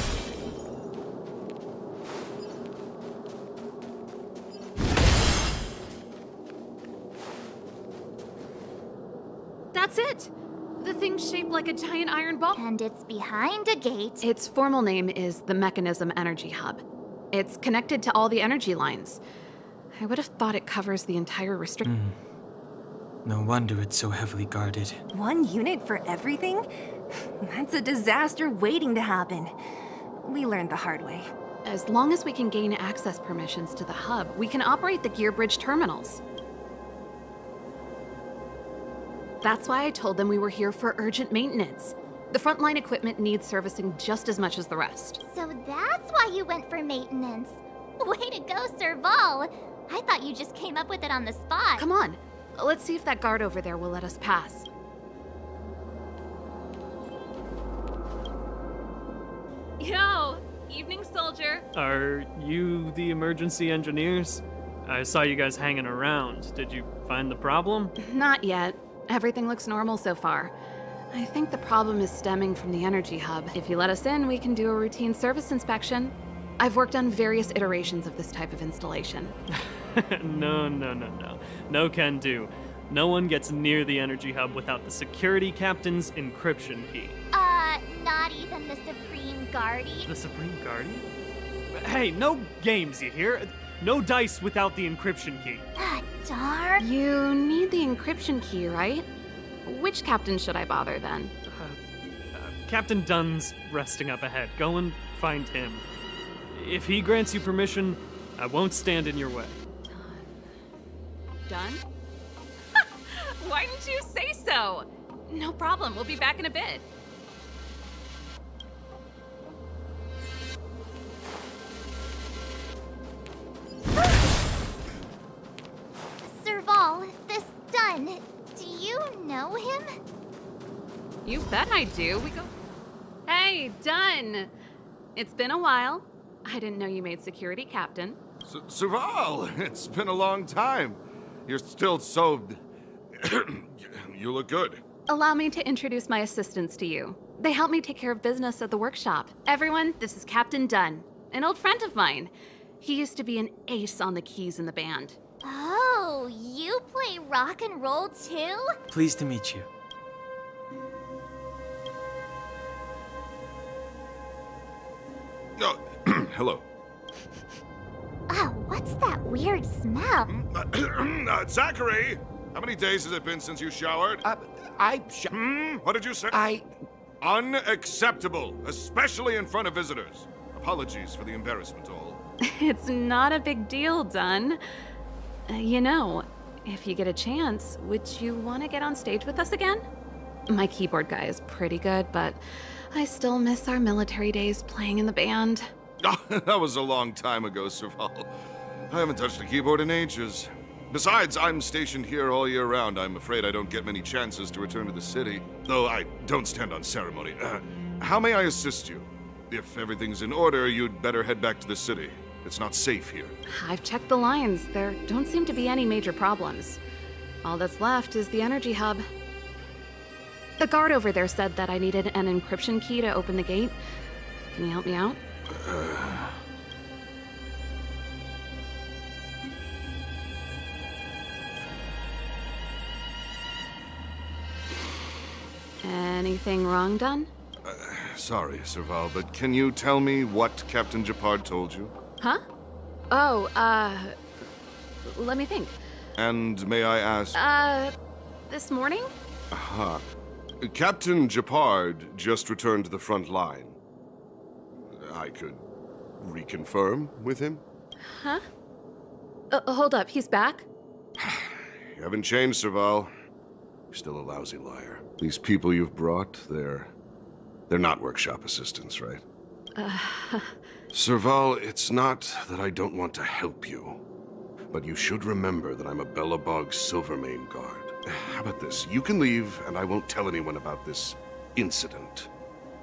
S5: That's it! The thing's shaped like a giant iron ball.
S13: And it's behind a gate.
S5: Its formal name is the Mechanism Energy Hub. It's connected to all the energy lines. I would have thought it covers the entire
S4: No wonder it's so heavily guarded.
S9: One unit for everything? That's a disaster waiting to happen. We learned the hard way.
S5: As long as we can gain access permissions to the hub, we can operate the gear bridge terminals. That's why I told them we were here for urgent maintenance. The frontline equipment needs servicing just as much as the rest.
S13: So that's why you went for maintenance. Way to go, Serval. I thought you just came up with it on the spot.
S5: Come on, let's see if that guard over there will let us pass.
S14: Yo! Evening, soldier.
S1: Are you the emergency engineers? I saw you guys hanging around. Did you find the problem?
S5: Not yet. Everything looks normal so far. I think the problem is stemming from the energy hub. If you let us in, we can do a routine service inspection. I've worked on various iterations of this type of installation.
S1: No. No can do. No one gets near the energy hub without the security captain's encryption key.
S13: Not even the Supreme Guardian?
S1: The Supreme Guardian? Hey, no games, you hear? No dice without the encryption key.
S13: Darn.
S5: You need the encryption key, right? Which captain should I bother then?
S1: Captain Dunn's resting up ahead. Go and find him. If he grants you permission, I won't stand in your way.
S5: Dunn?
S14: Why didn't you say so?
S5: No problem, we'll be back in a bit.
S13: Serval, this Dunn, do you know him?
S5: You bet I do. We go. Hey, Dunn! It's been a while. I didn't know you made security captain.
S16: Serval, it's been a long time. You're still so... You look good.
S5: Allow me to introduce my assistants to you. They help me take care of business at the workshop. Everyone, this is Captain Dunn, an old friend of mine. He used to be an ace on the keys in the band.
S13: Oh, you play rock and roll too?
S4: Pleased to meet you.
S16: Oh, hello.
S13: Oh, what's that weird smell?
S16: Zachary! How many days has it been since you showered? What did you say? Unacceptable, especially in front of visitors. Apologies for the embarrassment, all.
S5: It's not a big deal, Dunn. You know, if you get a chance, would you want to get on stage with us again? My keyboard guy is pretty good, but I still miss our military days playing in the band.
S16: That was a long time ago, Serval. I haven't touched a keyboard in ages. Besides, I'm stationed here all year round. I'm afraid I don't get many chances to return to the city. Though I don't stand on ceremony. How may I assist you? If everything's in order, you'd better head back to the city. It's not safe here.
S5: I've checked the lines. There don't seem to be any major problems. All that's left is the energy hub. The guard over there said that I needed an encryption key to open the gate. Can you help me out? Anything wrong, Dunn?
S16: Sorry, Serval, but can you tell me what Captain Japard told you?
S5: Huh? Oh, let me think.
S16: And may I ask...
S5: This morning?
S16: Aha. Captain Japard just returned to the front line. I could reconfirm with him?
S5: Huh? Hold up, he's back?
S16: You haven't changed, Serval. You're still a lousy liar. These people you've brought, they're not workshop assistants, right? Serval, it's not that I don't want to help you, but you should remember that I'm a Belobog Silvermane guard. How about this? You can leave, and I won't tell anyone about this incident.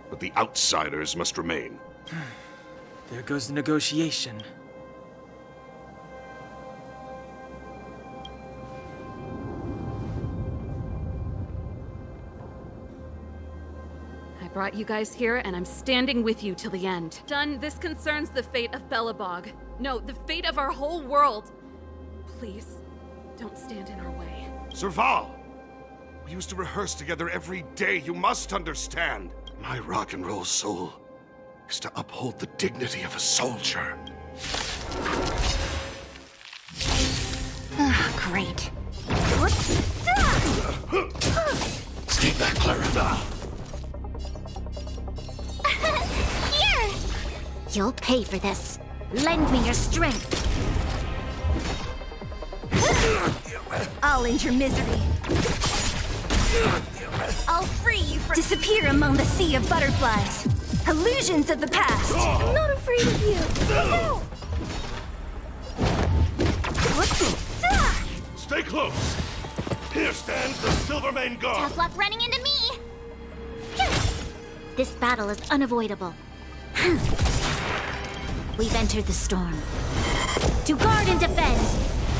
S16: But the outsiders must remain.
S4: There goes the negotiation.
S5: I brought you guys here, and I'm standing with you till the end. Dunn, this concerns the fate of Belobog. No, the fate of our whole world. Please, don't stand in our way.
S16: Serval! We used to rehearse together every day. You must understand. My rock and roll soul is to uphold the dignity of a soldier.
S9: Great.
S12: Stay back, Clara.
S2: Here! You'll pay for this. Lend me your strength.
S9: I'll end your misery. I'll free you from... Disappear among the sea of butterflies. Illusions of the past.
S2: I'm not afraid of you. No!
S16: Stay close. Here stands the Silvermane Guard.
S13: Tough luck running into me.
S2: This battle is unavoidable. We've entered the storm. To guard and defend.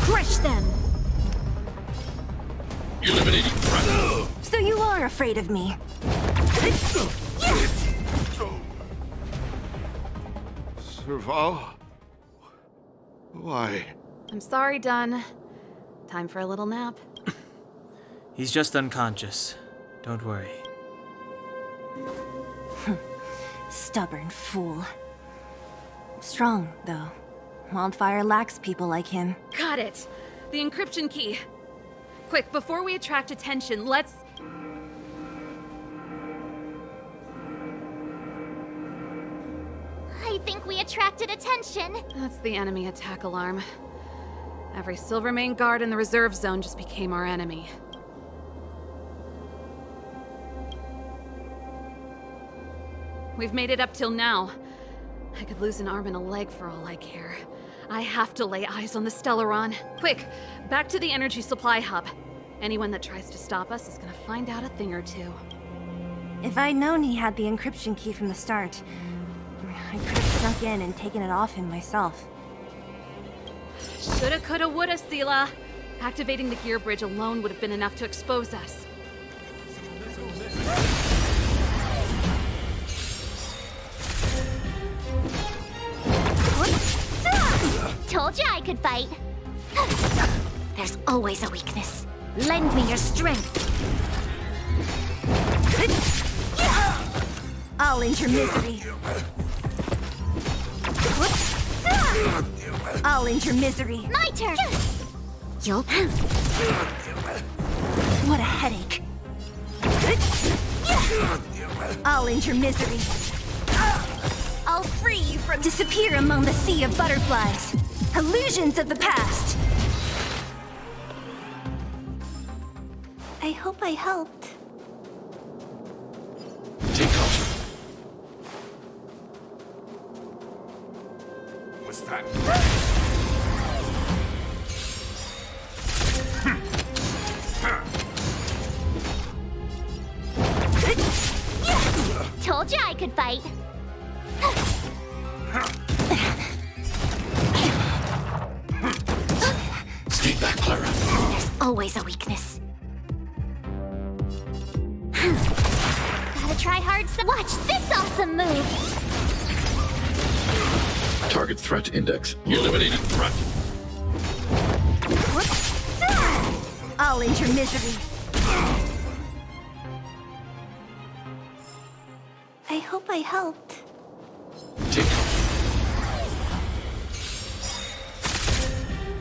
S2: Crush them.
S12: Eliminating threat.
S9: So you are afraid of me.
S16: Serval? Why?
S5: I'm sorry, Dunn. Time for a little nap.
S4: He's just unconscious. Don't worry.
S9: Stubborn fool. Strong, though. Wildfire lacks people like him.
S5: Got it. The encryption key. Quick, before we attract attention, let's...
S13: I think we attracted attention.
S5: That's the enemy attack alarm. Every Silvermane guard in the reserve zone just became our enemy. We've made it up till now. I could lose an arm and a leg for all I care. I have to lay eyes on the Stellaron. Quick, back to the energy supply hub. Anyone that tries to stop us is gonna find out a thing or two.
S9: If I'd known he had the encryption key from the start, I could have snuck in and taken it off him myself.
S5: Shoulda, coulda, woulda, Sela. Activating the gear bridge alone would have been enough to expose us.
S13: Told you I could fight. There's always a weakness. Lend me your strength.
S9: I'll end your misery. I'll end your misery.
S13: My turn. You'll.
S9: What a headache. I'll end your misery. I'll free you from disappear among the sea of butterflies. Illusions of the past.
S2: I hope I helped.
S12: Take cover.
S16: What's that?
S13: Told you I could fight.
S12: Stay back, Clara.
S13: There's always a weakness. Gotta try hard. Watch this awesome move.
S12: Target threat index. Eliminated threat.
S9: I'll end your misery.
S2: I hope I helped.
S12: Take cover.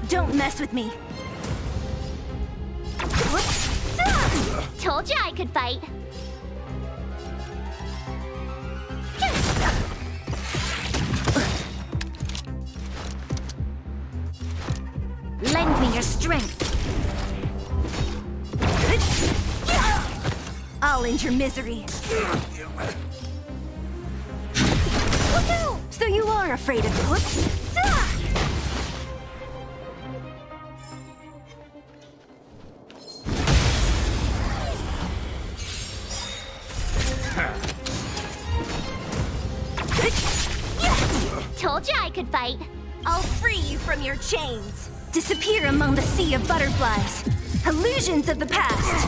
S9: Don't mess with me.
S13: Told you I could fight. Lend me your strength.
S9: I'll end your misery. So you are afraid of me.
S13: Told you I could fight.
S9: I'll free you from your chains. Disappear among the sea of butterflies. Illusions of the past.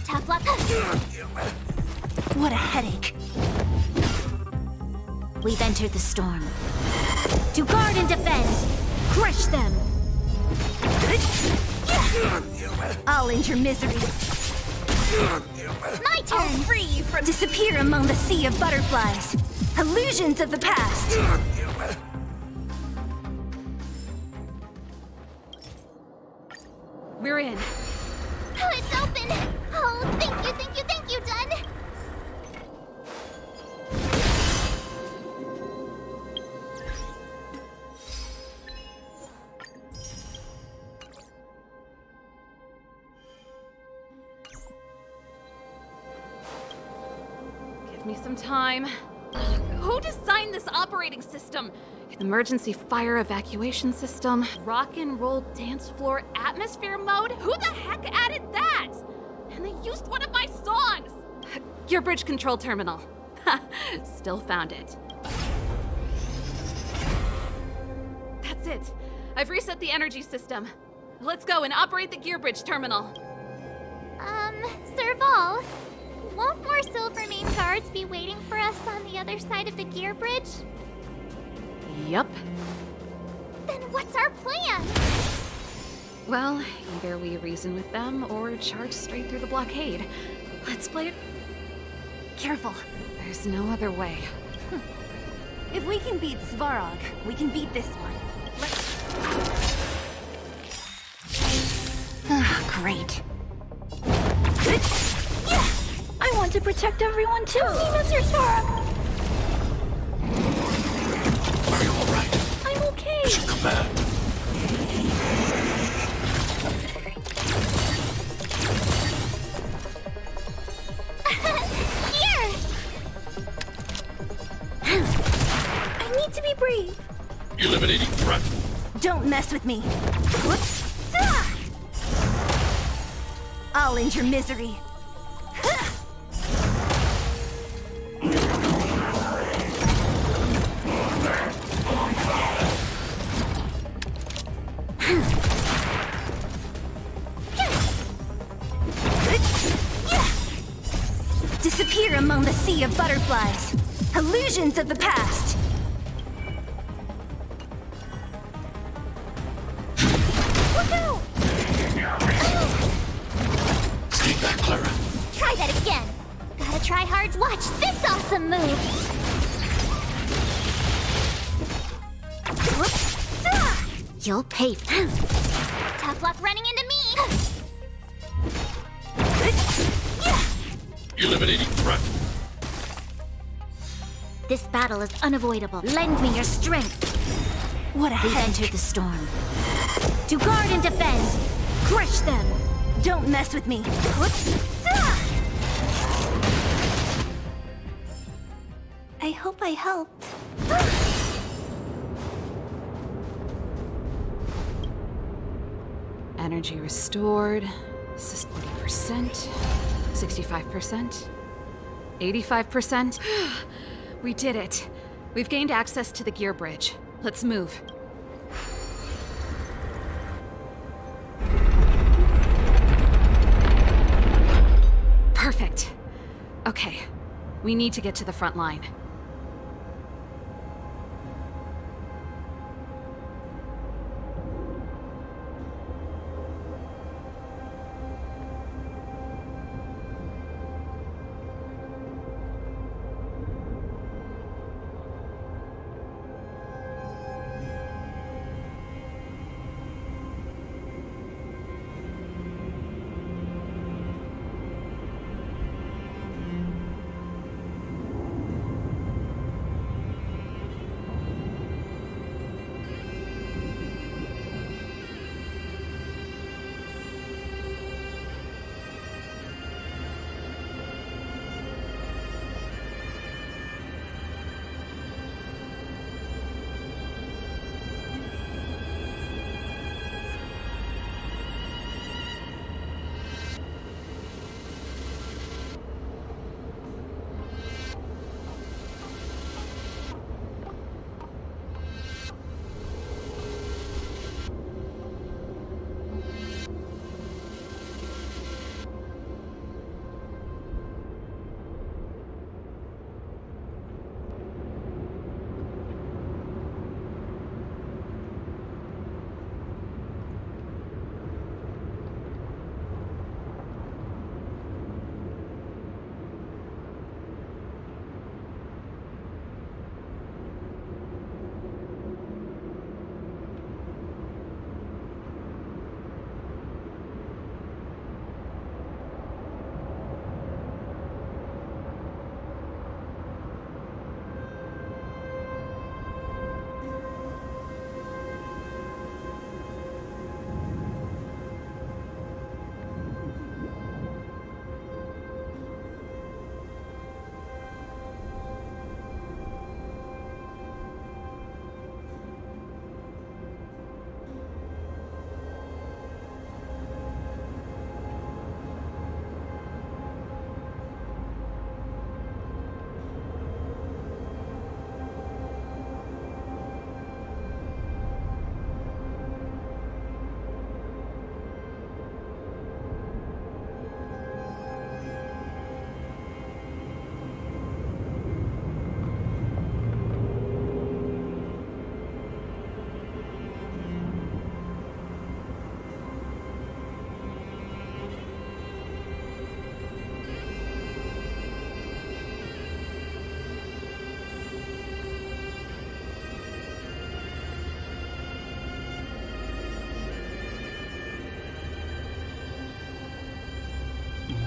S13: Tough luck.
S9: What a headache.
S13: We've entered the storm. To guard and defend. Crush them.
S9: I'll end your misery.
S13: My turn.
S9: I'll free you from disappear among the sea of butterflies. Illusions of the past.
S5: We're in.
S13: Oh, it's open. Oh, thank you, thank you, thank you, Dun.
S5: Give me some time. Who designed this operating system? Emergency fire evacuation system, rock and roll dance floor atmosphere mode? Who the heck added that? And they used one of my songs! Gear bridge control terminal. Still found it. That's it. I've reset the energy system. Let's go and operate the gear bridge terminal.
S13: Serval, won't more Silvermane guards be waiting for us on the other side of the gear bridge?
S5: Yup.
S13: Then what's our plan?
S5: Well, either we reason with them or charge straight through the blockade. Let's play it.
S9: Careful.
S5: There's no other way.
S9: If we can beat Svarog, we can beat this one. Great.
S2: I want to protect everyone too. Mr. Svarog.
S12: Are you alright?
S2: I'm okay.
S12: It's your command.
S13: Here!
S2: I need to be brave.
S12: Eliminating threat.
S9: Don't mess with me. I'll end your misery. disappear among the sea of butterflies. Illusions of the past.
S13: Look out!
S12: Stay back, Clara.
S13: Try that again. Gotta try hard to watch this awesome move. Whoops. Ah!
S17: You'll pay for
S13: Tough luck running into me.
S12: Eliminating threat.
S2: This battle is unavoidable. Lend me your strength.
S9: What a
S2: We've
S9: head.
S2: entered the storm. To guard and defend. Crush them.
S9: Don't mess with me. I hope I helped.
S5: Energy restored. Assist 40%. 65%. 85%. We did it. We've gained access to the gear bridge. Let's move. Perfect. Okay. We need to get to the front line.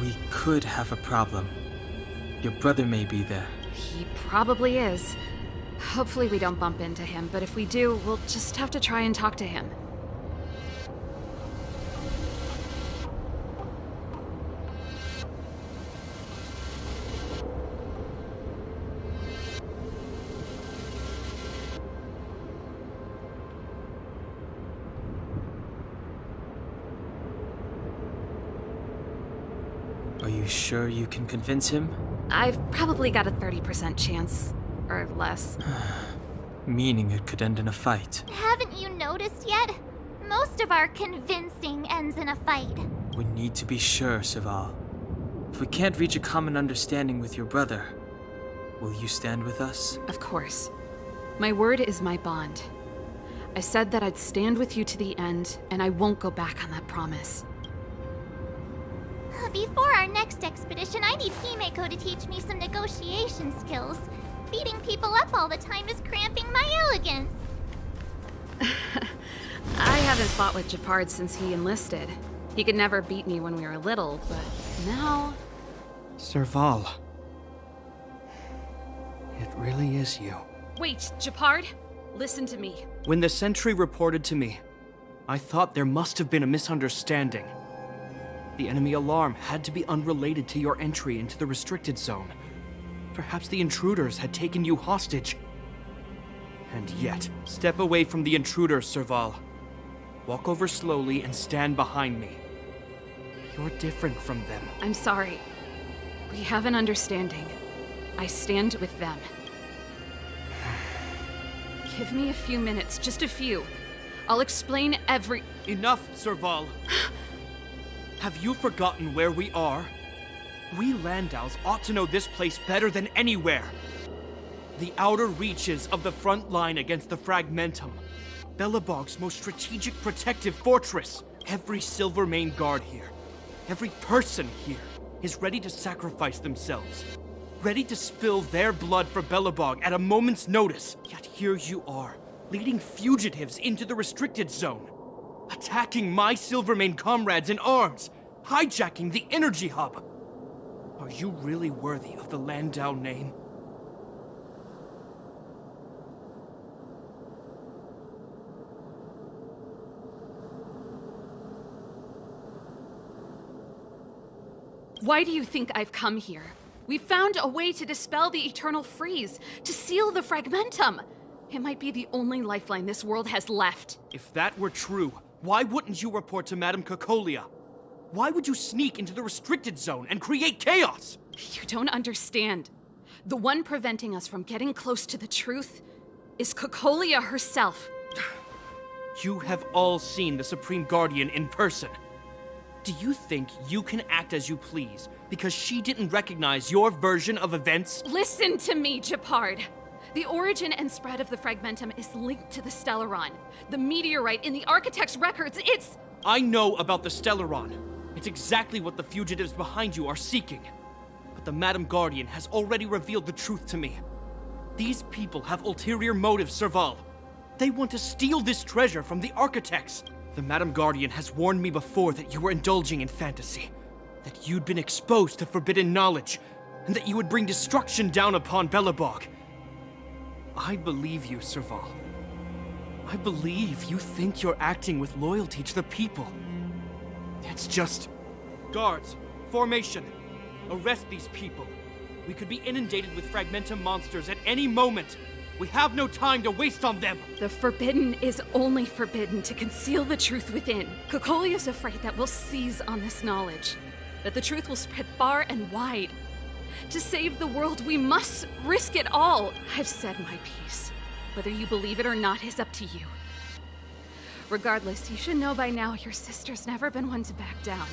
S4: We could have a problem. Your brother may be there.
S5: He probably is. Hopefully we don't bump into him, but if we do, we'll just have to try and talk to him.
S4: Are you sure you can convince him?
S5: I've probably got a 30% chance. Or less.
S4: Meaning it could end in a fight.
S13: Haven't you noticed yet? Most of our convincing ends in a fight.
S4: We need to be sure, Sival. If we can't reach a common understanding with your brother, will you stand with us?
S5: Of course. My word is my bond. I said that I'd stand with you to the end, and I won't go back on that promise.
S13: Before our next expedition, I need Himeko to teach me some negotiation skills. Beating people up all the time is cramping my elegance.
S5: I haven't fought with Japard since he enlisted. He could never beat me when we were little, but now...
S23: Serval. It really is you.
S5: Wait, Japard? Listen to me.
S23: When the sentry reported to me, I thought there must have been a misunderstanding. The enemy alarm had to be unrelated to your entry into the restricted zone. Perhaps the intruders had taken you hostage. And yet, step away from the intruders, Serval. Walk over slowly and stand behind me. You're different from them.
S5: I'm sorry. We have an understanding. I stand with them. Give me a few minutes, just a few. I'll explain every...
S23: Enough, Serval. Have you forgotten where we are? We Landaus ought to know this place better than anywhere. The outer reaches of the front line against the Fragmentum. Belobog's most strategic protective fortress. Every Silvermane guard here, every person here, is ready to sacrifice themselves. Ready to spill their blood for Belobog at a moment's notice. Yet here you are, leading fugitives into the restricted zone. Attacking my Silvermane comrades in arms, hijacking the energy hub. Are you really worthy of the Landau name?
S5: Why do you think I've come here? We found a way to dispel the eternal freeze, to seal the Fragmentum. It might be the only lifeline this world has left.
S23: If that were true, why wouldn't you report to Madame Cocolia? Why would you sneak into the restricted zone and create chaos?
S5: You don't understand. The one preventing us from getting close to the truth is Cocolia herself.
S23: You have all seen the Supreme Guardian in person. Do you think you can act as you please because she didn't recognize your version of events?
S5: Listen to me, Japard. The origin and spread of the Fragmentum is linked to the Stellaron. The meteorite in the Architect's records, it's...
S23: I know about the Stellaron. It's exactly what the fugitives behind you are seeking. But the Madam Guardian has already revealed the truth to me. These people have ulterior motives, Serval. They want to steal this treasure from the Architects. The Madam Guardian has warned me before that you were indulging in fantasy. That you'd been exposed to forbidden knowledge, and that you would bring destruction down upon Belobog. I believe you, Serval. I believe you think you're acting with loyalty to the people. It's just... Guards, formation. Arrest these people. We could be inundated with Fragmentum monsters at any moment. We have no time to waste on them.
S5: The forbidden is only forbidden to conceal the truth within. Cocolia's afraid that we'll seize on this knowledge. That the truth will spread far and wide. To save the world, we must risk it all. I've said my piece. Whether you believe it or not is up to you. Regardless, you should know by now your sister's never been one to back down.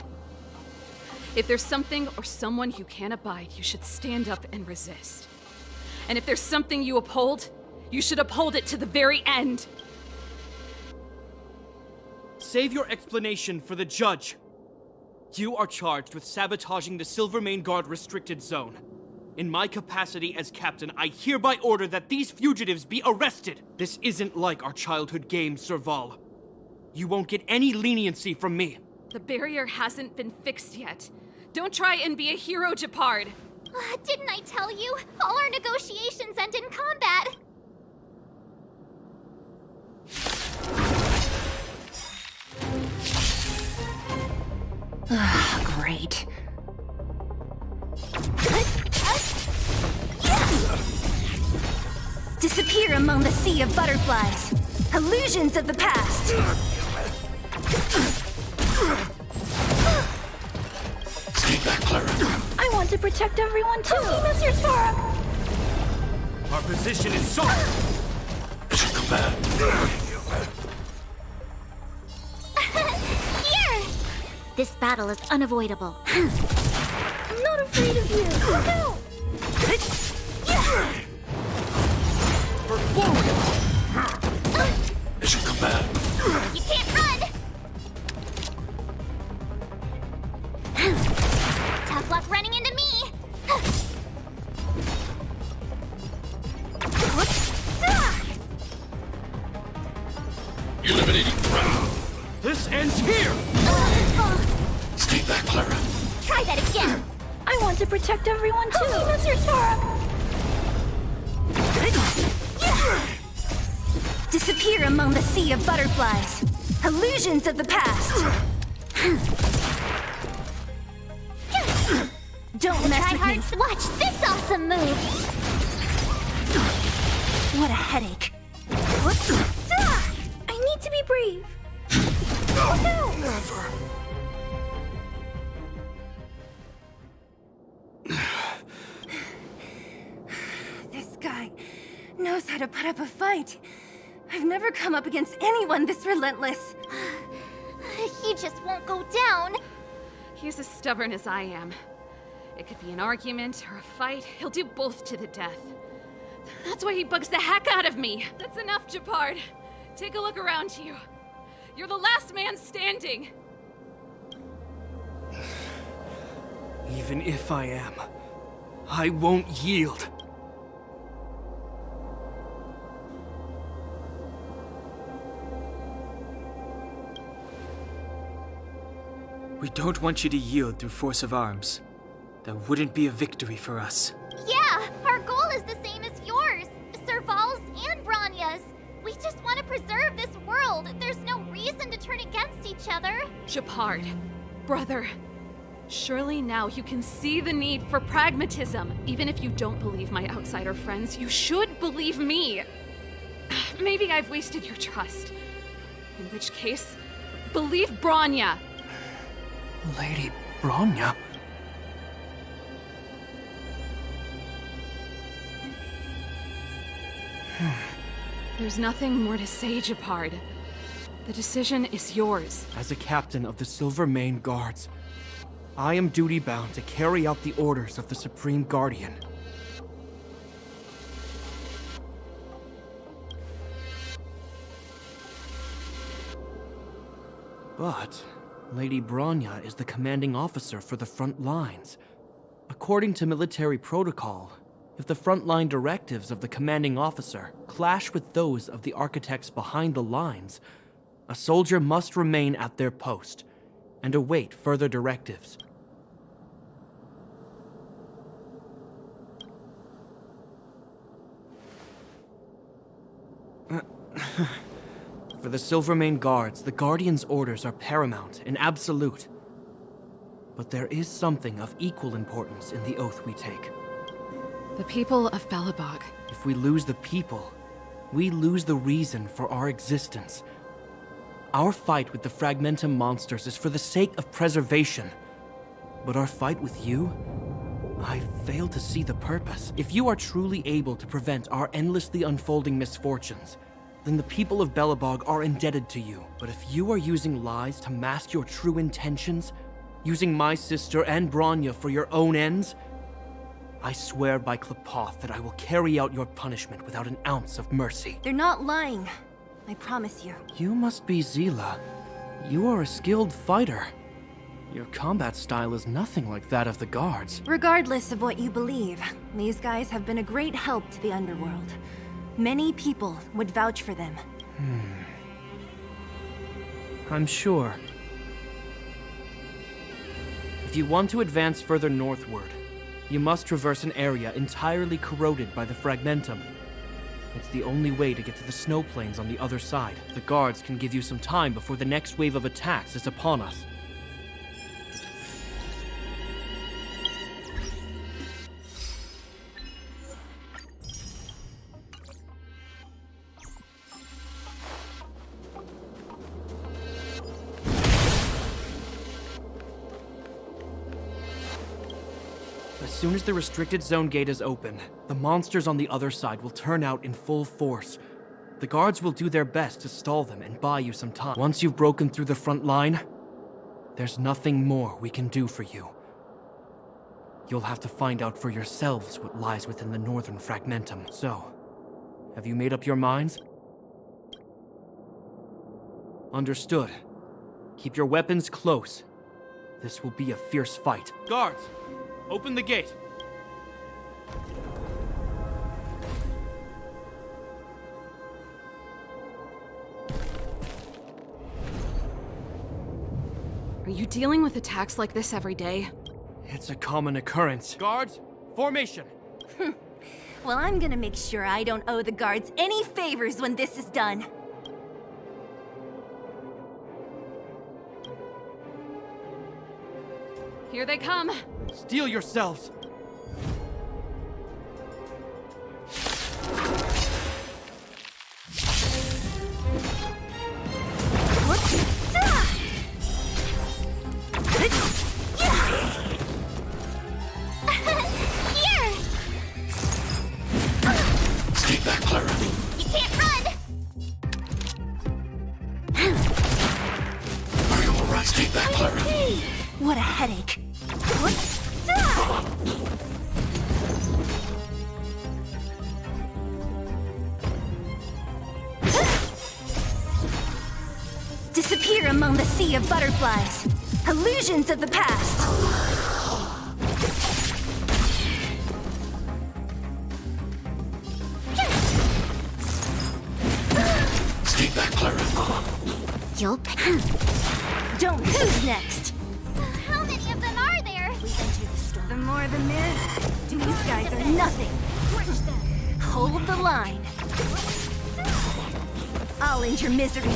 S5: If there's something or someone you can't abide, you should stand up and resist. And if there's something you uphold, you should uphold it to the very end.
S23: Save your explanation for the judge. You are charged with sabotaging the Silvermane Guard restricted zone. In my capacity as captain, I hereby order that these fugitives be arrested. This isn't like our childhood game, Serval. You won't get any leniency from me.
S5: The barrier hasn't been fixed yet. Don't try and be a hero, Japard.
S13: Didn't I tell you? All our negotiations end in combat.
S9: Great. Disappear among the sea of butterflies. Illusions of the past.
S12: Stay back, Clara.
S2: I want to protect everyone too. Mr. Sora.
S23: Our position is solid.
S12: Mission command.
S13: Here!
S2: This battle is unavoidable. I'm not afraid of you. No!
S12: It should come back.
S13: You can't run! Tough luck running into me!
S12: Eliminating ground.
S23: This ends here!
S12: Stay back, Clara.
S13: Try that again!
S2: I want to protect everyone too. Mr. Sora!
S9: Disappear among the sea of butterflies. Illusions of the past. Don't mess with me.
S13: Watch this awesome move!
S9: What a headache.
S2: I need to be brave.
S12: No, never.
S9: This guy knows how to put up a fight. I've never come up against anyone this relentless.
S13: He just won't go down.
S5: He's as stubborn as I am. It could be an argument or a fight. He'll do both to the death. That's why he bugs the heck out of me. That's enough, Japard. Take a look around you. You're the last man standing.
S23: Even if I am, I won't yield.
S4: We don't want you to yield through force of arms. That wouldn't be a victory for us.
S13: Yeah, our goal is the same as yours. Serval's and Branya's. We just want to preserve this world. There's no reason to turn against each other.
S5: Japard, brother, surely now you can see the need for pragmatism. Even if you don't believe my outsider friends, you should believe me. Maybe I've wasted your trust. In which case, believe Branya.
S23: Lady Branya?
S5: There's nothing more to say, Japard. The decision is yours.
S23: As a captain of the Silvermane Guards, I am duty-bound to carry out the orders of the Supreme Guardian. But Lady Branya is the commanding officer for the front lines. According to military protocol, if the frontline directives of the commanding officer clash with those of the architects behind the lines, a soldier must remain at their post and await further directives. For the Silvermane Guards, the Guardian's orders are paramount and absolute. But there is something of equal importance in the oath we take.
S5: The people of Belobog.
S23: If we lose the people, we lose the reason for our existence. Our fight with the Fragmentum monsters is for the sake of preservation. But our fight with you? I fail to see the purpose. If you are truly able to prevent our endlessly unfolding misfortunes, then the people of Belobog are indebted to you. But if you are using lies to mask your true intentions, using my sister and Branya for your own ends, I swear by Klapoth that I will carry out your punishment without an ounce of mercy.
S9: They're not lying. I promise you.
S23: You must be Zila. You are a skilled fighter. Your combat style is nothing like that of the guards.
S9: Regardless of what you believe, these guys have been a great help to the underworld. Many people would vouch for them.
S23: I'm sure. If you want to advance further northward, you must traverse an area entirely corroded by the Fragmentum. It's the only way to get to the snow plains on the other side. The guards can give you some time before the next wave of attacks is upon us. As soon as the restricted zone gate is open, the monsters on the other side will turn out in full force. The guards will do their best to stall them and buy you some time. Once you've broken through the front line, there's nothing more we can do for you. You'll have to find out for yourselves what lies within the northern fragmentum. So, have you made up your minds? Understood. Keep your weapons close. This will be a fierce fight. Guards, open the gate.
S5: Are you dealing with attacks like this every day?
S23: It's a common occurrence. Guards, formation.
S9: Well, I'm gonna make sure I don't owe the guards any favors when this is done.
S5: Here they come.
S23: Steel yourselves.
S13: Here!
S12: Stay back, Clara.
S13: You can't run!
S12: Are you alright? Stay back, Clara.
S9: What a headache. Disappear among the sea of butterflies. Illusions of the past.
S12: Stay back, Clara.
S9: You'll Don't. Who's next?
S13: How many of them are there?
S9: The more the merrier. These guys are nothing. Hold the line. I'll end your misery.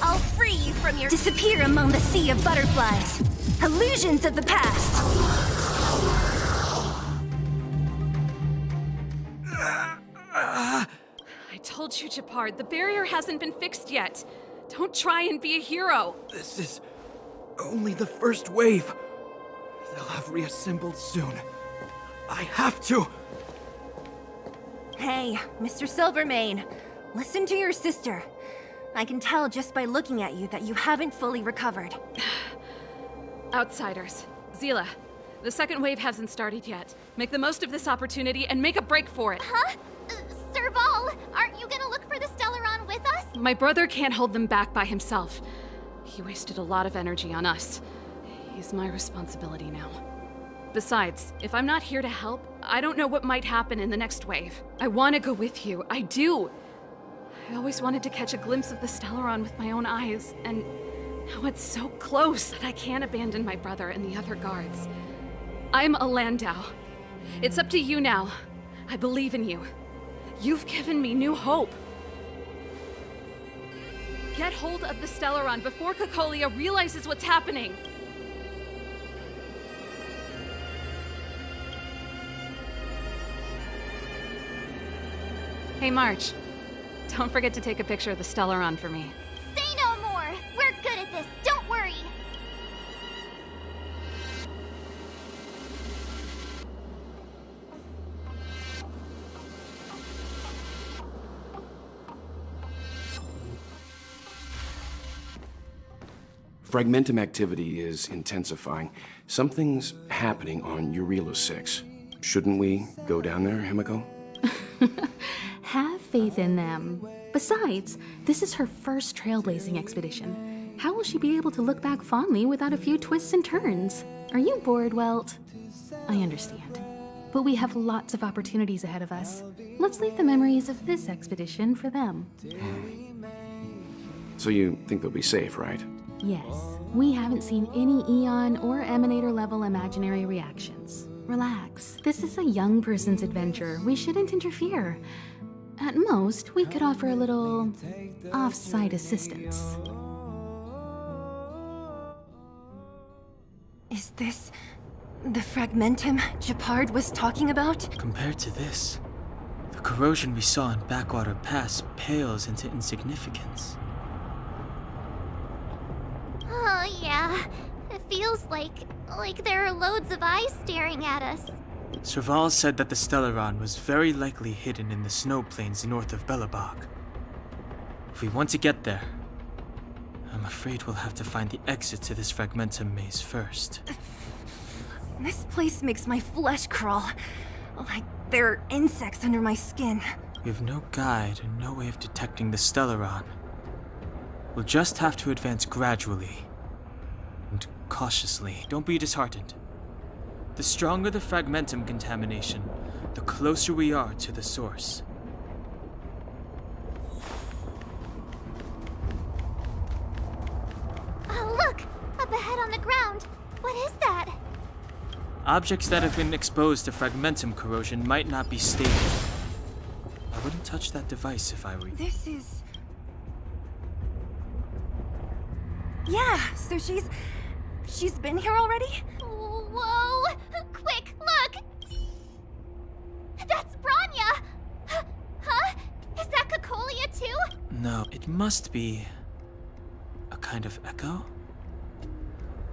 S9: I'll free you from your... Disappear among the sea of butterflies. Illusions of the past.
S5: I told you, Japard, the barrier hasn't been fixed yet. Don't try and be a hero.
S23: This is only the first wave. They'll have reassembled soon. I have to.
S9: Hey, Mr. Silvermane. Listen to your sister. I can tell just by looking at you that you haven't fully recovered.
S5: Outsiders. Zila, the second wave hasn't started yet. Make the most of this opportunity and make a break for it.
S13: Huh? Serval, aren't you gonna look for the Stellaron with us?
S5: My brother can't hold them back by himself. He wasted a lot of energy on us. He's my responsibility now. Besides, if I'm not here to help, I don't know what might happen in the next wave. I want to go with you. I do. I always wanted to catch a glimpse of the Stellaron with my own eyes, and now it's so close that I can't abandon my brother and the other guards. I'm a Landau. It's up to you now. I believe in you. You've given me new hope. Get hold of the Stellaron before Cocolia realizes what's happening. Hey, March. Don't forget to take a picture of the Stellaron for me.
S13: Say no more! We're good at this, don't worry!
S18: Fragmentum activity is intensifying. Something's happening on Eurilo 6. Shouldn't we go down there, Himiko?
S6: Have faith in them. Besides, this is her first trailblazing expedition. How will she be able to look back fondly without a few twists and turns? Are you bored, Welt? I understand. But we have lots of opportunities ahead of us. Let's leave the memories of this expedition for them.
S18: So you think they'll be safe, right?
S6: Yes, we haven't seen any Eon or Emanator level imaginary reactions. Relax, this is a young person's adventure. We shouldn't interfere. At most, we could offer a little off-site assistance.
S9: Is this the fragmentum Japard was talking about?
S4: Compared to this, the corrosion we saw in Backwater Pass pales into insignificance.
S13: Oh, yeah. It feels like there are loads of eyes staring at us.
S4: Serval said that the Stellaron was very likely hidden in the snow plains north of Belobog. If we want to get there, I'm afraid we'll have to find the exit to this fragmentum maze first.
S9: This place makes my flesh crawl. Like there are insects under my skin.
S4: We have no guide and no way of detecting the Stellaron. We'll just have to advance gradually and cautiously. Don't be disheartened. The stronger the fragmentum contamination, the closer we are to the source.
S13: Oh, look! Up ahead on the ground! What is that?
S4: Objects that have been exposed to fragmentum corrosion might not be stable. I wouldn't touch that device if I were you.
S9: This is... Yeah, so she's been here already?
S13: Whoa! Quick, look! That's Bronya! Huh? Is that Cacolia too?
S4: No, it must be a kind of echo?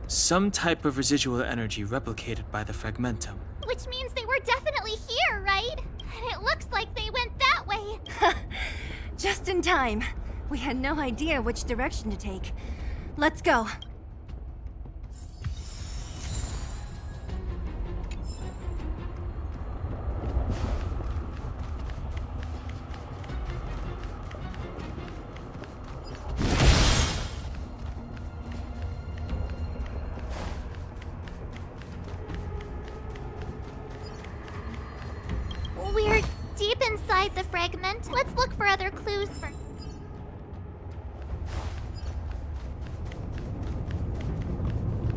S4: Some type of residual energy replicated by the fragmentum.
S13: Which means they were definitely here, right? And it looks like they went that way.
S9: Just in time. We had no idea which direction to take. Let's go.
S13: We're deep inside the fragment. Let's look for other clues first.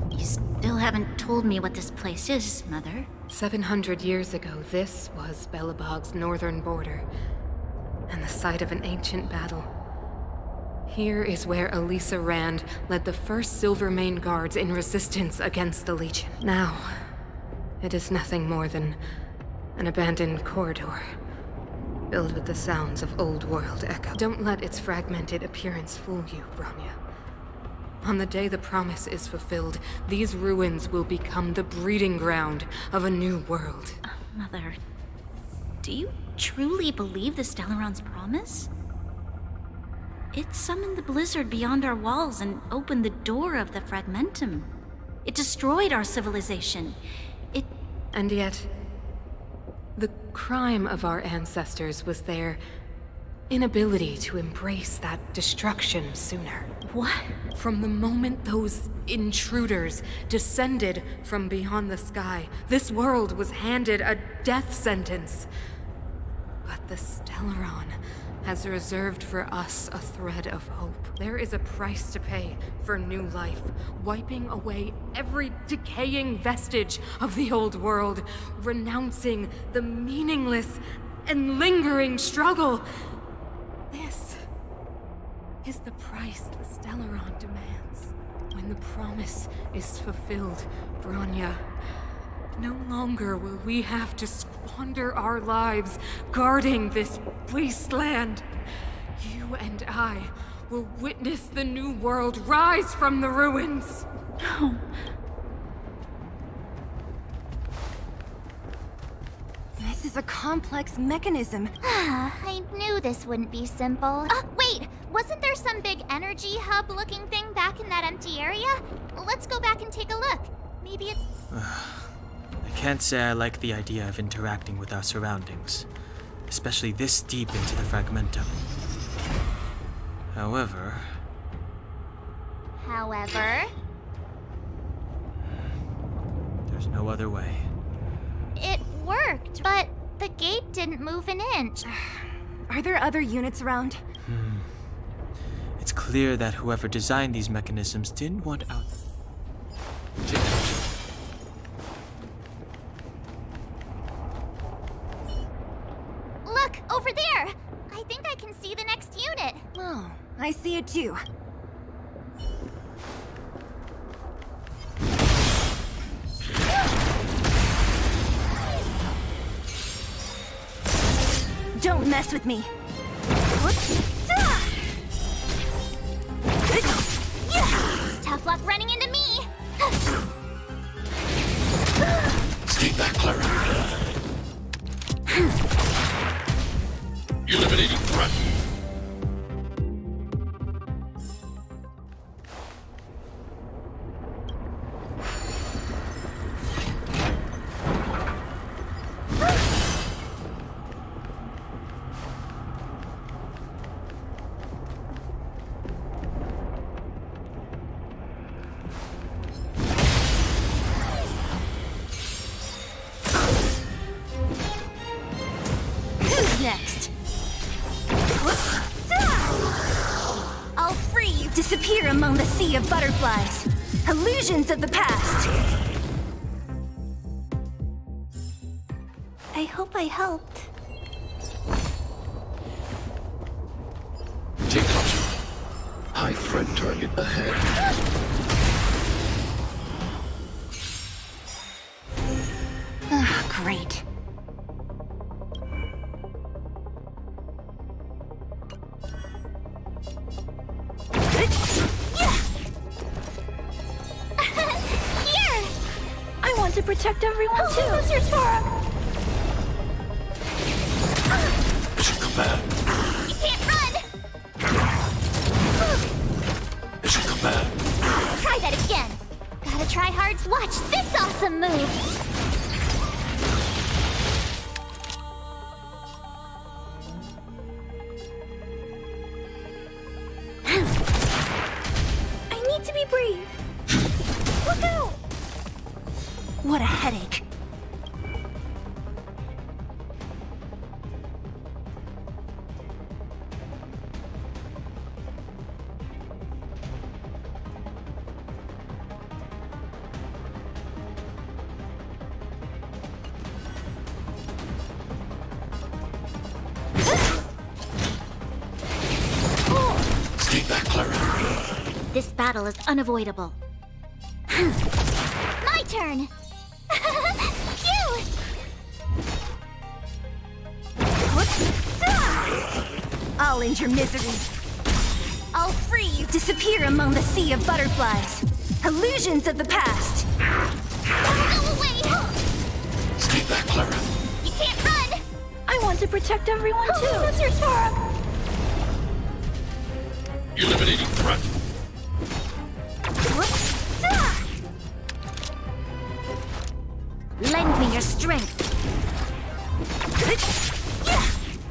S2: You still haven't told me what this place is, Mother.
S11: 700 years ago, this was Belobog's northern border, and the site of an ancient battle. Here is where Elisa Rand led the first Silvermane Guards in resistance against the Legion. Now, it is nothing more than an abandoned corridor, filled with the sounds of old-world echo. Don't let its fragmented appearance fool you, Bronya. On the day the promise is fulfilled, these ruins will become the breeding ground of a new world.
S2: Mother, do you truly believe the Stellaron's promise? It summoned the blizzard beyond our walls and opened the door of the fragmentum. It destroyed our civilization.
S11: And yet, the crime of our ancestors was their inability to embrace that destruction sooner.
S2: What?
S11: From the moment those intruders descended from beyond the sky, this world was handed a death sentence. But the Stellaron has reserved for us a thread of hope. There is a price to pay for new life, wiping away every decaying vestige of the old world, renouncing the meaningless and lingering struggle. This is the price the Stellaron demands. When the promise is fulfilled, Bronya, no longer will we have to squander our lives guarding this wasteland. You and I will witness the new world rise from the ruins.
S2: No.
S9: This is a complex mechanism.
S13: I knew this wouldn't be simple. Wait! Wasn't there some big energy hub-looking thing back in that empty area? Let's go back and take a look. Maybe it's...
S4: I can't say I like the idea of interacting with our surroundings, especially this deep into the fragmentum. However... There's no other way.
S13: It worked, but the gate didn't move an inch.
S9: Are there other units around?
S4: It's clear that whoever designed these mechanisms didn't want out...
S13: Look, over there! I think I can see the next unit.
S9: Oh, I see it too. Don't mess with me.
S13: Tough luck running into me.
S12: Stay back, Clara. Eliminating threat.
S9: among the sea of butterflies. Illusions of the past.
S2: I hope I helped.
S12: Take closer. High threat target ahead.
S9: Great.
S2: Here! I want to protect everyone too. Who's your Tora?
S12: Mission command.
S13: You can't run!
S12: Mission command.
S13: Try that again. Gotta try hard. Watch this awesome move.
S2: I need to be brave. Look out!
S9: What a headache.
S12: Stay back, Clara.
S2: This battle is unavoidable.
S13: My turn! Phew!
S9: I'll end your misery. I'll free you. Disappear among the sea of butterflies. Illusions of the past.
S13: Go away!
S12: Stay back, Clara.
S13: You can't run!
S2: I want to protect everyone too. Who's your Tora?
S12: Eliminating threat.
S2: Lend me your strength.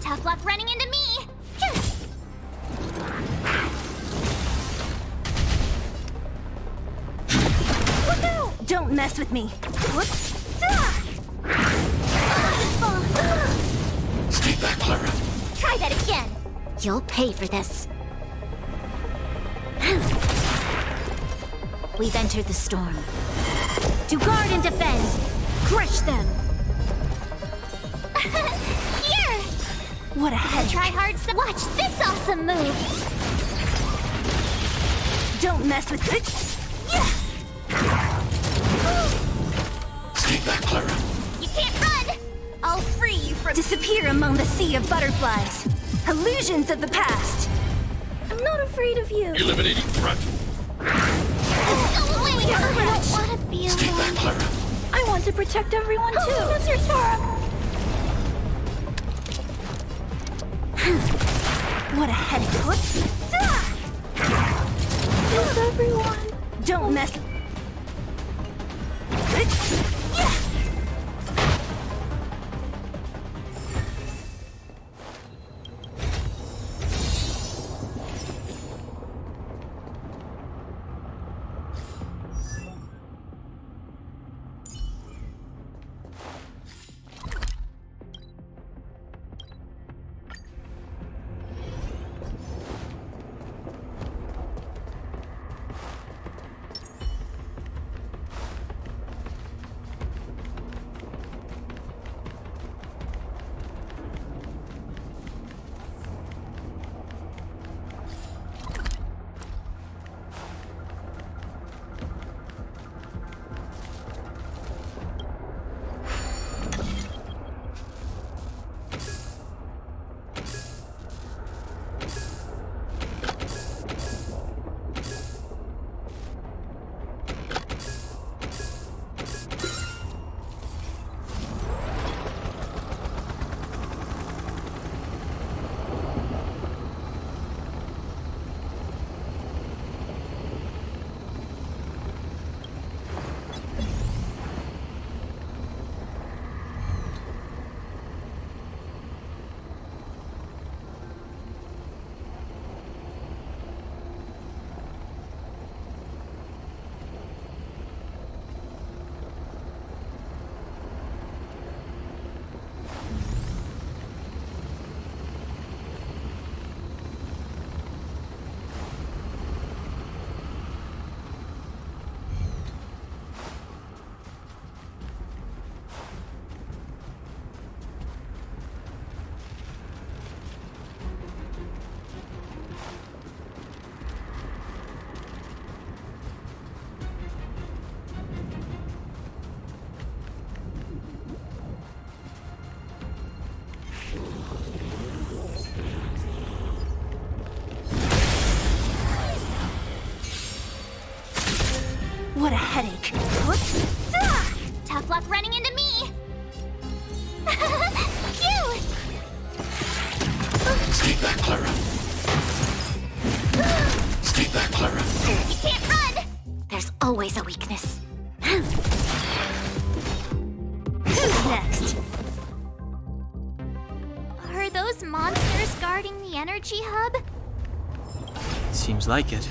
S13: Tough luck running into me!
S9: Look out! Don't mess with me.
S12: Stay back, Clara.
S13: Try that again!
S2: You'll pay for this. We've entered the storm. To guard and defend! Crush them!
S13: Here!
S9: What a headache.
S13: Try hard. Watch this awesome move!
S9: Don't mess with it.
S12: Stay back, Clara.
S13: You can't run!
S9: I'll free you from. Disappear among the sea of butterflies. Illusions of the past.
S2: I'm not afraid of you.
S12: Eliminating threat.
S13: Go away! I don't want to be
S12: Stay
S13: alone.
S12: back, Clara.
S2: I want to protect everyone too. Who's your Tora?
S9: What a headache.
S2: Who's everyone?
S9: Don't mess.
S13: Cute!
S12: Stay back, Clara. Stay back, Clara.
S13: You can't run!
S2: There's always a weakness. Who's next?
S13: Are those monsters guarding the energy hub?
S4: Seems like it.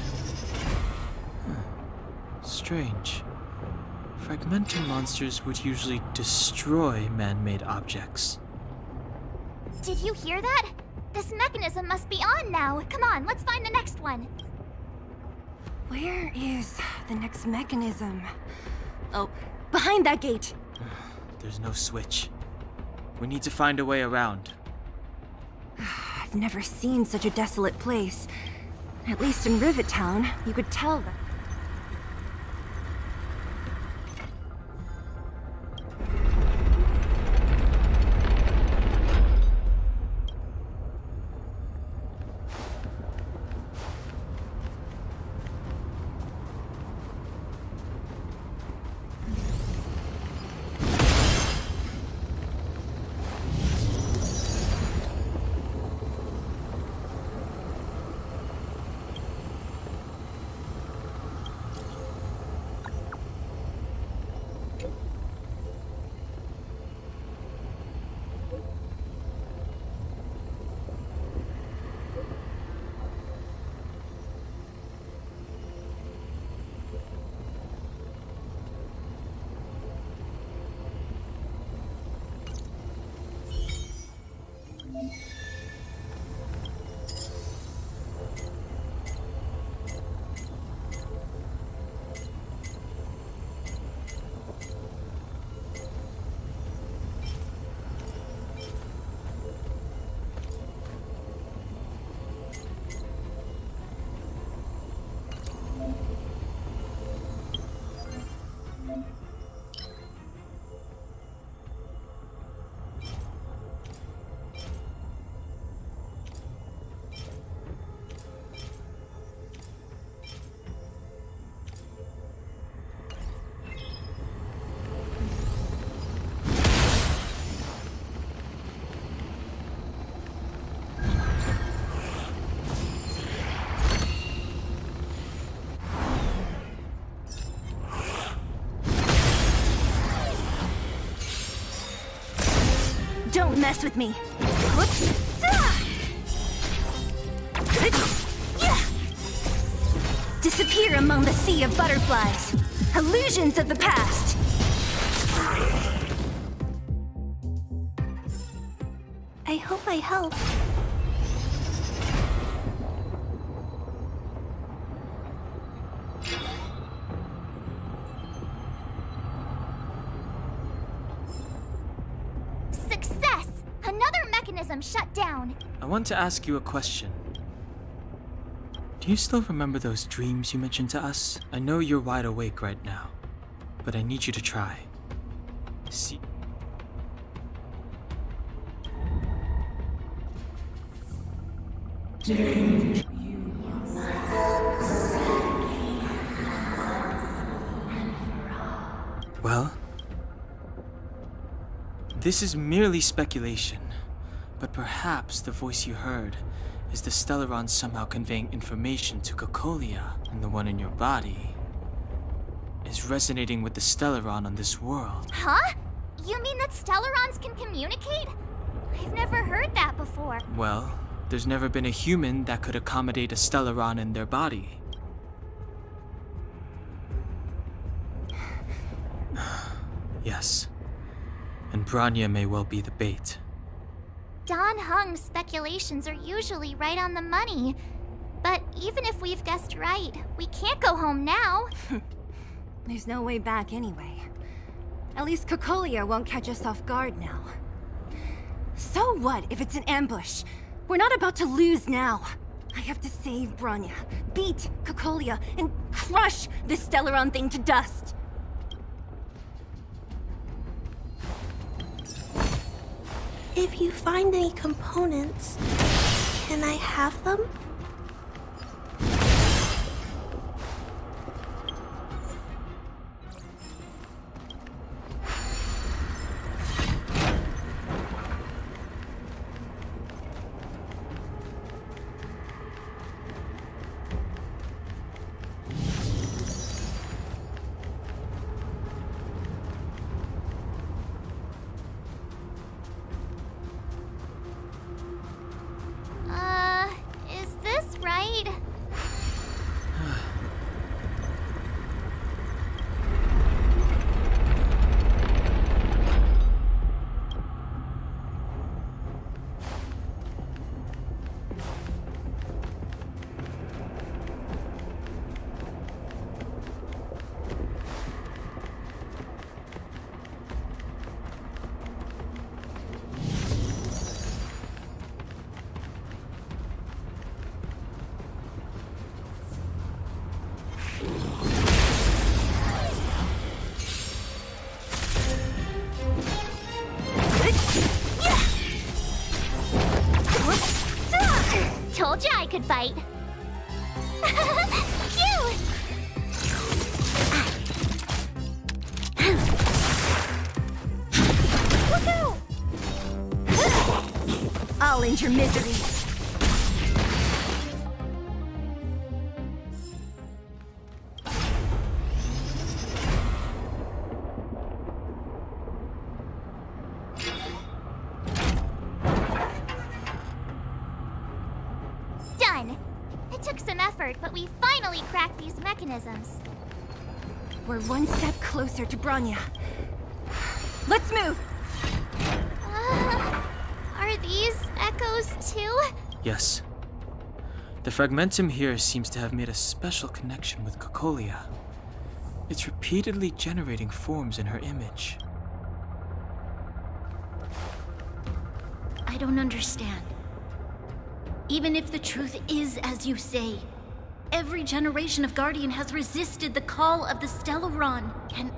S4: Strange. Fragmental monsters would usually destroy man-made objects.
S13: Did you hear that? This mechanism must be on now. Come on, let's find the next one.
S9: Where is the next mechanism? Oh, behind that gate.
S4: There's no switch. We need to find a way around.
S9: I've never seen such a desolate place. At least in Rivet Town, you could tell that. Don't mess with me. Disappear among the sea of butterflies. Illusions of the past.
S2: I hope I help.
S13: Success! Another mechanism shut down.
S4: I want to ask you a question. Do you still remember those dreams you mentioned to us? I know you're wide awake right now, but I need you to try. See. Well, this is merely speculation, but perhaps the voice you heard is the Stellaron somehow conveying information to Cocolia, and the one in your body is resonating with the Stellaron on this world.
S13: Huh? You mean that Stellarons can communicate? I've never heard that before.
S4: Well, there's never been a human that could accommodate a Stellaron in their body. Yes, and Branya may well be the bait.
S13: Don Hung's speculations are usually right on the money. But even if we've guessed right, we can't go home now.
S9: There's no way back anyway. At least Cocolia won't catch us off guard now. So what if it's an ambush? We're not about to lose now. I have to save Branya, beat Cocolia, and crush this Stellaron thing to dust.
S15: If you find any components, can I have them?
S13: could fight. Cute! Look out!
S9: I'll end your misery.
S13: Done! It took some effort, but we finally cracked these mechanisms.
S9: We're one step closer to Bronya. Let's move!
S13: Are these echoes too?
S4: Yes. The fragmentum here seems to have made a special connection with Cocolia. It's repeatedly generating forms in her image.
S2: I don't understand. Even if the truth is as you say, every generation of Guardian has resisted the call of the Stellaron, and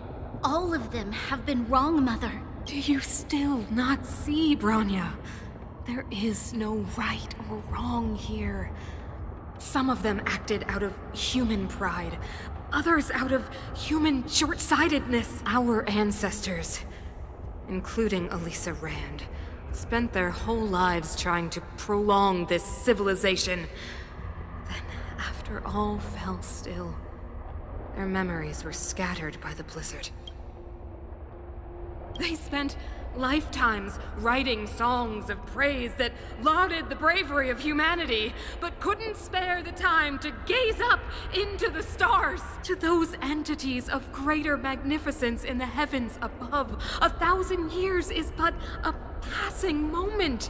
S2: all of them have been wrong, Mother.
S5: Do you still not see, Bronya? There is no right or wrong here. Some of them acted out of human pride, others out of human short-sightedness. Our ancestors, including Elisa Rand, spent their whole lives trying to prolong this civilization. Then, after all fell still, their memories were scattered by the blizzard. They spent lifetimes writing songs of praise that lauded the bravery of humanity, but couldn't spare the time to gaze up into the stars. To those entities of greater magnificence in the heavens above, 1,000 years is but a passing moment.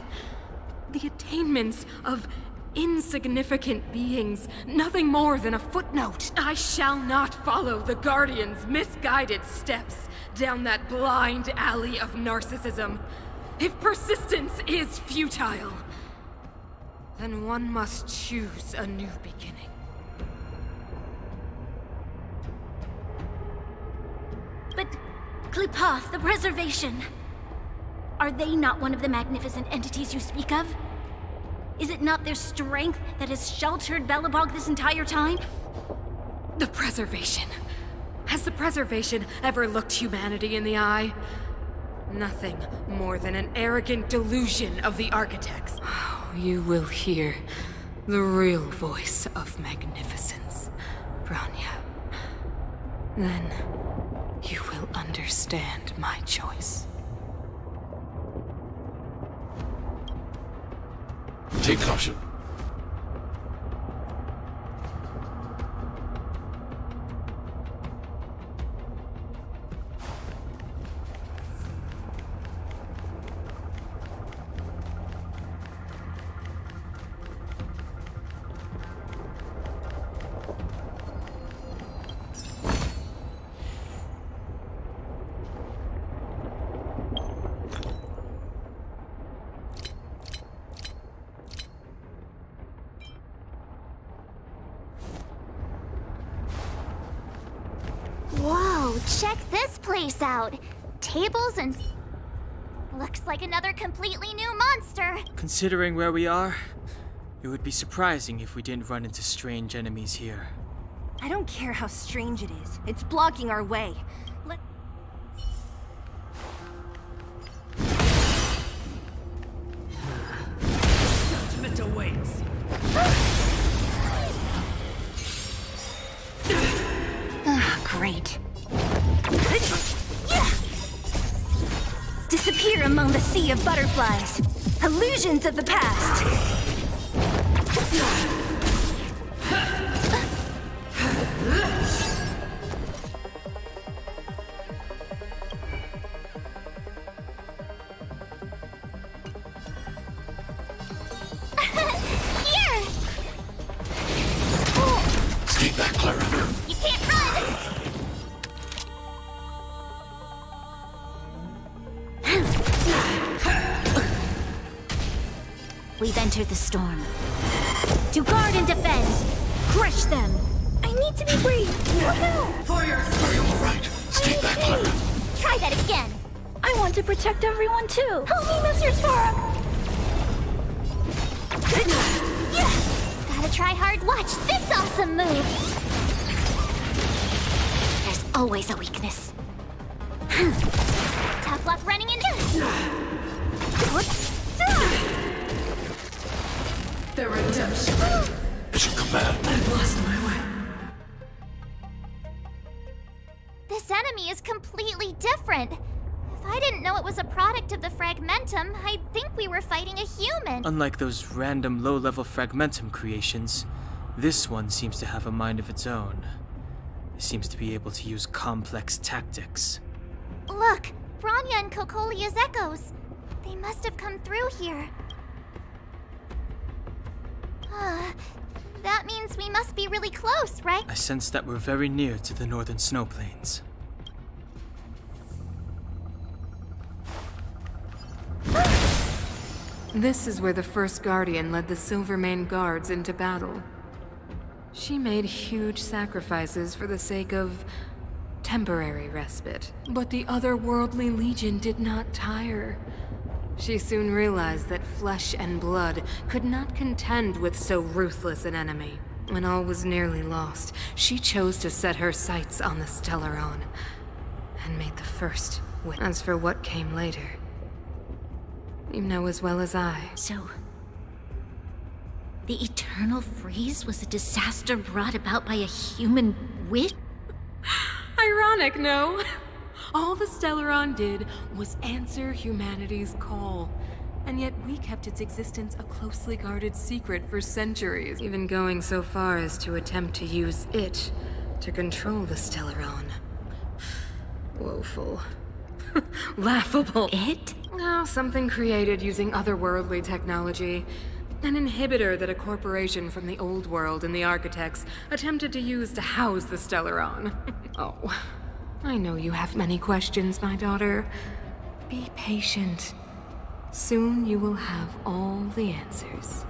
S5: The attainments of insignificant beings, nothing more than a footnote. I shall not follow the Guardian's misguided steps down that blind alley of narcissism. If persistence is futile, then one must choose a new beginning.
S2: But Klipoth, the Preservation, are they not one of the magnificent entities you speak of? Is it not their strength that has sheltered Belobog this entire time?
S5: The Preservation. Has the Preservation ever looked humanity in the eye? Nothing more than an arrogant delusion of the architects. Oh, you will hear the real voice of magnificence, Bronya. Then you will understand my choice.
S12: Take caution.
S13: Whoa, check this place out. Tables and... Looks like another completely new monster.
S4: Considering where we are, it would be surprising if we didn't run into strange enemies here.
S9: I don't care how strange it is. It's blocking our way.
S20: Judgment awaits.
S9: Great. Disappear among the sea of butterflies. Illusions of the past.
S13: Here!
S12: Stay back, Clara.
S13: You can't run!
S2: We've entered the storm. To guard and defend! Crush them!
S15: I need to be brave! Look out!
S12: Are you alright? Stay back, Clara.
S13: Try that again!
S15: I want to protect everyone too! Help me, Mr. Sparrow!
S13: Gotta Gonna try hard. Watch this awesome move.
S2: There's always a weakness.
S13: Tough luck running into.
S11: The redemption.
S12: It's a command.
S11: I've lost my way.
S13: This enemy is completely different. If I didn't know it was a product of the Fragmentum, I'd think we were fighting a human.
S4: Unlike those random low-level Fragmentum creations, this one seems to have a mind of its own. It seems to be able to use complex tactics.
S13: Look, Bronya and Kokolia's echoes. They must have come through here. That means we must be really close, right?
S4: I sense that we're very near to the northern snow plains.
S11: This is where the first Guardian led the Silvermane Guards into battle. She made huge sacrifices for the sake of temporary respite. But the otherworldly Legion did not tire. She soon realized that flesh and blood could not contend with so ruthless an enemy. When all was nearly lost, she chose to set her sights on the Stellaron and made the first win. As for what came later, you know as well as I.
S2: So, the Eternal Freeze was a disaster brought about by a human witch?
S11: Ironic, no? All the Stellaron did was answer humanity's call. And yet we kept its existence a closely guarded secret for centuries, even going so far as to attempt to use it to control the Stellaron. Woeful. Laughable.
S2: It?
S11: No, something created using otherworldly technology. An inhibitor that a corporation from the old world and the Architects attempted to use to house the Stellaron. Oh, I know you have many questions, my daughter. Be patient. Soon you will have all the answers.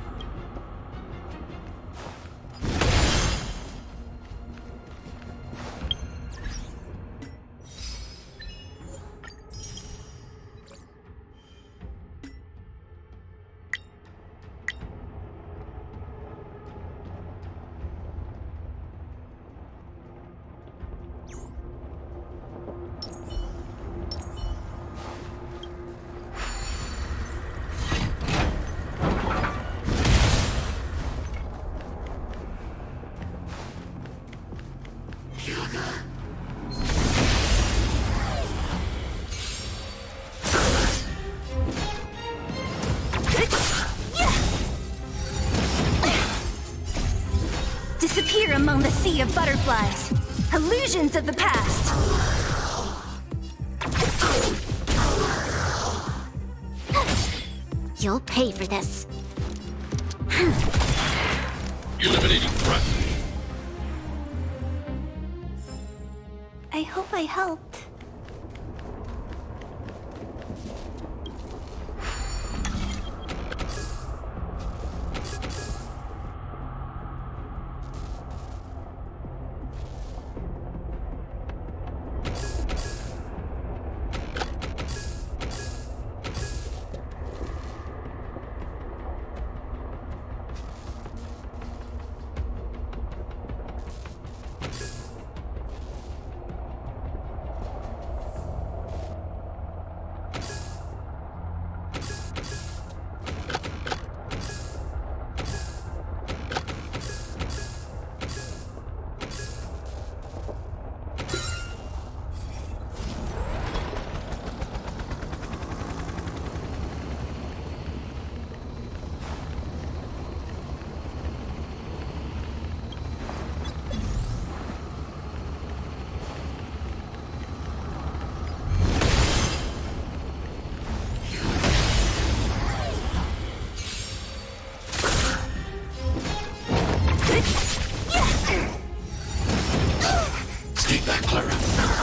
S9: Disappear among the sea of butterflies. Illusions of the past.
S2: You'll pay for this.
S12: Eliminating threat.
S15: I hope I helped.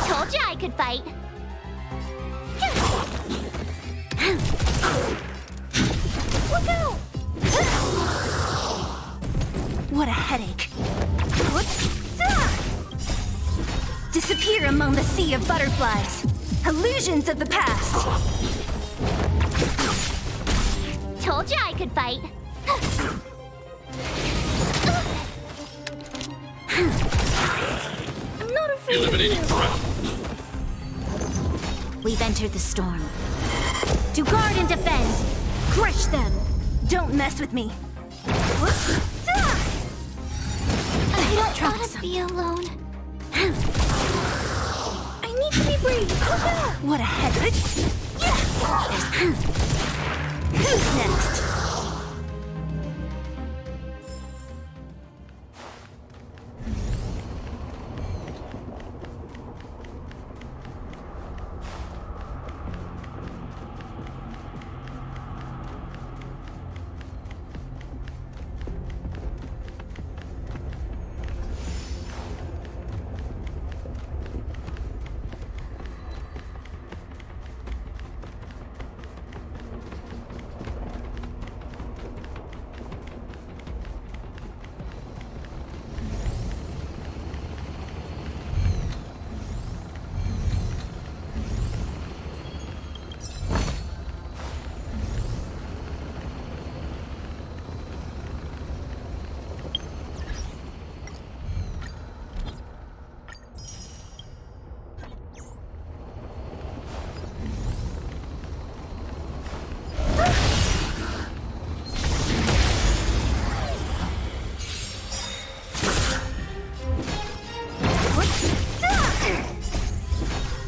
S13: Told you I could fight. Look out!
S9: What a headache. Disappear among the sea of butterflies. Illusions of the past.
S13: Told you I could fight.
S12: Eliminating threat.
S2: We've entered the storm. To guard and defend! Crush them!
S9: Don't mess with me.
S13: I don't want to be alone.
S9: I need to be brave. What a headache. Who's next?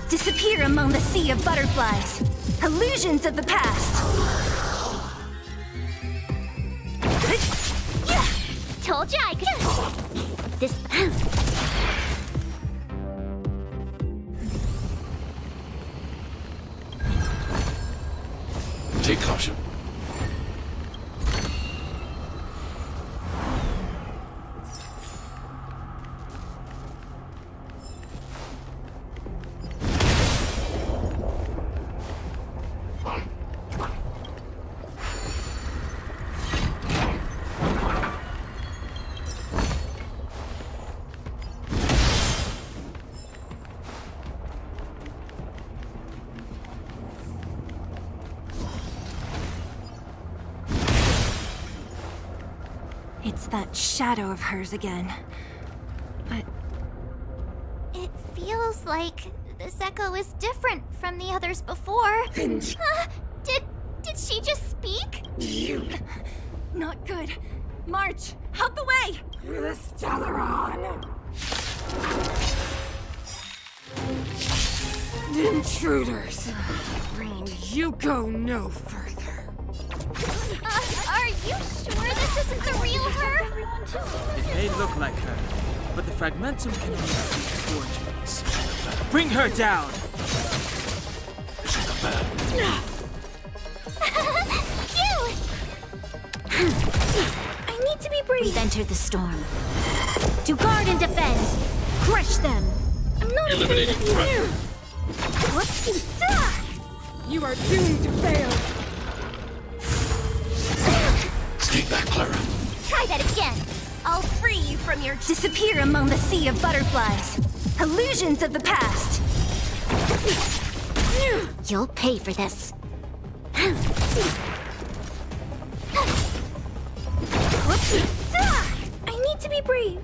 S9: Disappear among the sea of butterflies. Illusions of the past.
S13: Told you I could. This.
S12: Take caution.
S9: It's that shadow of hers again. But
S13: It feels like this echo is different from the others before. Did she just speak?
S9: not good. March, out the way!
S11: The Stellaron! Intruders! Rain, you go no further.
S13: Are you sure this isn't the real her?
S4: It may look like her, but the fragmentum can only speak fortunes. Bring her down!
S13: Cute!
S2: I need to be brave. We've entered the storm. To guard and defend! Crush them! I'm not
S12: Eliminating threat.
S11: You are doomed to fail!
S12: Stay back, Clara.
S13: Try that again.
S9: I'll free you from your disappear among the sea of butterflies. Illusions of the past.
S2: You'll pay for this.
S9: I need to be brave.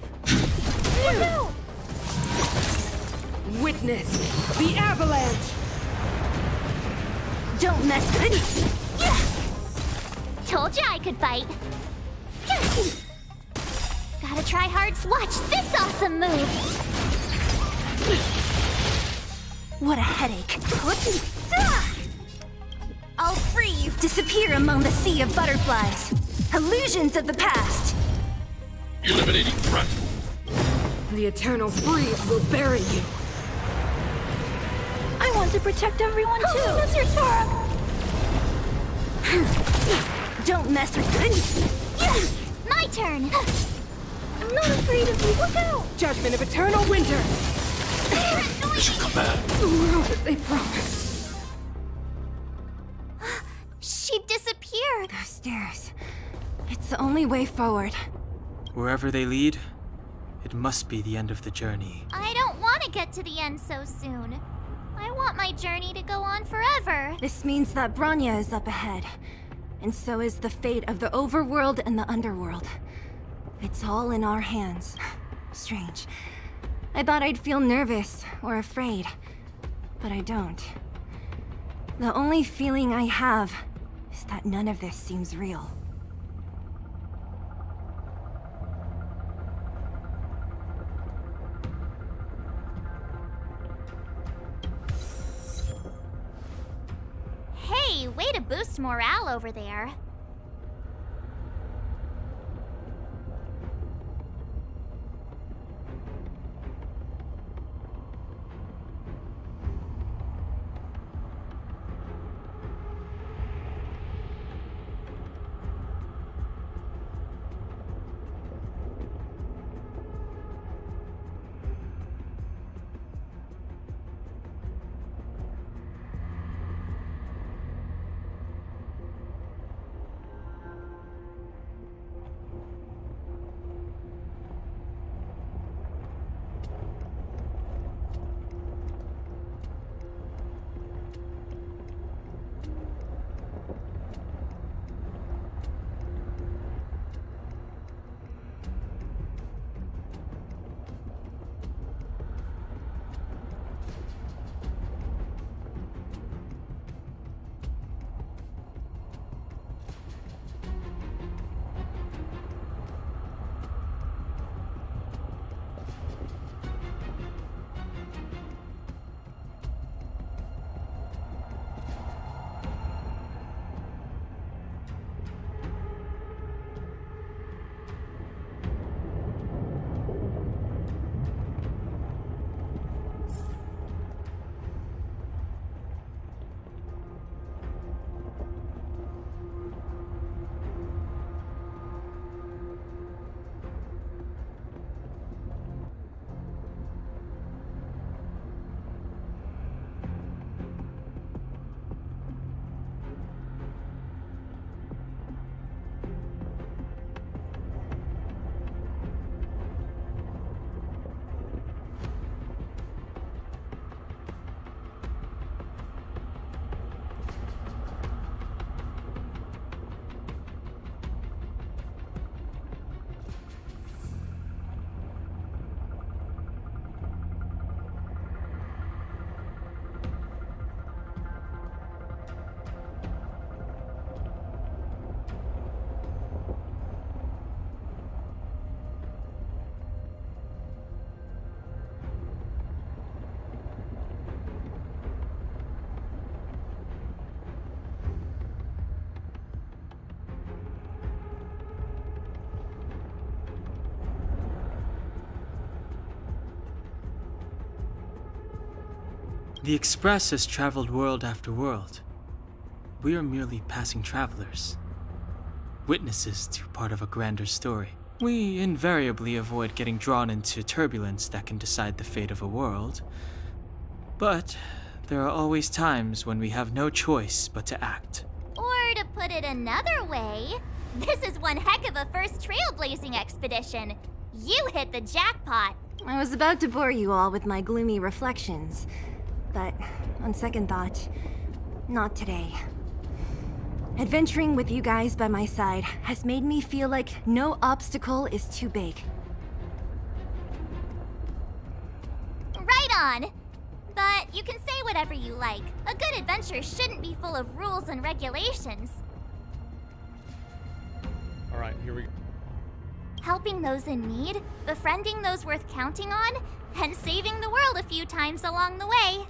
S11: No! Witness the avalanche!
S9: Don't mess with it.
S13: Told you I could fight. Gotta try hard. Watch this awesome move.
S9: What a headache. I'll free you. Disappear among the sea of butterflies. Illusions of the past.
S12: Eliminating threat.
S11: The eternal freeze will bury you.
S9: I want to protect everyone too.
S13: That's your Sora.
S9: Don't mess with it.
S13: My turn.
S9: I'm not afraid of you. Look out!
S11: Judgment of eternal winter.
S12: Mission command.
S11: The world that they promised.
S13: She disappeared.
S9: Those stairs. It's the only way forward.
S4: Wherever they lead, it must be the end of the journey.
S13: I don't want to get to the end so soon. I want my journey to go on forever.
S9: This means that Bronya is up ahead. And so is the fate of the overworld and the underworld. It's all in our hands. Strange. I thought I'd feel nervous or afraid, but I don't. The only feeling I have is that none of this seems real.
S13: Hey, way to boost morale over there.
S4: The Express has traveled world after world. We are merely passing travelers, witnesses to part of a grander story. We invariably avoid getting drawn into turbulence that can decide the fate of a world. But there are always times when we have no choice but to act.
S13: Or to put it another way, this is one heck of a first trailblazing expedition. You hit the jackpot.
S9: I was about to bore you all with my gloomy reflections, but on second thought, not today. Adventuring with you guys by my side has made me feel like no obstacle is too big.
S13: Right on! But you can say whatever you like. A good adventure shouldn't be full of rules and regulations.
S7: Alright, here we go.
S13: Helping those in need, befriending those worth counting on, and saving the world a few times along the way.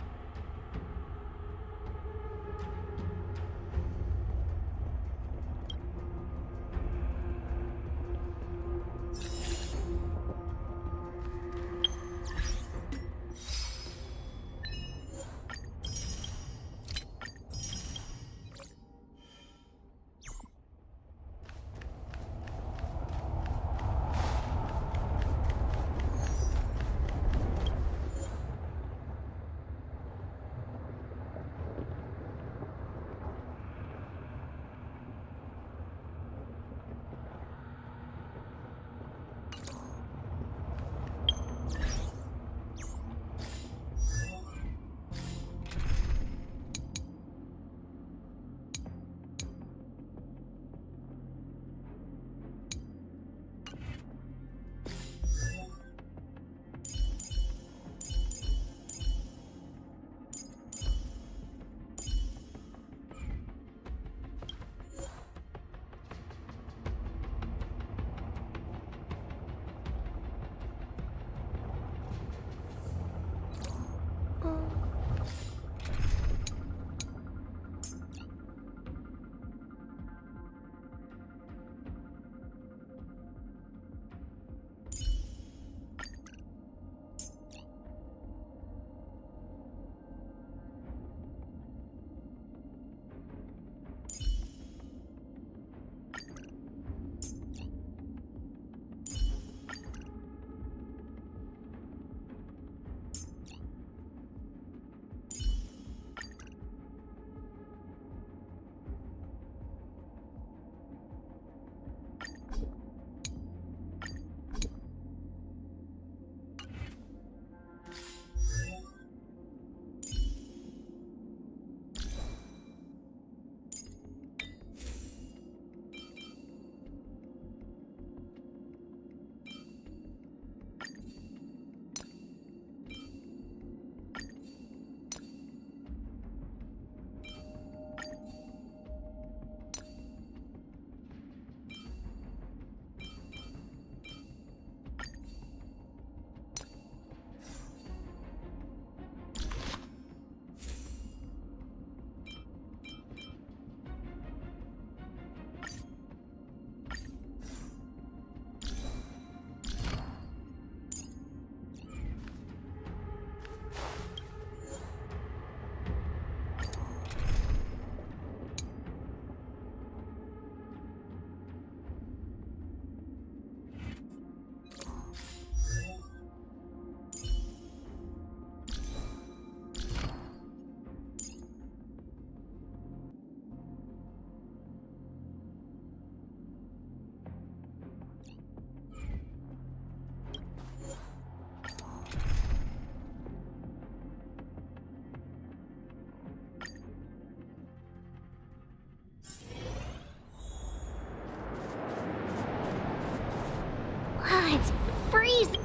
S13: It's freezing.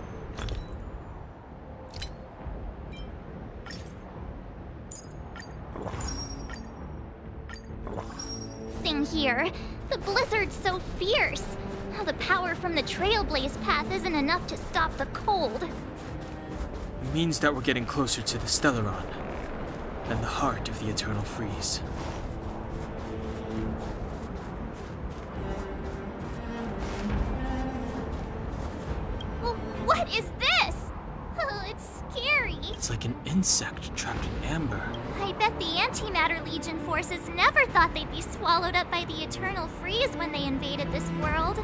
S13: Here. The blizzard's so fierce. The power from the Trailblaze path isn't enough to stop the cold.
S4: It means that we're getting closer to the Stellaron, and the heart of the Eternal Freeze.
S13: What is this? Oh, it's scary.
S4: It's like an insect trapped in amber.
S13: I bet the Antimatter Legion forces never thought they'd be swallowed up by the Eternal Freeze when they invaded this world.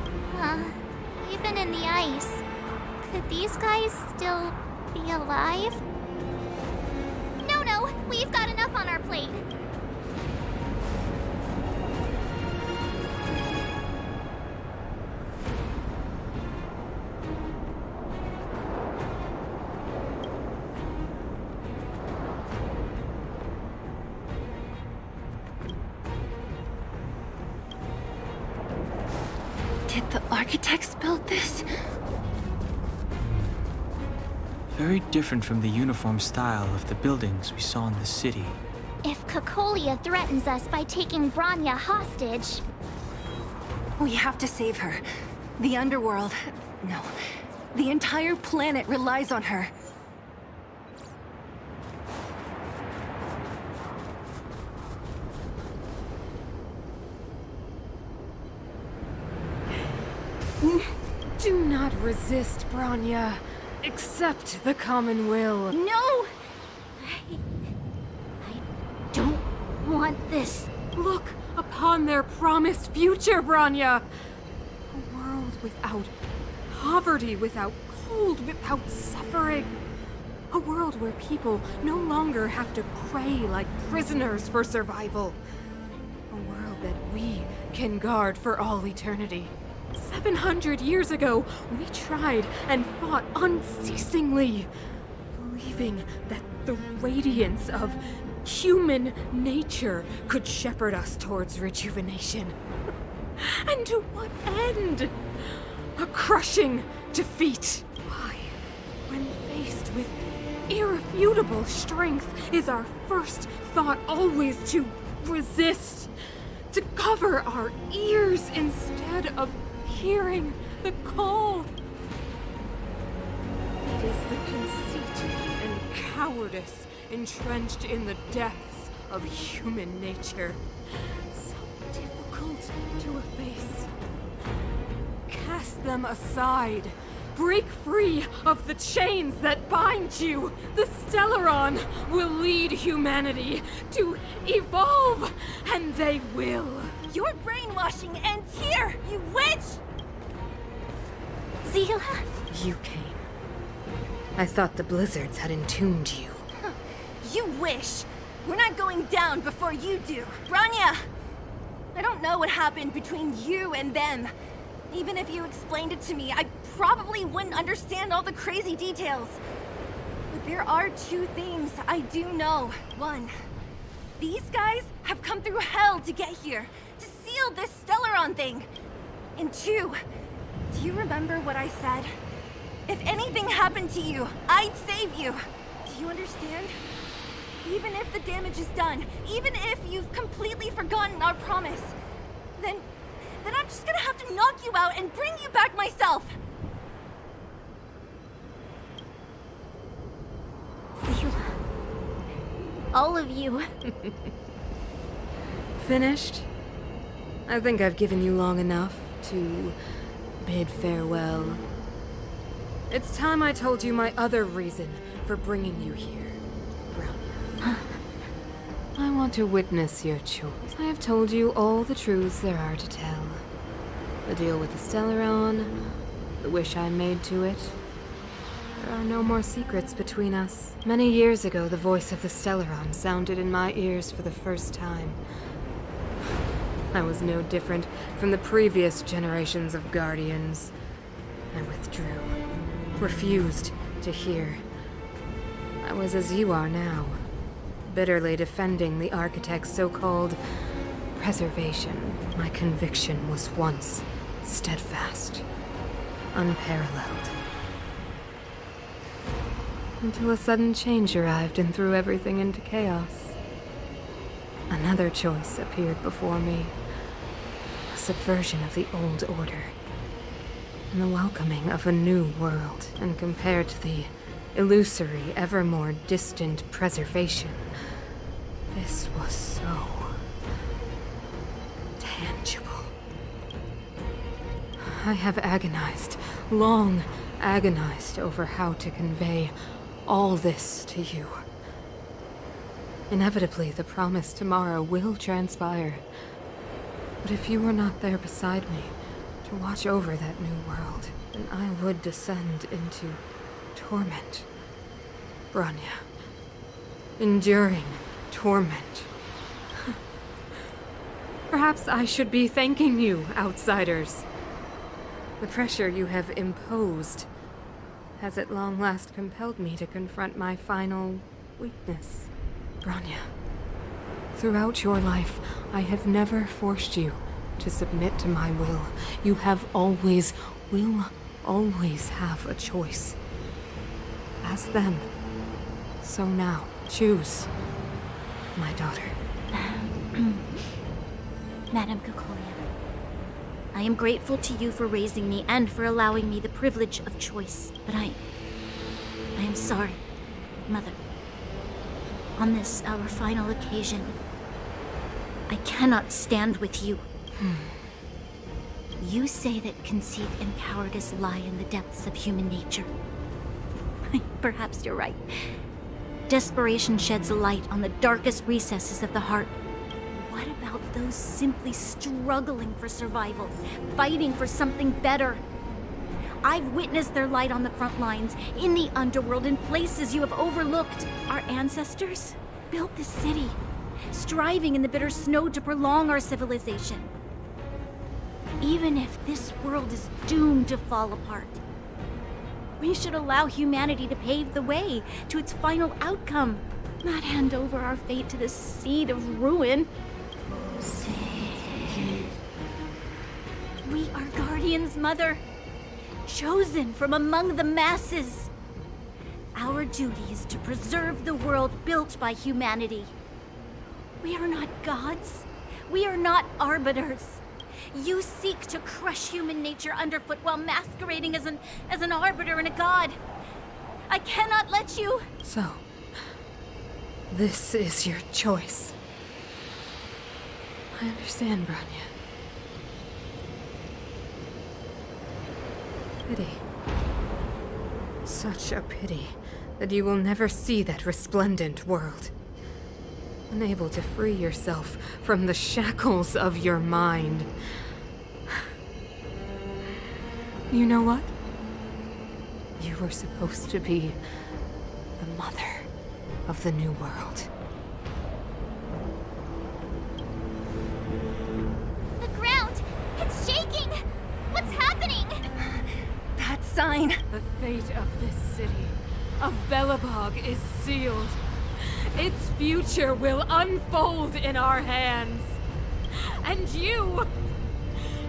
S13: Even in the ice. Could these guys still be alive? No, we've got enough on our plate.
S9: Did the architects build this?
S4: Very different from the uniform style of the buildings we saw in the city.
S13: If Cocolia threatens us by taking Bronya hostage...
S9: We have to save her. The underworld... No. The entire planet relies on her.
S11: Do not resist, Bronya. Accept the common will.
S13: No! I don't want this.
S11: Look upon their promised future, Bronya! A world without poverty, without cold, without suffering. A world where people no longer have to pray like prisoners for survival. A world that we can guard for all eternity. 700 years ago, we tried and fought unceasingly, believing that the radiance of human nature could shepherd us towards rejuvenation. And to what end? A crushing defeat. Why, when faced with irrefutable strength, is our first thought always to resist, to cover our ears instead of hearing the call? It is the conceit and cowardice entrenched in the depths of human nature, so difficult to efface. Cast them aside. Break free of the chains that bind you. The Stellaron will lead humanity to evolve, and they will.
S9: Your brainwashing ends here, you witch!
S13: Zila?
S11: You came. I thought the blizzards had entombed you.
S9: You wish! We're not going down before you do. Bronya! I don't know what happened between you and them. Even if you explained it to me, I probably wouldn't understand all the crazy details. But there are two things I do know. One, these guys have come through hell to get here, to seal this Stellaron thing. And two, do you remember what I said? If anything happened to you, I'd save you. Do you understand? Even if the damage is done, even if you've completely forgotten our promise, then I'm just gonna have to knock you out and bring you back myself.
S13: Zila. All of you.
S11: Finished? I think I've given you long enough to bid farewell. It's time I told you my other reason for bringing you here, Bronya. I want to witness your choice. I have told you all the truths there are to tell. The deal with the Stellaron, the wish I made to it. There are no more secrets between us. Many years ago, the voice of the Stellaron sounded in my ears for the first time. I was no different from the previous generations of Guardians. I withdrew, refused to hear. I was as you are now, bitterly defending the Architect's so-called preservation. My conviction was once steadfast. unparalleled. Until a sudden change arrived and threw everything into chaos. Another choice appeared before me. A subversion of the old order. And the welcoming of a new world. And compared to the illusory, ever more distant preservation, this was so tangible. I have agonized, long agonized over how to convey all this to you. Inevitably, the promised tomorrow will transpire. But if you were not there beside me to watch over that new world, then I would descend into torment. Bronya. Enduring torment. Perhaps I should be thanking you, outsiders. The pressure you have imposed has at long last compelled me to confront my final weakness. Bronya, throughout your life, I have never forced you to submit to my will. You have always, will always have a choice. As then, so now, choose, my daughter.
S2: Madame Kokolia, I am grateful to you for raising me and for allowing me the privilege of choice. But I am sorry, Mother. On this, our final occasion, I cannot stand with you. You say that conceit and cowardice lie in the depths of human nature. Perhaps you're right. Desperation sheds a light on the darkest recesses of the heart. What about those simply struggling for survival, fighting for something better? I've witnessed their light on the front lines, in the underworld, in places you have overlooked. Our ancestors built this city, striving in the bitter snow to prolong our civilization. Even if this world is doomed to fall apart, we should allow humanity to pave the way to its final outcome, not hand over our fate to the seed of ruin. We are guardians, Mother, chosen from among the masses. Our duty is to preserve the world built by humanity. We are not gods. We are not arbiters. You seek to crush human nature underfoot while masquerading as an arbiter and a god. I cannot let you.
S11: So, this is your choice. I understand, Bronya. Pity. Such a pity that you will never see that resplendent world. Unable to free yourself from the shackles of your mind. You know what? You were supposed to be the mother of the new world.
S13: The ground! It's shaking! What's happening?
S9: That sign!
S11: The fate of this city, of Belobog, is sealed. Its future will unfold in our hands. And you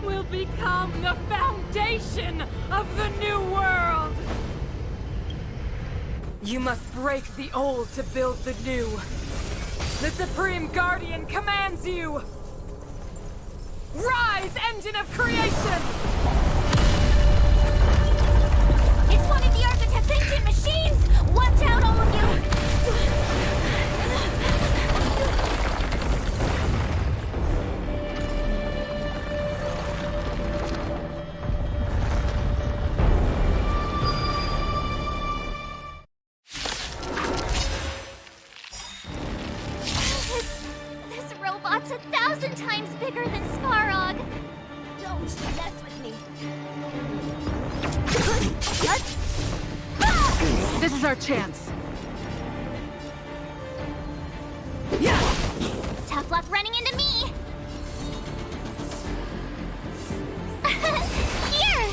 S11: will become the foundation of the new world. You must break the old to build the new. The Supreme Guardian commands you. Rise, engine of creation!
S13: It's one of the Architect's ancient machines! Watch out, all of you! This robot's 1,000 times bigger than Svarog. Don't mess with me.
S7: This is our chance.
S13: Tough luck running into me. Here!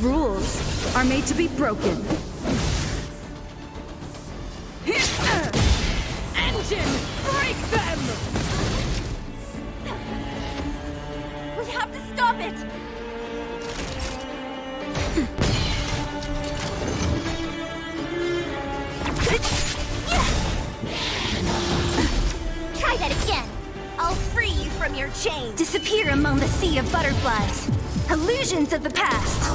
S7: Rules are made to be broken.
S11: Engine, break them!
S2: We have to stop it! Try that again. I'll free you from your chains. Disappear among the sea of butterflies. Illusions of the past.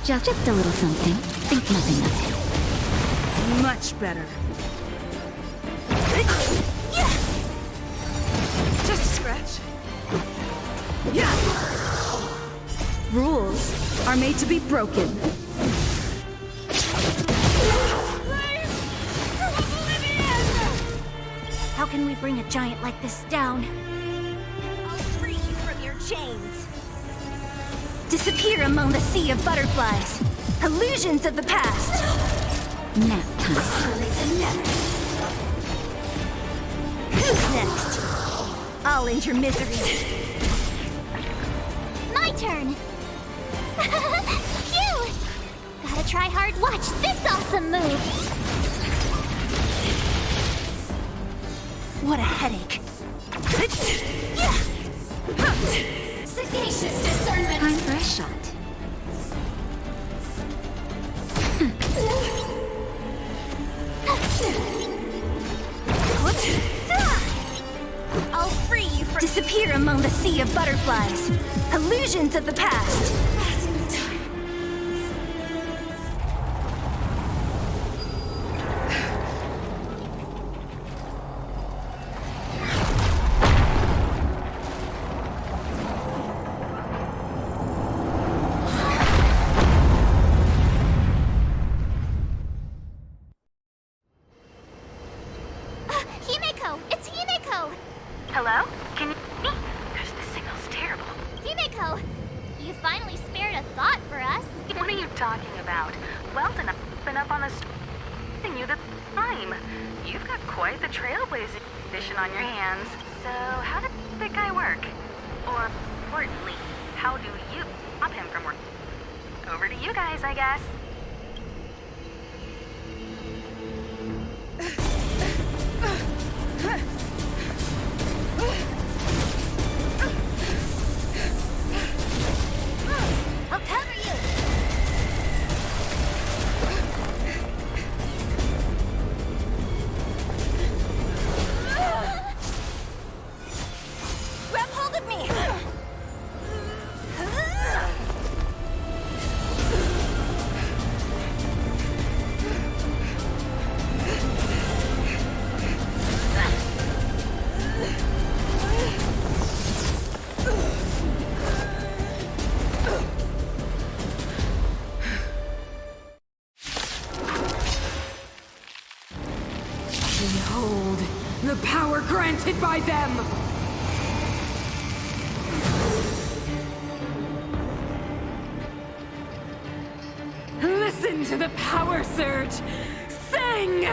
S17: Just a little something. Think nothing of it.
S7: Much better. Just a scratch. Yeah. Rules are made to be broken.
S2: How can we bring a giant like this down? I'll free you from your chains. Disappear among the sea of butterflies. Illusions of the past.
S17: Nap time.
S2: Who's next? I'll end your misery.
S13: My turn! Phew! Gotta try hard. Watch this awesome move!
S2: What a headache. Sagacious discernment.
S17: Time for a shot.
S2: I'll free you from— Disappear among the sea of butterflies. Illusions of the past.
S13: Himeko! It's Himeko!
S14: Hello? Can you hear me? Gosh, the signal's terrible.
S13: Himeko! You finally spared a thought for us.
S14: What are you talking about? Weldon, I've been up on the you the time. You've got quite the trailblazing mission on your hands. So how did that guy work? Or, importantly, how do you stop him from working? Over to you guys, I guess.
S2: I'll cover you. Grab hold of me.
S7: Behold, the power granted by them! Listen to the power surge! Sing!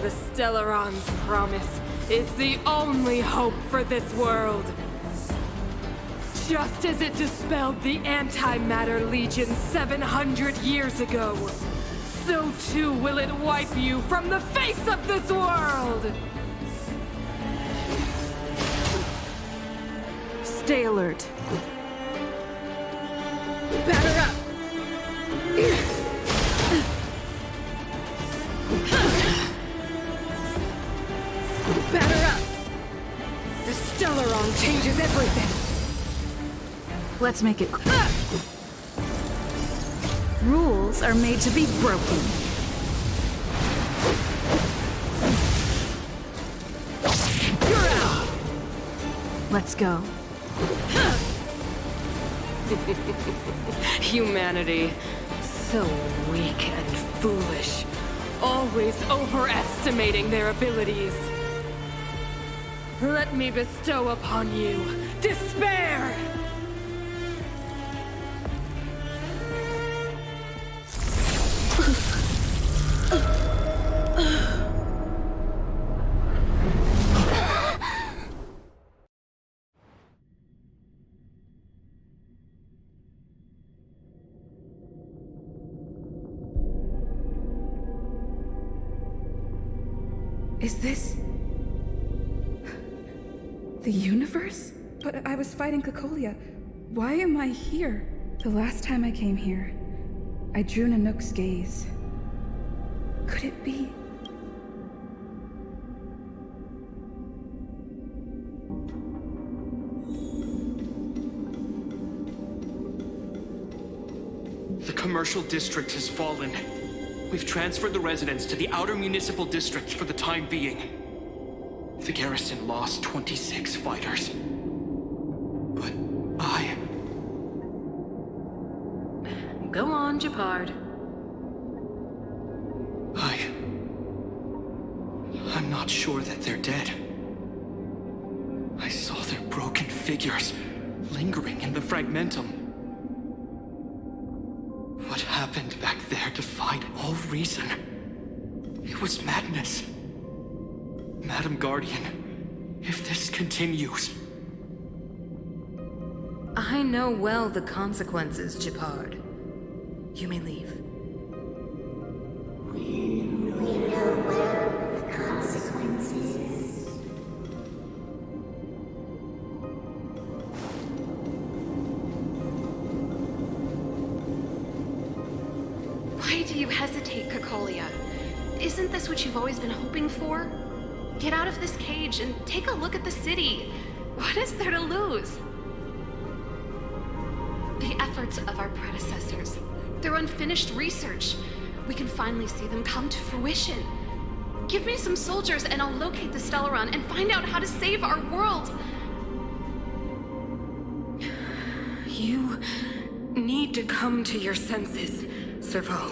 S7: The Stellaron's promise is the only hope for this world. Just as it dispelled the Antimatter Legion 700 years ago, so too will it wipe you from the face of this world! Stay alert. Batter up! Batter up! The Stellaron changes everything! Let's make it quick. Rules are made to be broken. You're out! Let's go. Humanity. So weak and foolish. Always overestimating their abilities. Let me bestow upon you despair!
S8: Is this... the universe? But I was fighting Cocolia. Why am I here? The last time I came here, I drew Nanook's gaze. Could it be?
S21: The commercial district has fallen. We've transferred the residents to the outer municipal districts for the time being. The garrison lost 26 fighters. But
S11: Go on, Japard.
S21: I'm not sure that they're dead. I saw their broken figures lingering in the fragmentum. What happened back there defied all reason. It was madness. Madam Guardian, if this continues...
S11: I know well the consequences, Japard. You may leave.
S17: We know well the consequences.
S5: Why do you hesitate, Cocolia? Isn't this what you've always been hoping for? Get out of this cage and take a look at the city. What is there to lose? The efforts of our predecessors, their unfinished research. We can finally see them come to fruition. Give me some soldiers and I'll locate the Stellaron and find out how to save our world.
S11: You need to come to your senses, Serval.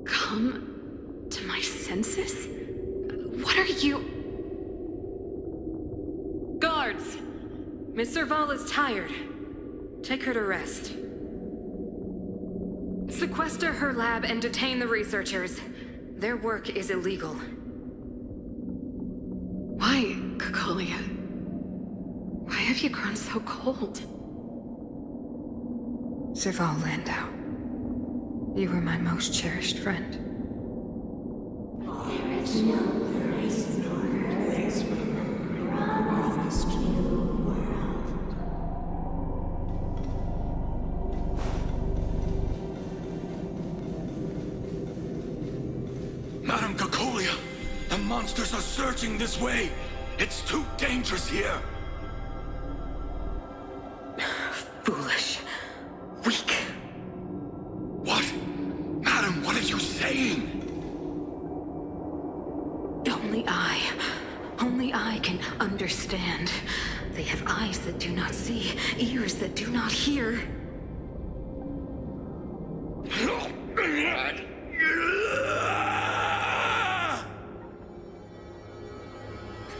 S5: Come to my senses? What are you...
S11: Guards! Miss Serval is tired. Take her to rest. Sequester her lab and detain the researchers. Their work is illegal.
S5: Why, Cocolia? Why have you grown so cold?
S11: Serval Landau, you were my most cherished friend.
S17: There is no place nor place for promised new world.
S12: Madam Cocolia, the monsters are surging this way. It's too dangerous here.
S11: Foolish. Weak.
S12: What? Madam, what are you saying?
S11: Only I can understand. They have eyes that do not see, ears that do not hear.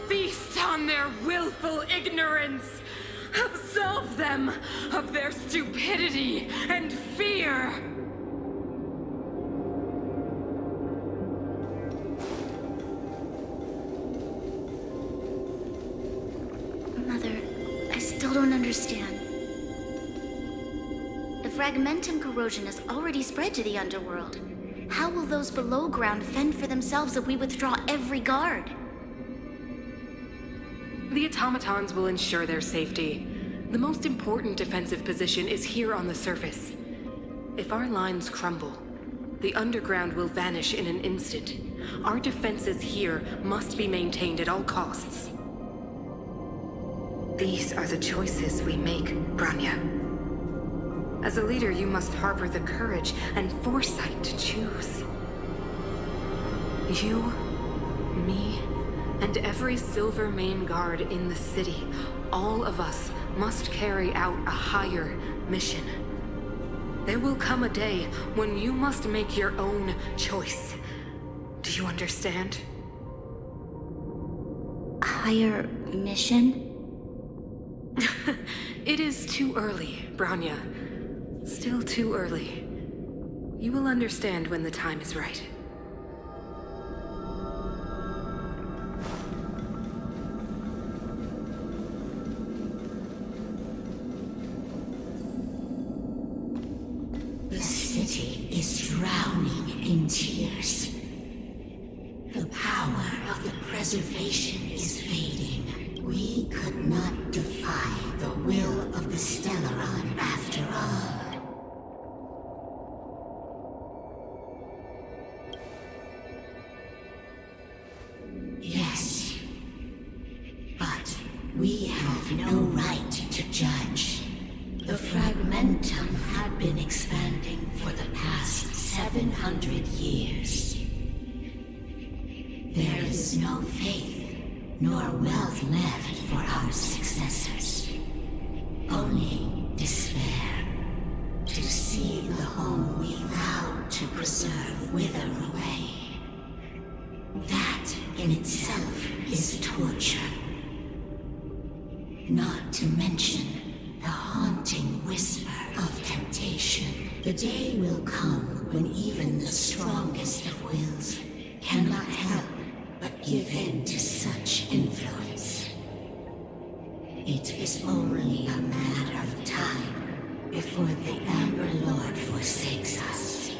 S11: Feast on their willful ignorance! Absolve them of their stupidity and fear!
S2: Mother, I still don't understand. The fragmentum corrosion has already spread to the underworld. How will those below ground fend for themselves if we withdraw every guard?
S11: The automatons will ensure their safety. The most important defensive position is here on the surface. If our lines crumble, the underground will vanish in an instant. Our defenses here must be maintained at all costs. These are the choices we make, Branya. As a leader, you must harbor the courage and foresight to choose. You, me, and every Silver Mane guard in the city, all of us must carry out a higher mission. There will come a day when you must make your own choice. Do you understand?
S2: Higher mission?
S11: It is too early, Branya. Still too early. You will understand when the time is right.
S17: The city is drowning in tears. The
S10: preservation is fading. We could not defy the will of the Stellaron after all. Yes. But we have no right to judge. The Fragmentum had been expanding for the past 700 years. There is no faith nor wealth left for our successors. Only despair. To see the home we vowed to preserve wither away. That in itself is torture. Not to mention the haunting whisper of temptation. The day will come when even the strongest of wills cannot help but give in to such influence. It is only a matter of time before the Amber Lord forsakes us.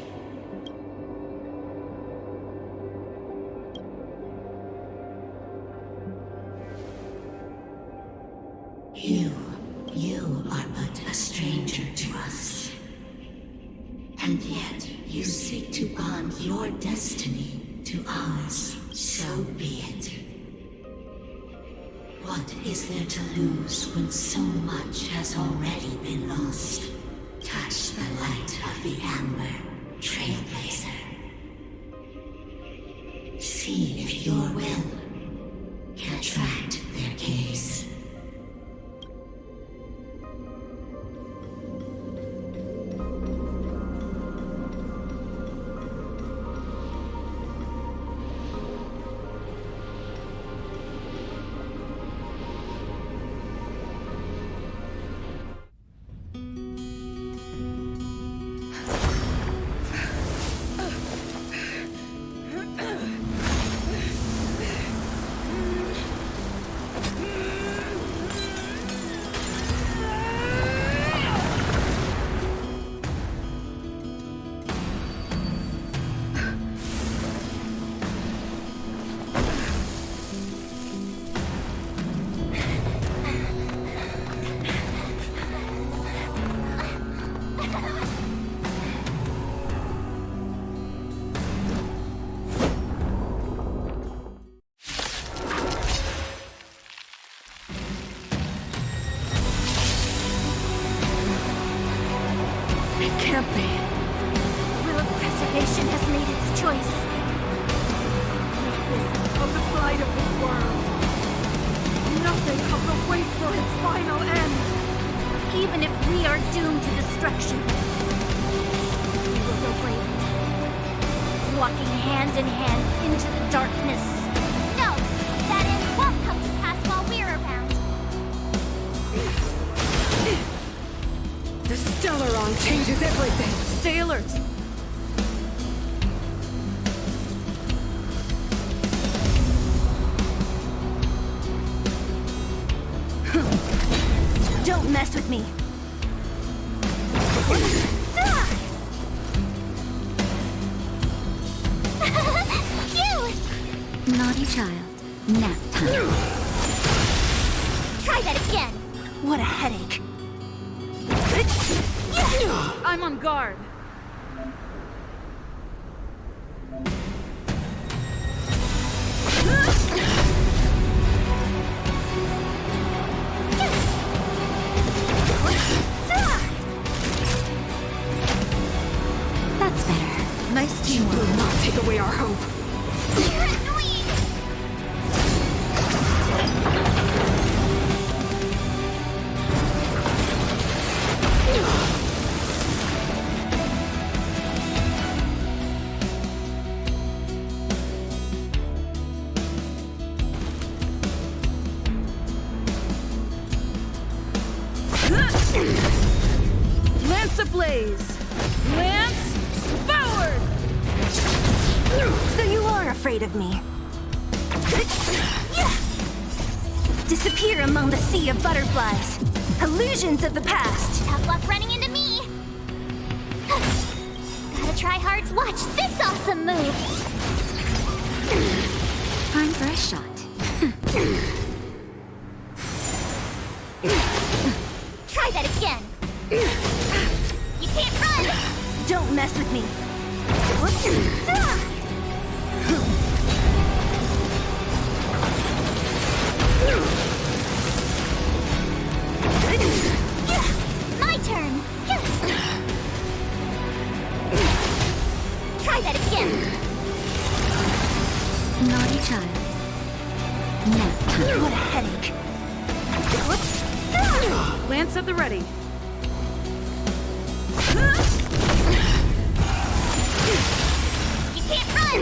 S10: You are but a stranger to us. And yet you seek to bond your destiny to ours. So be it. What is there to lose when so much has already been lost? Touch the light of the Amber, Trailblazer. See if your will can attract their gaze.
S2: Can't be. Will of Preservation has made its choice.
S7: Nothing of the plight of this world. Nothing of the wait for its final end.
S2: Even if we are doomed to destruction, we will go bravely, walking hand in hand into the darkness.
S13: No! That end won't come to pass while we're around.
S7: The Stellaron changes everything. Stay alert.
S2: Don't mess with me.
S13: Cute!
S2: Naughty child. Nap time.
S13: Try that again.
S2: What a headache.
S7: I'm on guard.
S2: That's better. Nice teamwork.
S7: Will not take away our hope.
S13: You're annoying!
S7: Lance ablaze! Lance forward!
S9: So you are afraid of me.
S2: Disappear among the sea of butterflies. Illusions of the past.
S13: Tough luck running into me. Gotta try hard to watch this awesome move.
S2: Time for a shot. Try that again! You can't run!
S9: Don't mess with me!
S2: My turn! Try that again!
S17: Naughty child. Nap time.
S9: What a headache!
S11: Lance at the ready.
S2: You can't run!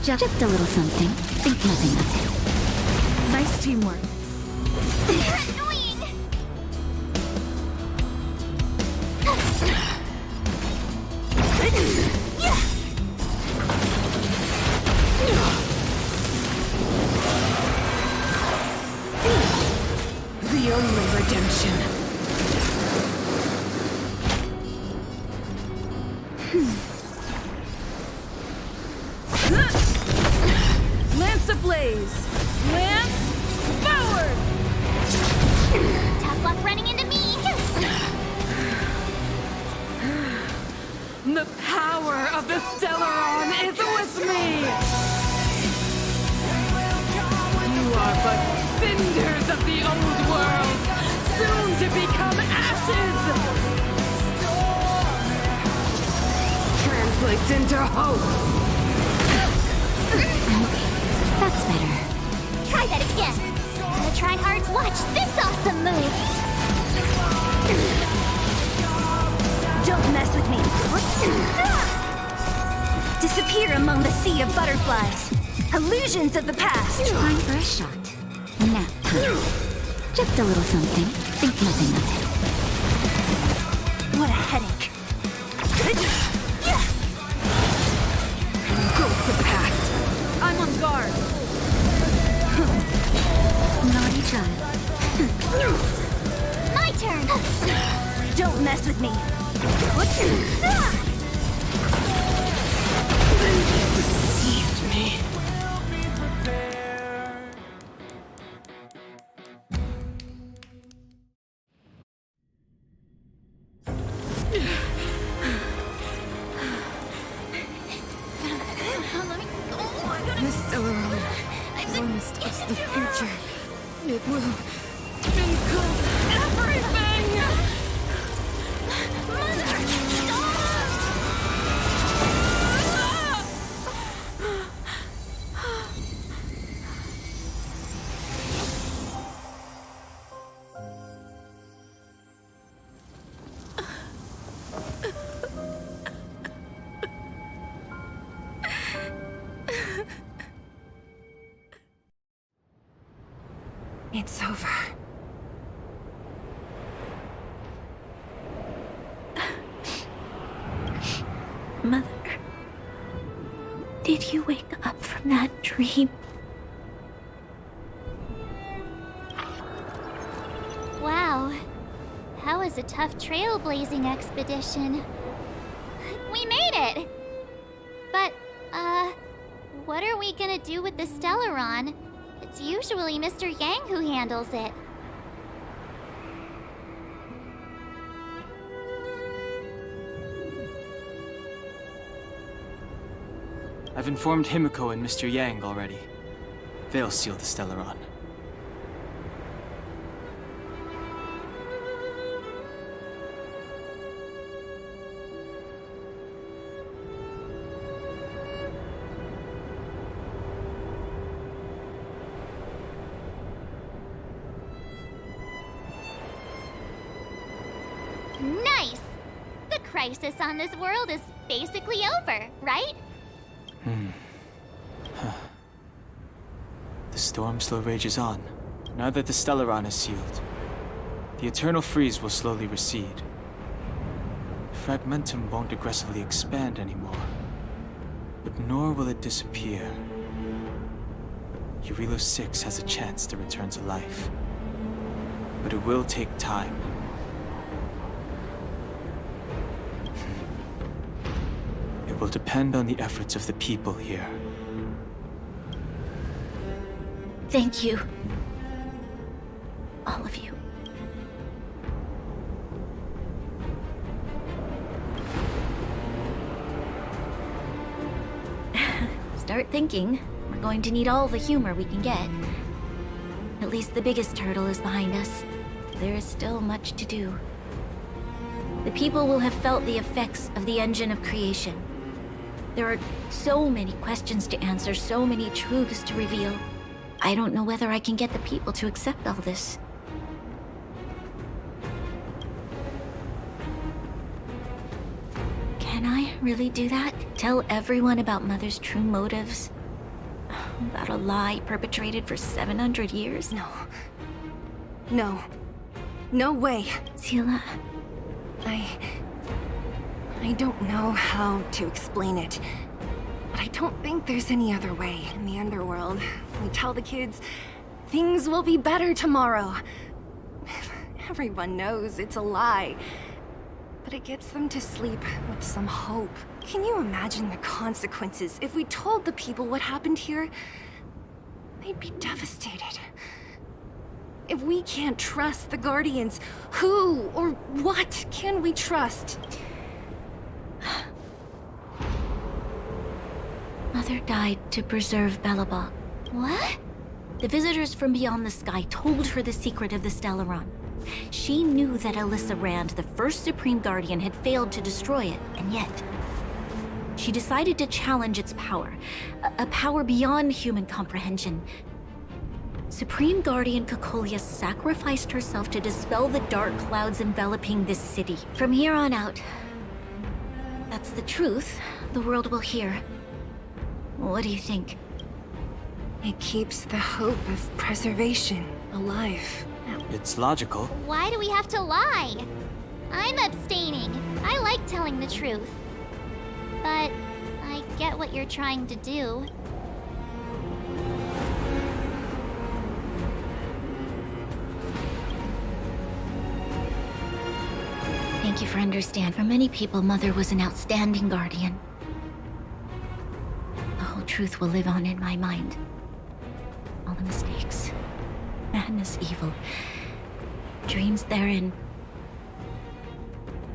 S17: Just a little something. Think nothing of it.
S11: Nice teamwork.
S2: You're annoying!
S11: The only redemption. Lance ablaze! Lance forward!
S2: Tough luck running into me!
S7: The power of the Stellaron is with me! You are but cinders of the old world, soon to become ashes! Translates into hope!
S17: That's better.
S2: Try that again! The tryhards watch this awesome move!
S9: Don't mess with me! Disappear among the sea of butterflies! Illusions of the past!
S17: Time for a shot. Nap time. Just a little something. Think nothing of it.
S9: What a headache!
S11: Ghosts of the past! I'm on guard!
S17: Naughty child.
S2: My turn!
S9: Don't mess with me!
S11: Deceived me. This Stellaron promised us the future. It will include everything!
S2: Mother!
S9: It's over.
S17: Mother, did you wake up from that dream?
S13: Wow. That was a tough trailblazing expedition. We made it! But, what are we gonna do with the Stellaron? It's usually Mr. Yang who handles it.
S4: I've informed Himiko and Mr. Yang already. They'll steal the Stellaron.
S13: Nice! The crisis on this world is basically over, right?
S4: The storm still rages on. Now that the Stellaron is sealed, the eternal freeze will slowly recede. Fragmentum won't aggressively expand anymore, but nor will it disappear. Eurilo 6 has a chance to return to life, but it will take time. It will depend on the efforts of the people here.
S2: Thank you. All of you. Start thinking. We're going to need all the humor we can get. At least the biggest hurdle is behind us. There is still much to do. The people will have felt the effects of the engine of creation. There are so many questions to answer, so many truths to reveal. I don't know whether I can get the people to accept all this. Can I really do that? Tell everyone about Mother's true motives? About a lie perpetrated for 700 years?
S9: No. No. No way.
S2: Seele.
S9: I don't know how to explain it. But I don't think there's any other way. In the underworld, we tell the kids, things will be better tomorrow. Everyone knows it's a lie. But it gets them to sleep with some hope. Can you imagine the consequences if we told the people what happened here? They'd be devastated. If we can't trust the Guardians, who or what can we trust?
S2: Mother died to preserve Belobog. What? The visitors from beyond the sky told her the secret of the Stellaron. She knew that Alyssa Rand, the first Supreme Guardian, had failed to destroy it, and yet she decided to challenge its power. A power beyond human comprehension. Supreme Guardian Cocolia sacrificed herself to dispel the dark clouds enveloping this city. From here on out, that's the truth the world will hear. What do you think?
S9: It keeps the hope of preservation alive.
S4: It's logical.
S13: Why do we have to lie? I'm abstaining. I like telling the truth. But I get what you're trying to do.
S2: Thank you for understanding. For many people, Mother was an outstanding guardian. The whole truth will live on in my mind. All the mistakes, madness, evil, dreams therein.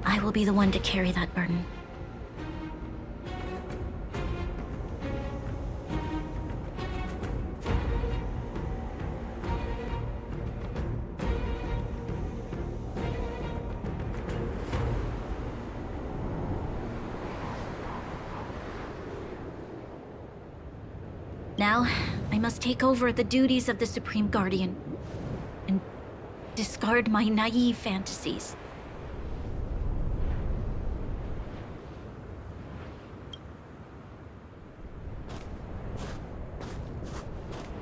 S2: I will be the one to carry that burden. Now, I must take over the duties of the Supreme Guardian and discard my naive fantasies.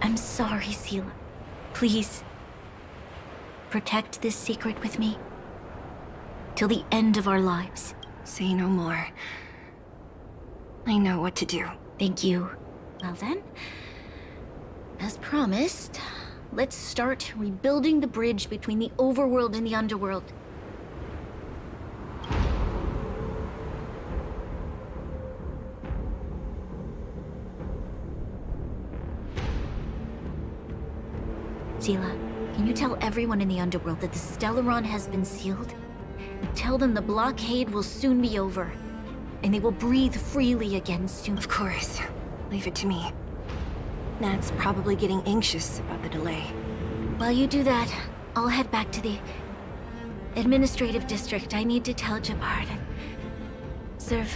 S2: I'm sorry, Seele. Please, protect this secret with me till the end of our lives.
S9: Say no more. I know what to do.
S2: Thank you. Well then, as promised, let's start rebuilding the bridge between the overworld and the underworld. Seele, can you tell everyone in the underworld that the Stellaron has been sealed? And tell them the blockade will soon be over, and they will breathe freely again soon.
S9: Of course. Leave it to me. Nat's probably getting anxious about the delay.
S2: While you do that, I'll head back to the administrative district. I need to tell Jabard and serve.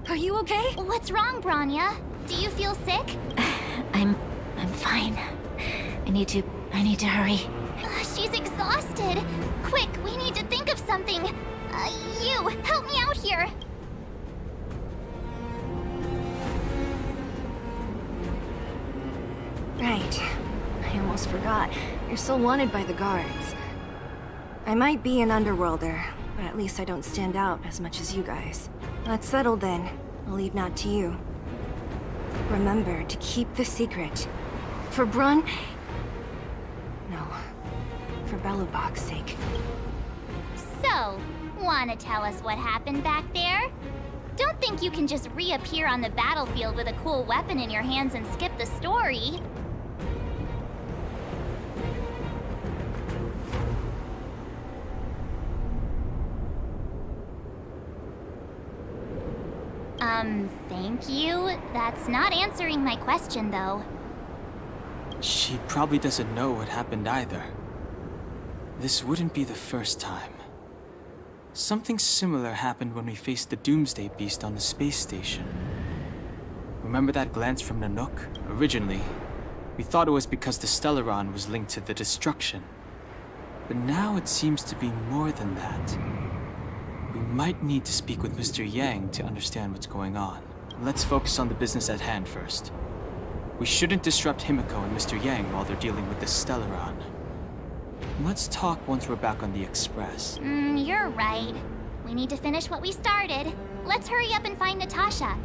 S9: Are you okay?
S13: What's wrong, Bronya? Do you feel sick?
S2: I'm fine. I need to hurry.
S13: She's exhausted. Quick, we need to think of something. You, help me out here.
S9: Right. I almost forgot. You're still wanted by the guards. I might be an underworlder, but at least I don't stand out as much as you guys. That's settled then. I'll leave Nat to you. Remember to keep the secret. For Brun... No. For Belobog's sake.
S13: So, wanna tell us what happened back there? Don't think you can just reappear on the battlefield with a cool weapon in your hands and skip the story. Thank you. That's not answering my question, though.
S4: She probably doesn't know what happened either. This wouldn't be the first time. Something similar happened when we faced the Doomsday Beast on the space station. Remember that glance from Nanook? Originally, we thought it was because the Stellaron was linked to the destruction. But now it seems to be more than that. We might need to speak with Mr. Yang to understand what's going on. Let's focus on the business at hand first. We shouldn't disrupt Himiko and Mr. Yang while they're dealing with the Stellaron. Let's talk once we're back on the Express.
S13: You're right. We need to finish what we started. Let's hurry up and find Natasha.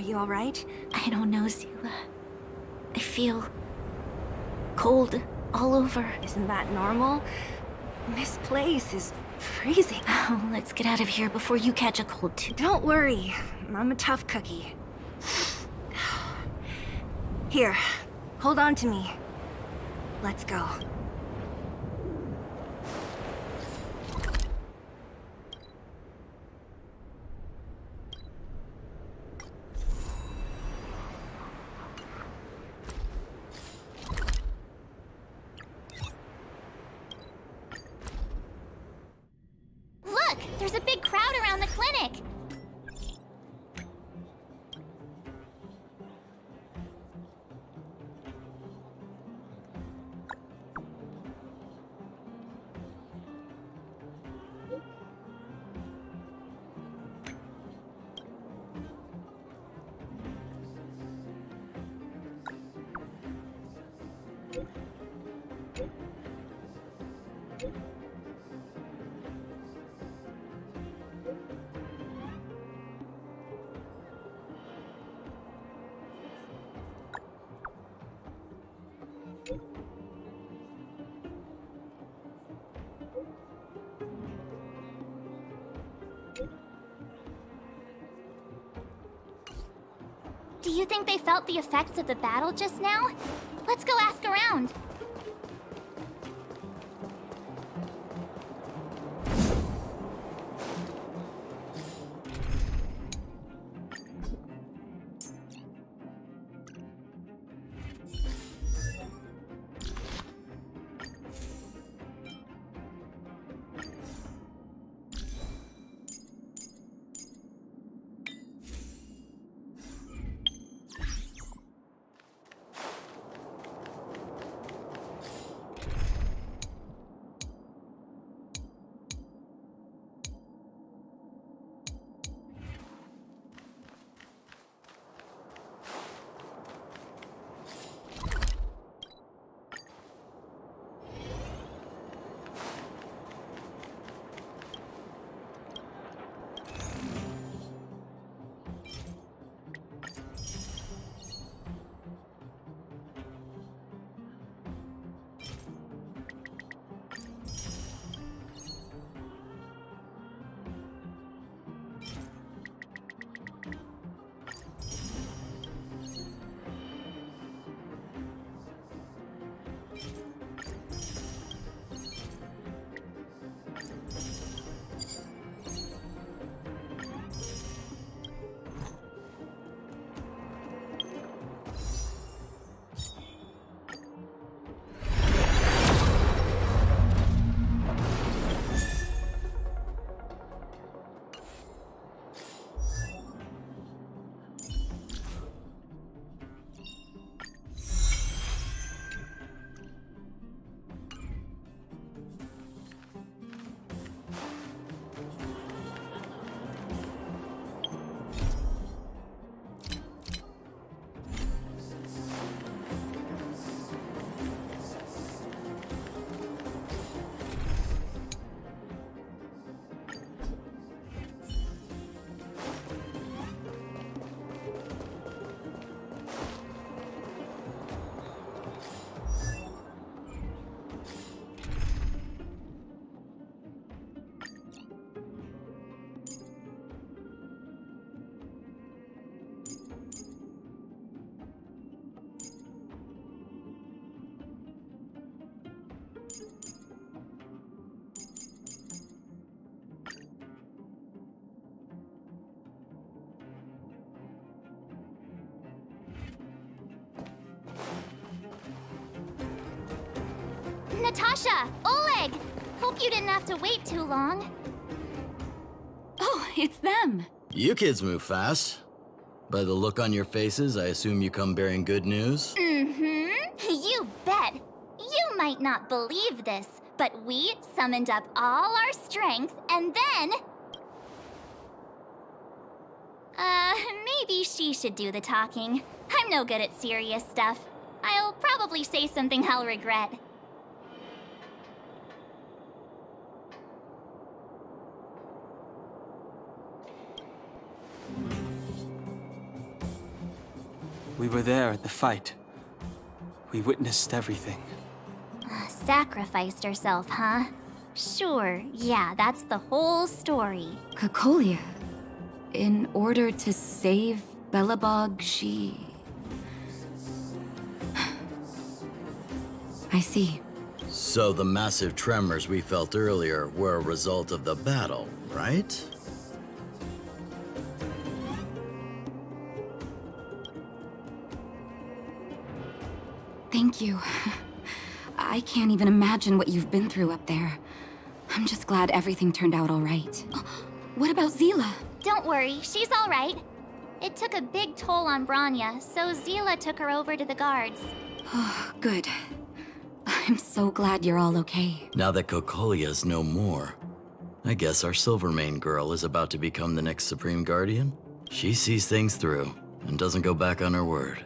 S9: you alright?
S2: I don't know, Seela. I feel cold all over.
S9: Isn't that normal? This place is freezing.
S2: Oh, let's get out of here before you catch a cold too.
S9: Don't worry, I'm a tough cookie. Here, hold on to me. Let's go.
S13: Look! There's a big crowd around the clinic! Do you think they felt the effects of the battle just now? Let's go ask around. Natasha! Oleg! Hope you didn't have to wait too long.
S2: Oh, it's them.
S3: You kids move fast. By the look on your faces, I assume you come bearing good news?
S13: Mm-hmm. You bet. You might not believe this, but we summoned up all our strength and then... maybe she should do the talking. I'm no good at serious stuff. I'll probably say something I'll regret.
S4: We were there at the fight. We witnessed everything.
S13: Sacrificed herself, huh? Sure, yeah, that's the whole story.
S1: Cocolia. In order to save Belobog, she... I see.
S3: So the massive tremors we felt earlier were a result of the battle, right?
S1: Thank you. I can't even imagine what you've been through up there. I'm just glad everything turned out all right. What about Zila?
S13: Don't worry, she's all right. It took a big toll on Branya, so Zila took her over to the guards.
S1: Oh, good. I'm so glad you're all okay.
S3: Now that Cocolia's no more, I guess our Silvermane girl is about to become the next Supreme Guardian? She sees things through and doesn't go back on her word.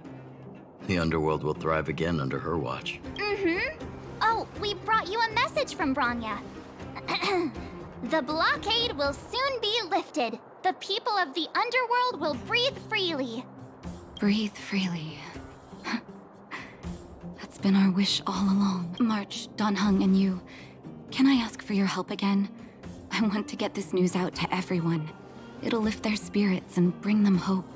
S3: The underworld will thrive again under her watch.
S13: Mm-hmm. Oh, we brought you a message from Branya. The blockade will soon be lifted. The people of the underworld will breathe freely.
S1: Breathe freely. That's been our wish all along. March, Donhung, and you, can I ask for your help again? I want to get this news out to everyone. It'll lift their spirits and bring them hope.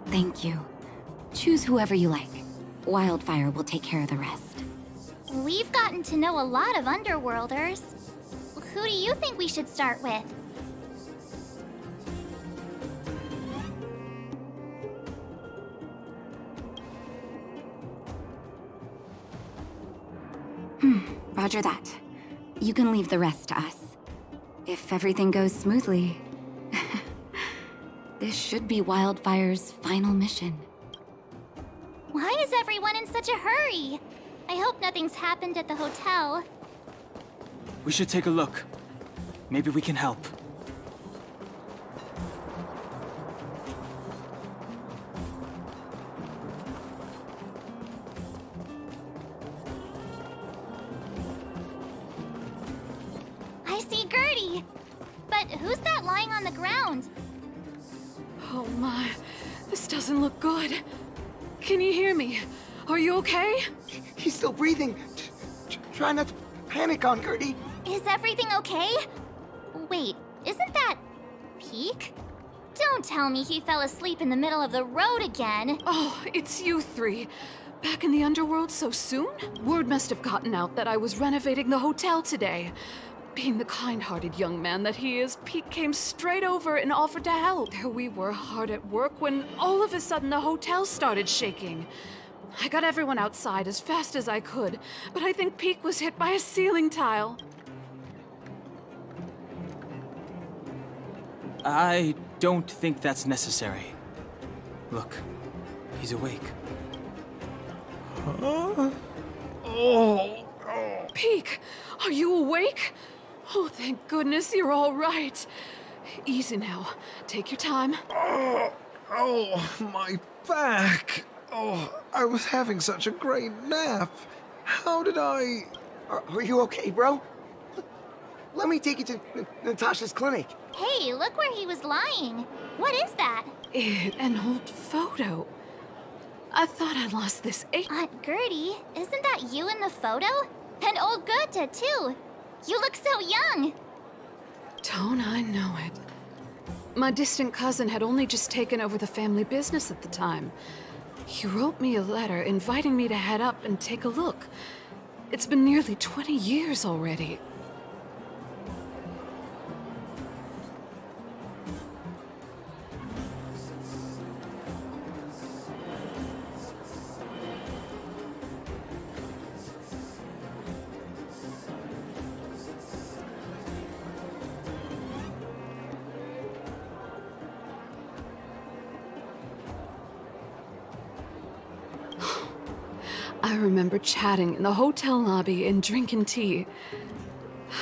S1: Thank you. Choose whoever you like. Wildfire will take care of the rest.
S13: We've gotten to know a lot of Underworlders. Who do you think we should start with?
S1: Roger that. You can leave the rest to us. If everything goes smoothly. This should be Wildfire's final mission.
S13: Why is everyone in such a hurry? I hope nothing's happened at the hotel.
S4: We should take a look. Maybe we can help.
S13: I see Gertie! But who's that lying on the ground?
S5: Oh my, this doesn't look good. Can you hear me? Are you okay?
S16: He's still breathing. Try not to panic on Gertie.
S13: Is everything okay? Wait, isn't that Peak? Don't tell me he fell asleep in the middle of the road again.
S5: Oh, it's you three. Back in the underworld so soon? Word must have gotten out that I was renovating the hotel today. Being the kind-hearted young man that he is, Pete came straight over and offered to help. There we were hard at work when all of a sudden the hotel started shaking. I got everyone outside as fast as I could, but I think Pete was hit by a ceiling tile.
S4: I don't think that's necessary. Look, he's awake.
S16: Huh? Oh.
S5: Peek, are you awake? Oh, thank goodness you're all right. Easy now. Take your time.
S16: Oh, my back. Oh, I was having such a great nap. How did I... Are you okay, bro? Let me take you to Natasha's clinic.
S13: Hey, look where he was lying. What is that?
S5: An old photo. I thought I lost this
S13: Aunt Gertie, isn't that you in the photo? And old Goethe, too. You look so young.
S5: Don't I know it? My distant cousin had only just taken over the family business at the time. He wrote me a letter inviting me to head up and take a look. It's been nearly 20 years already. I remember chatting in the hotel lobby and drinking tea.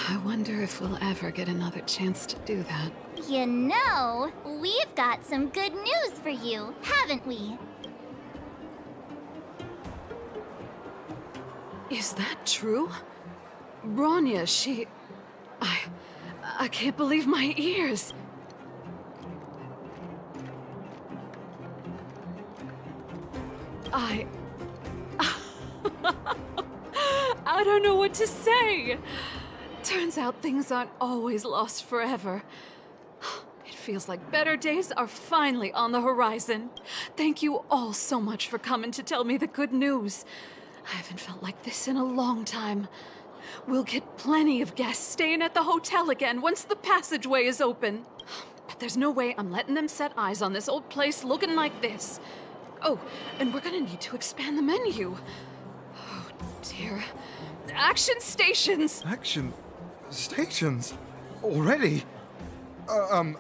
S5: I wonder if we'll ever get another chance to do that.
S13: You know, we've got some good news for you, haven't we?
S5: Is that true? Bronya, she... I can't believe my ears. I don't know what to say. Turns out things aren't always lost forever. It feels like better days are finally on the horizon. Thank you all so much for coming to tell me the good news. I haven't felt like this in a long time. We'll get plenty of guests staying at the hotel again once the passageway is open. But there's no way I'm letting them set eyes on this old place looking like this. Oh, and we're gonna need to expand the menu. Oh, dear. Action stations!
S16: Action stations? Already? Oh,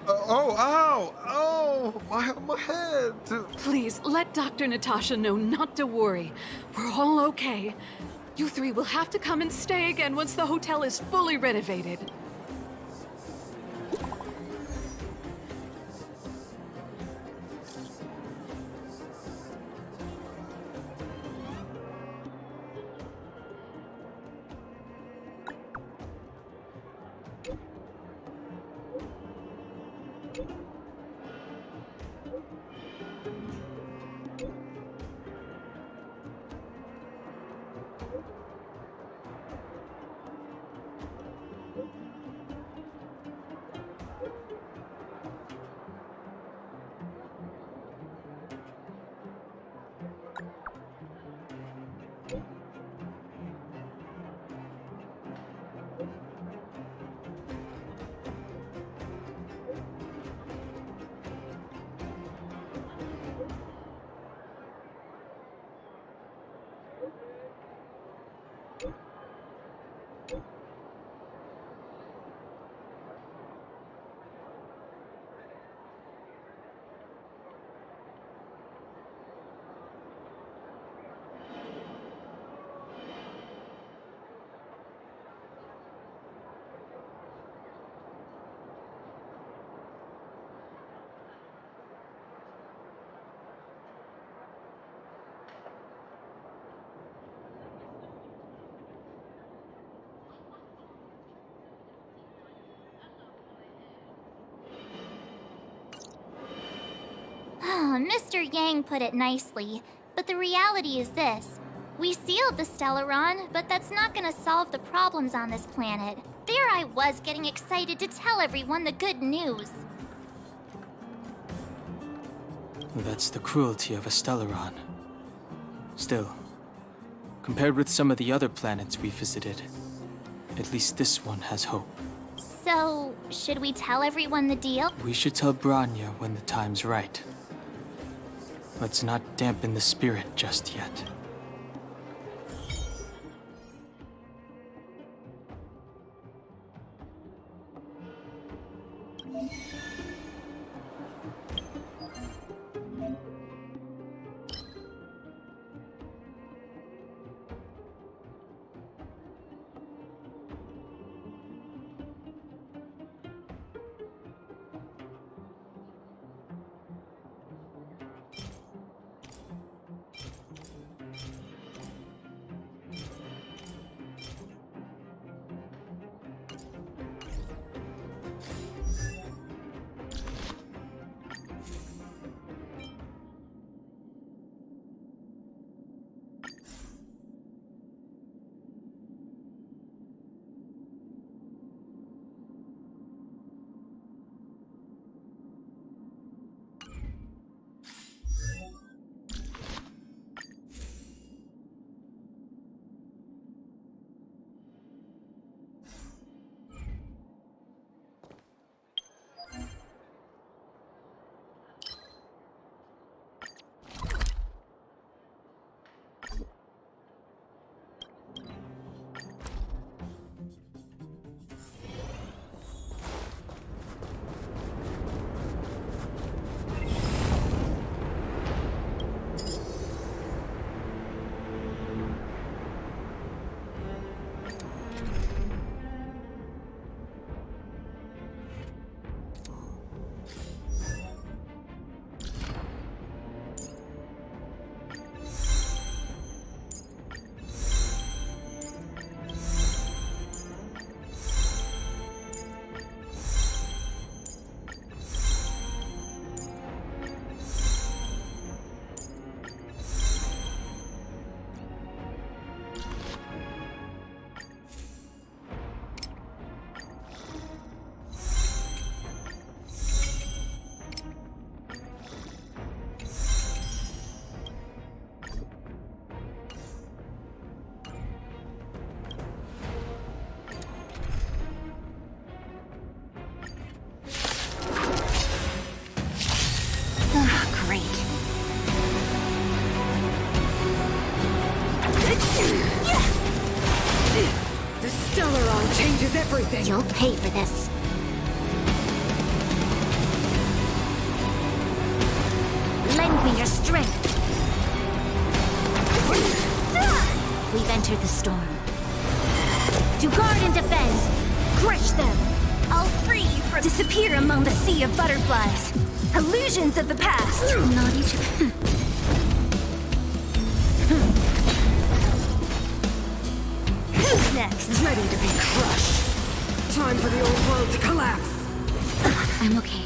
S16: my head.
S5: Please, let Dr. Natasha know not to worry. We're all okay. You three will have to come and stay again once the hotel is fully renovated.
S13: Mr. Yang put it nicely, but the reality is this. We sealed the Stellaron, but that's not gonna solve the problems on this planet. There I was getting excited to tell everyone the good news.
S4: That's the cruelty of a Stellaron. Still, compared with some of the other planets we visited, at least this one has hope.
S13: So, should we tell everyone the deal?
S4: We should tell Branya when the time's right. Let's not dampen the spirit just yet.
S7: The Stellaron changes everything!
S2: You'll pay for this. Lend me your strength. We've entered the storm. To guard and defend, crush them. I'll free you from disappear among the sea of butterflies. Illusions of the past. Not each. Who's next?
S7: Ready to be crushed. Time for the old world to collapse.
S1: I'm okay.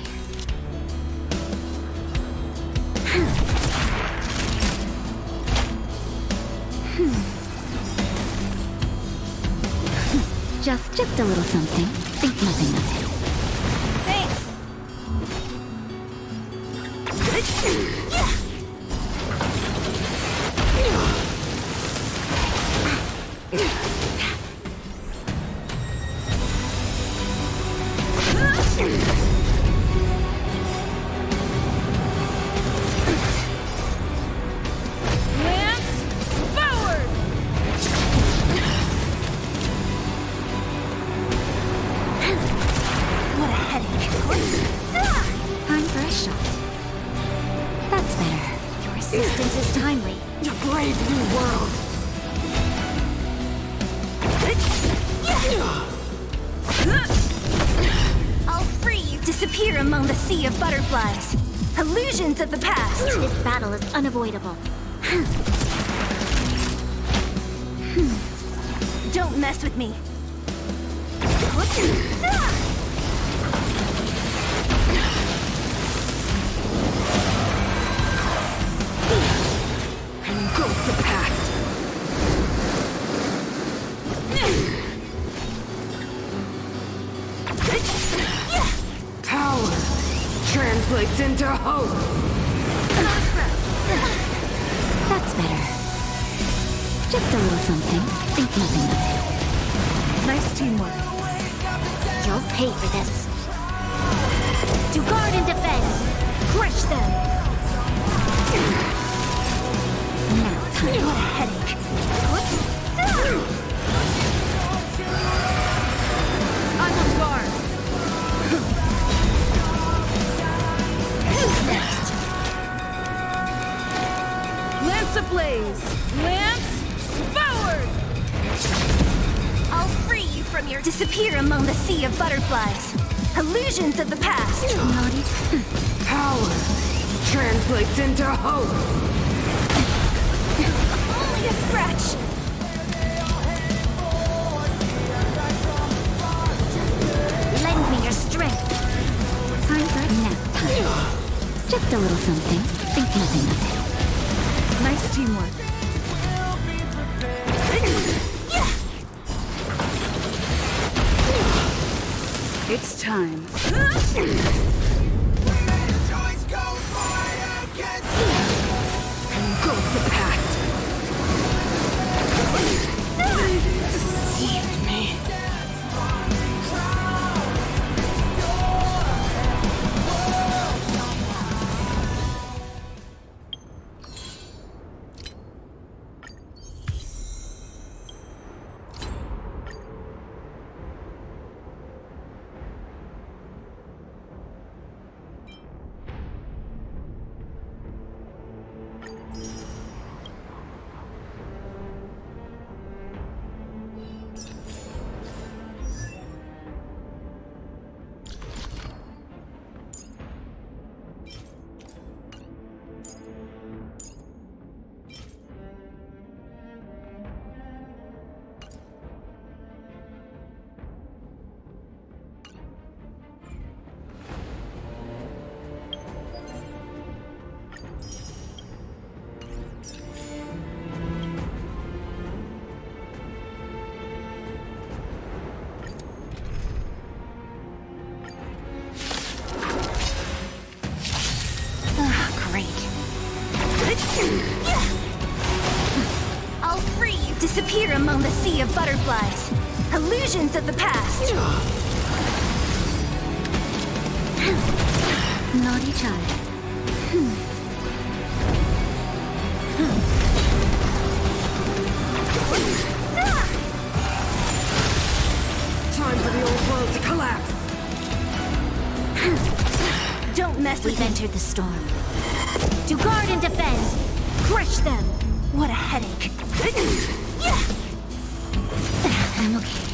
S1: Just a little something. Think nothing of it. Time for a shot. That's better. Your assistance is timely.
S7: To brave new world.
S2: I'll free you. Disappear among the sea of butterflies. Illusions of the past.
S13: This battle is unavoidable.
S2: Don't mess with me.
S7: translates into hope.
S1: That's better. Just a little something. Think nothing of it.
S2: Nice teamwork. You'll pay for this. To guard and defend. Crush them.
S1: Now time.
S2: What a headache.
S7: I'm on guard.
S2: Who's next?
S7: Lance ablaze. Lance forward.
S9: I'll free you from your disappear among the sea of butterflies. Illusions of the past.
S2: Naughty.
S7: Power translates into hope.
S9: Only a scratch.
S2: Lend me your strength.
S1: Nap time. Just a little something. Think nothing of it.
S8: Nice teamwork. It's time.
S7: Ghost of the past. Deceived me.
S9: I'll free you. Disappear among the sea of butterflies. Illusions of the past.
S1: Naughty child.
S7: Time for the old world to collapse.
S9: Don't mess with
S2: We've entered the storm. To guard and defend. Crush them.
S9: What a headache.
S1: I'm okay.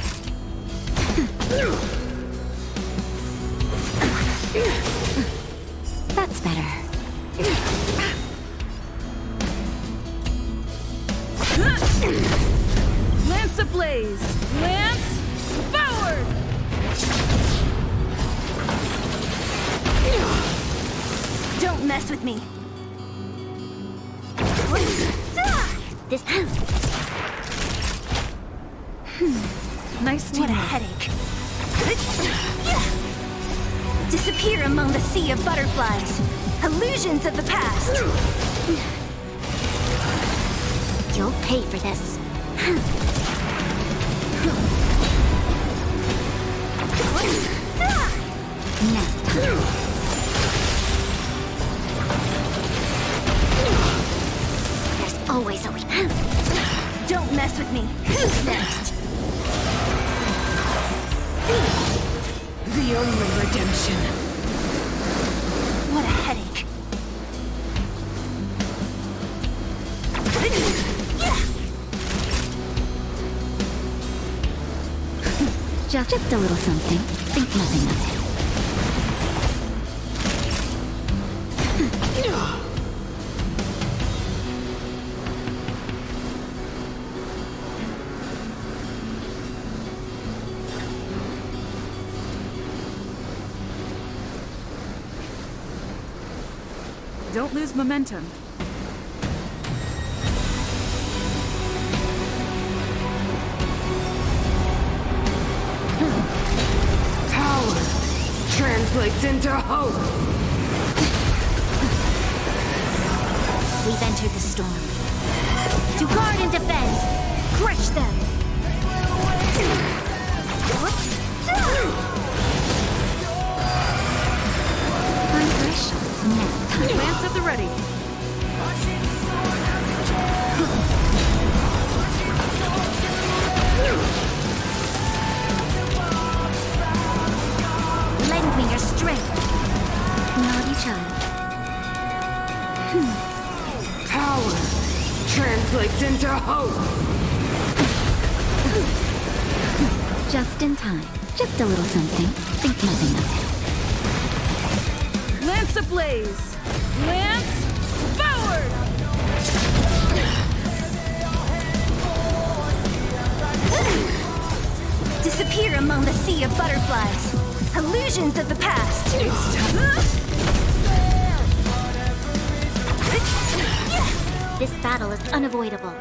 S1: That's better.
S7: Lance ablaze. Lance forward.
S9: Don't mess with me.
S2: This.
S8: Nice
S9: What a
S8: teamwork.
S9: headache. Disappear among the sea of butterflies. Illusions of the past.
S2: You'll pay for this.
S1: Nap time.
S2: There's always a way.
S9: Don't mess with me. Who's next?
S7: The only redemption.
S9: What a headache.
S1: Just a little something. Think nothing of it.
S8: Don't lose momentum.
S7: Power translates into hope.
S2: We've entered the storm. To guard and defend! Crush them!
S1: Time for a shot. Now, time.
S7: Lance at the ready.
S2: Lend me your strength.
S1: Naughty child.
S7: Power translates into hope.
S1: Just in time. Just a little something. Think nothing of it.
S7: Lance ablaze. Lance forward.
S9: Disappear among the sea of butterflies. Illusions of the past.
S7: It's time.
S2: This battle is unavoidable.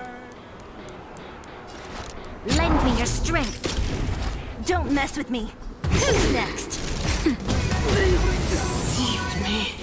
S2: Lend me your strength.
S9: Don't mess with me. Who's next?
S7: They deceived me.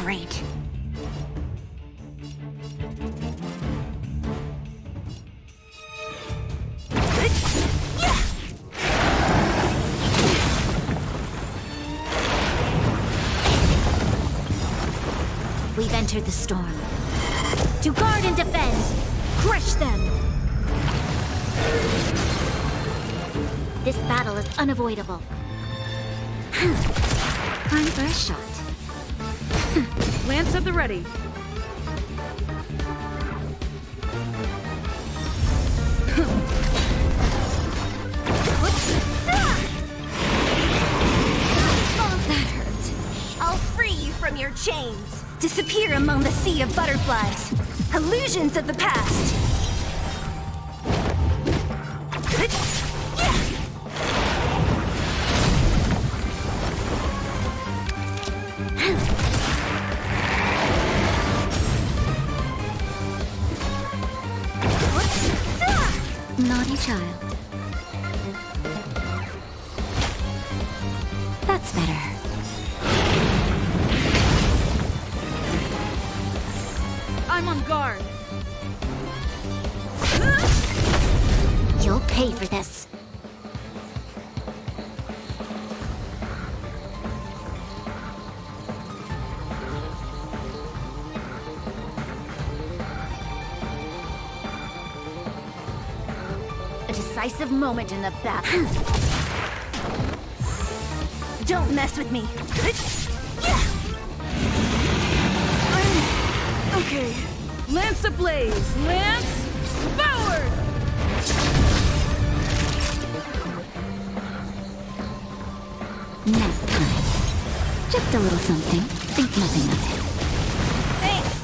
S1: Great.
S2: We've entered the storm. To guard and defend! Crush them! This battle is unavoidable.
S1: Time for a shot.
S7: Lance at the ready.
S9: Disappear among the sea of butterflies. Illusions of the past.
S1: Naughty child. That's better.
S7: I'm on guard.
S13: You'll pay for this.
S2: A decisive moment in the battle.
S9: Don't mess with me.
S7: Okay. Lance ablaze! Lance forward!
S1: Nap time. Just a little something. Think nothing of it.
S9: Thanks.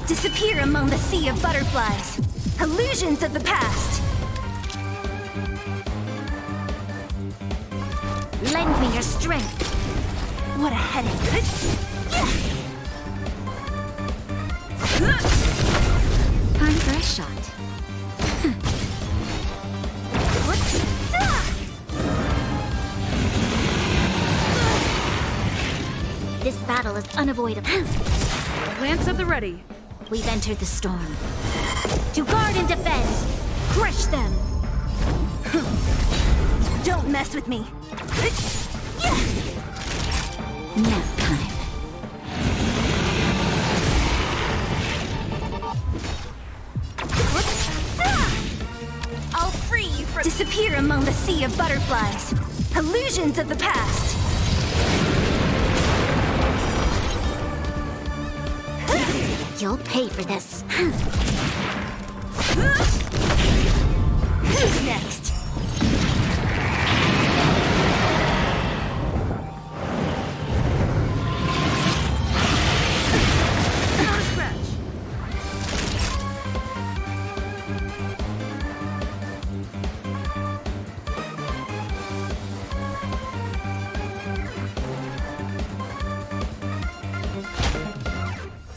S9: Disappear among the sea of butterflies. Illusions of the past.
S2: Lend me your strength.
S9: What a headache.
S1: Time for a shot.
S2: This battle is unavoidable.
S7: Lance at the ready.
S2: We've entered the storm. To guard and defend! Crush them!
S9: Don't mess with me.
S1: Nap time.
S9: I'll free you from— Disappear among the sea of butterflies. Illusions of the past.
S2: You'll pay for this.
S9: Who's next?
S7: Not a scratch.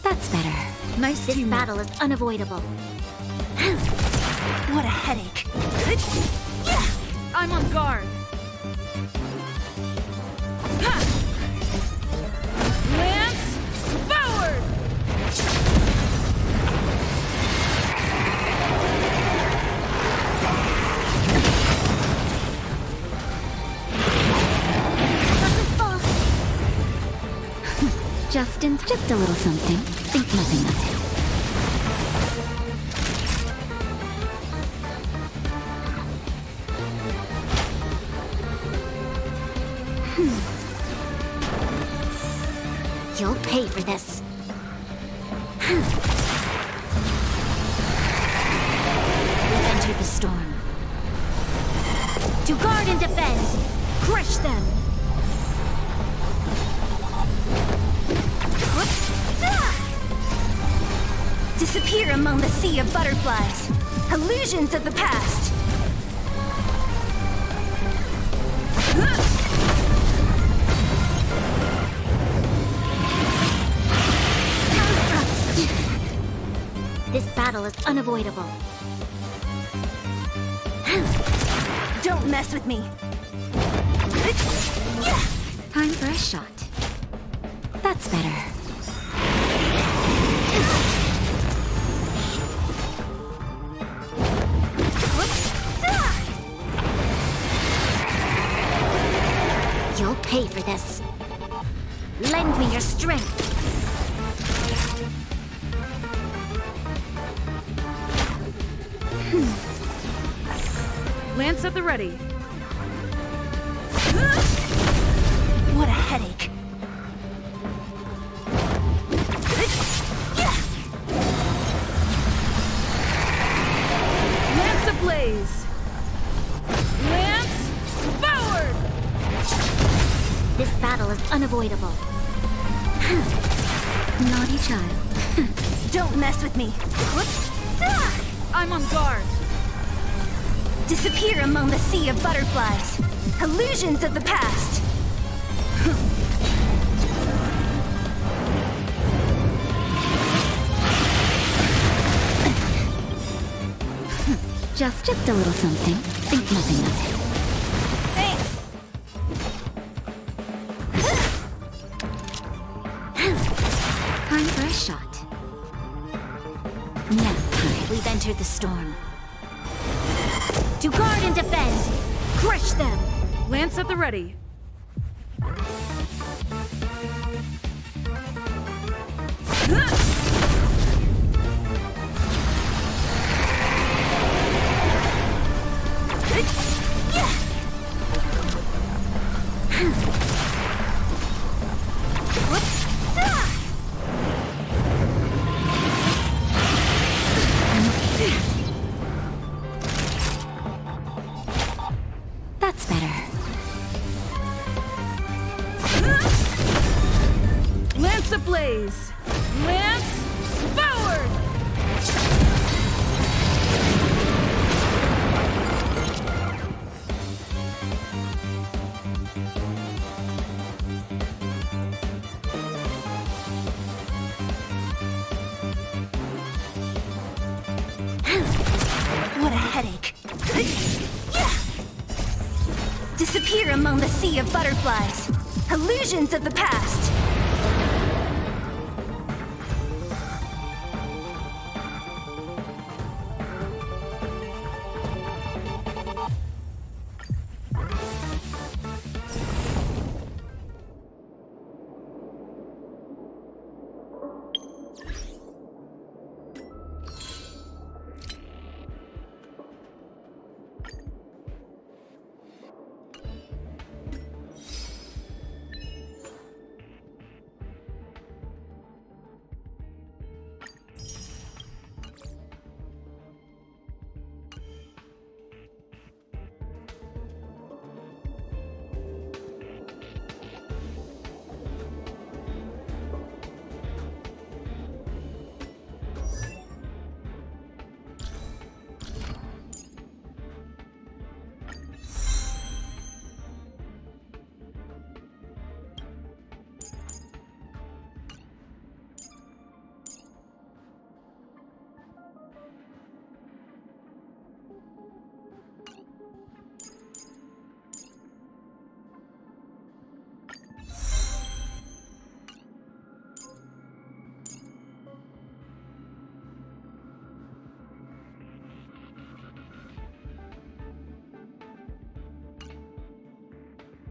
S1: That's better.
S7: Nice
S2: This battle is unavoidable.
S9: What a headache.
S7: I'm on guard. Lance forward!
S1: Justin, just a little something. Think nothing of it.
S2: You'll pay for this. We've entered the storm. To guard and defend! Crush them!
S9: Disappear among the sea of butterflies. Illusions of the past.
S2: This battle is unavoidable.
S9: Don't mess with me.
S1: Time for a shot. That's better.
S2: You'll pay for this. Lend me your strength.
S7: Lance at the ready.
S9: What a headache.
S7: Lance ablaze! Lance forward!
S2: This battle was unavoidable.
S9: Naughty child. Don't mess with me.
S7: I'm on guard.
S9: Disappear among the sea of butterflies. Illusions of the past.
S1: Just a little something. Think nothing of it. Time for a shot. Now time.
S2: We've entered the storm. To guard and defend! Crush them!
S7: Lance at the ready.
S1: That's better.
S7: Lance ablaze! Lance forward!
S9: What a headache. Disappear among the sea of butterflies. Illusions of the past.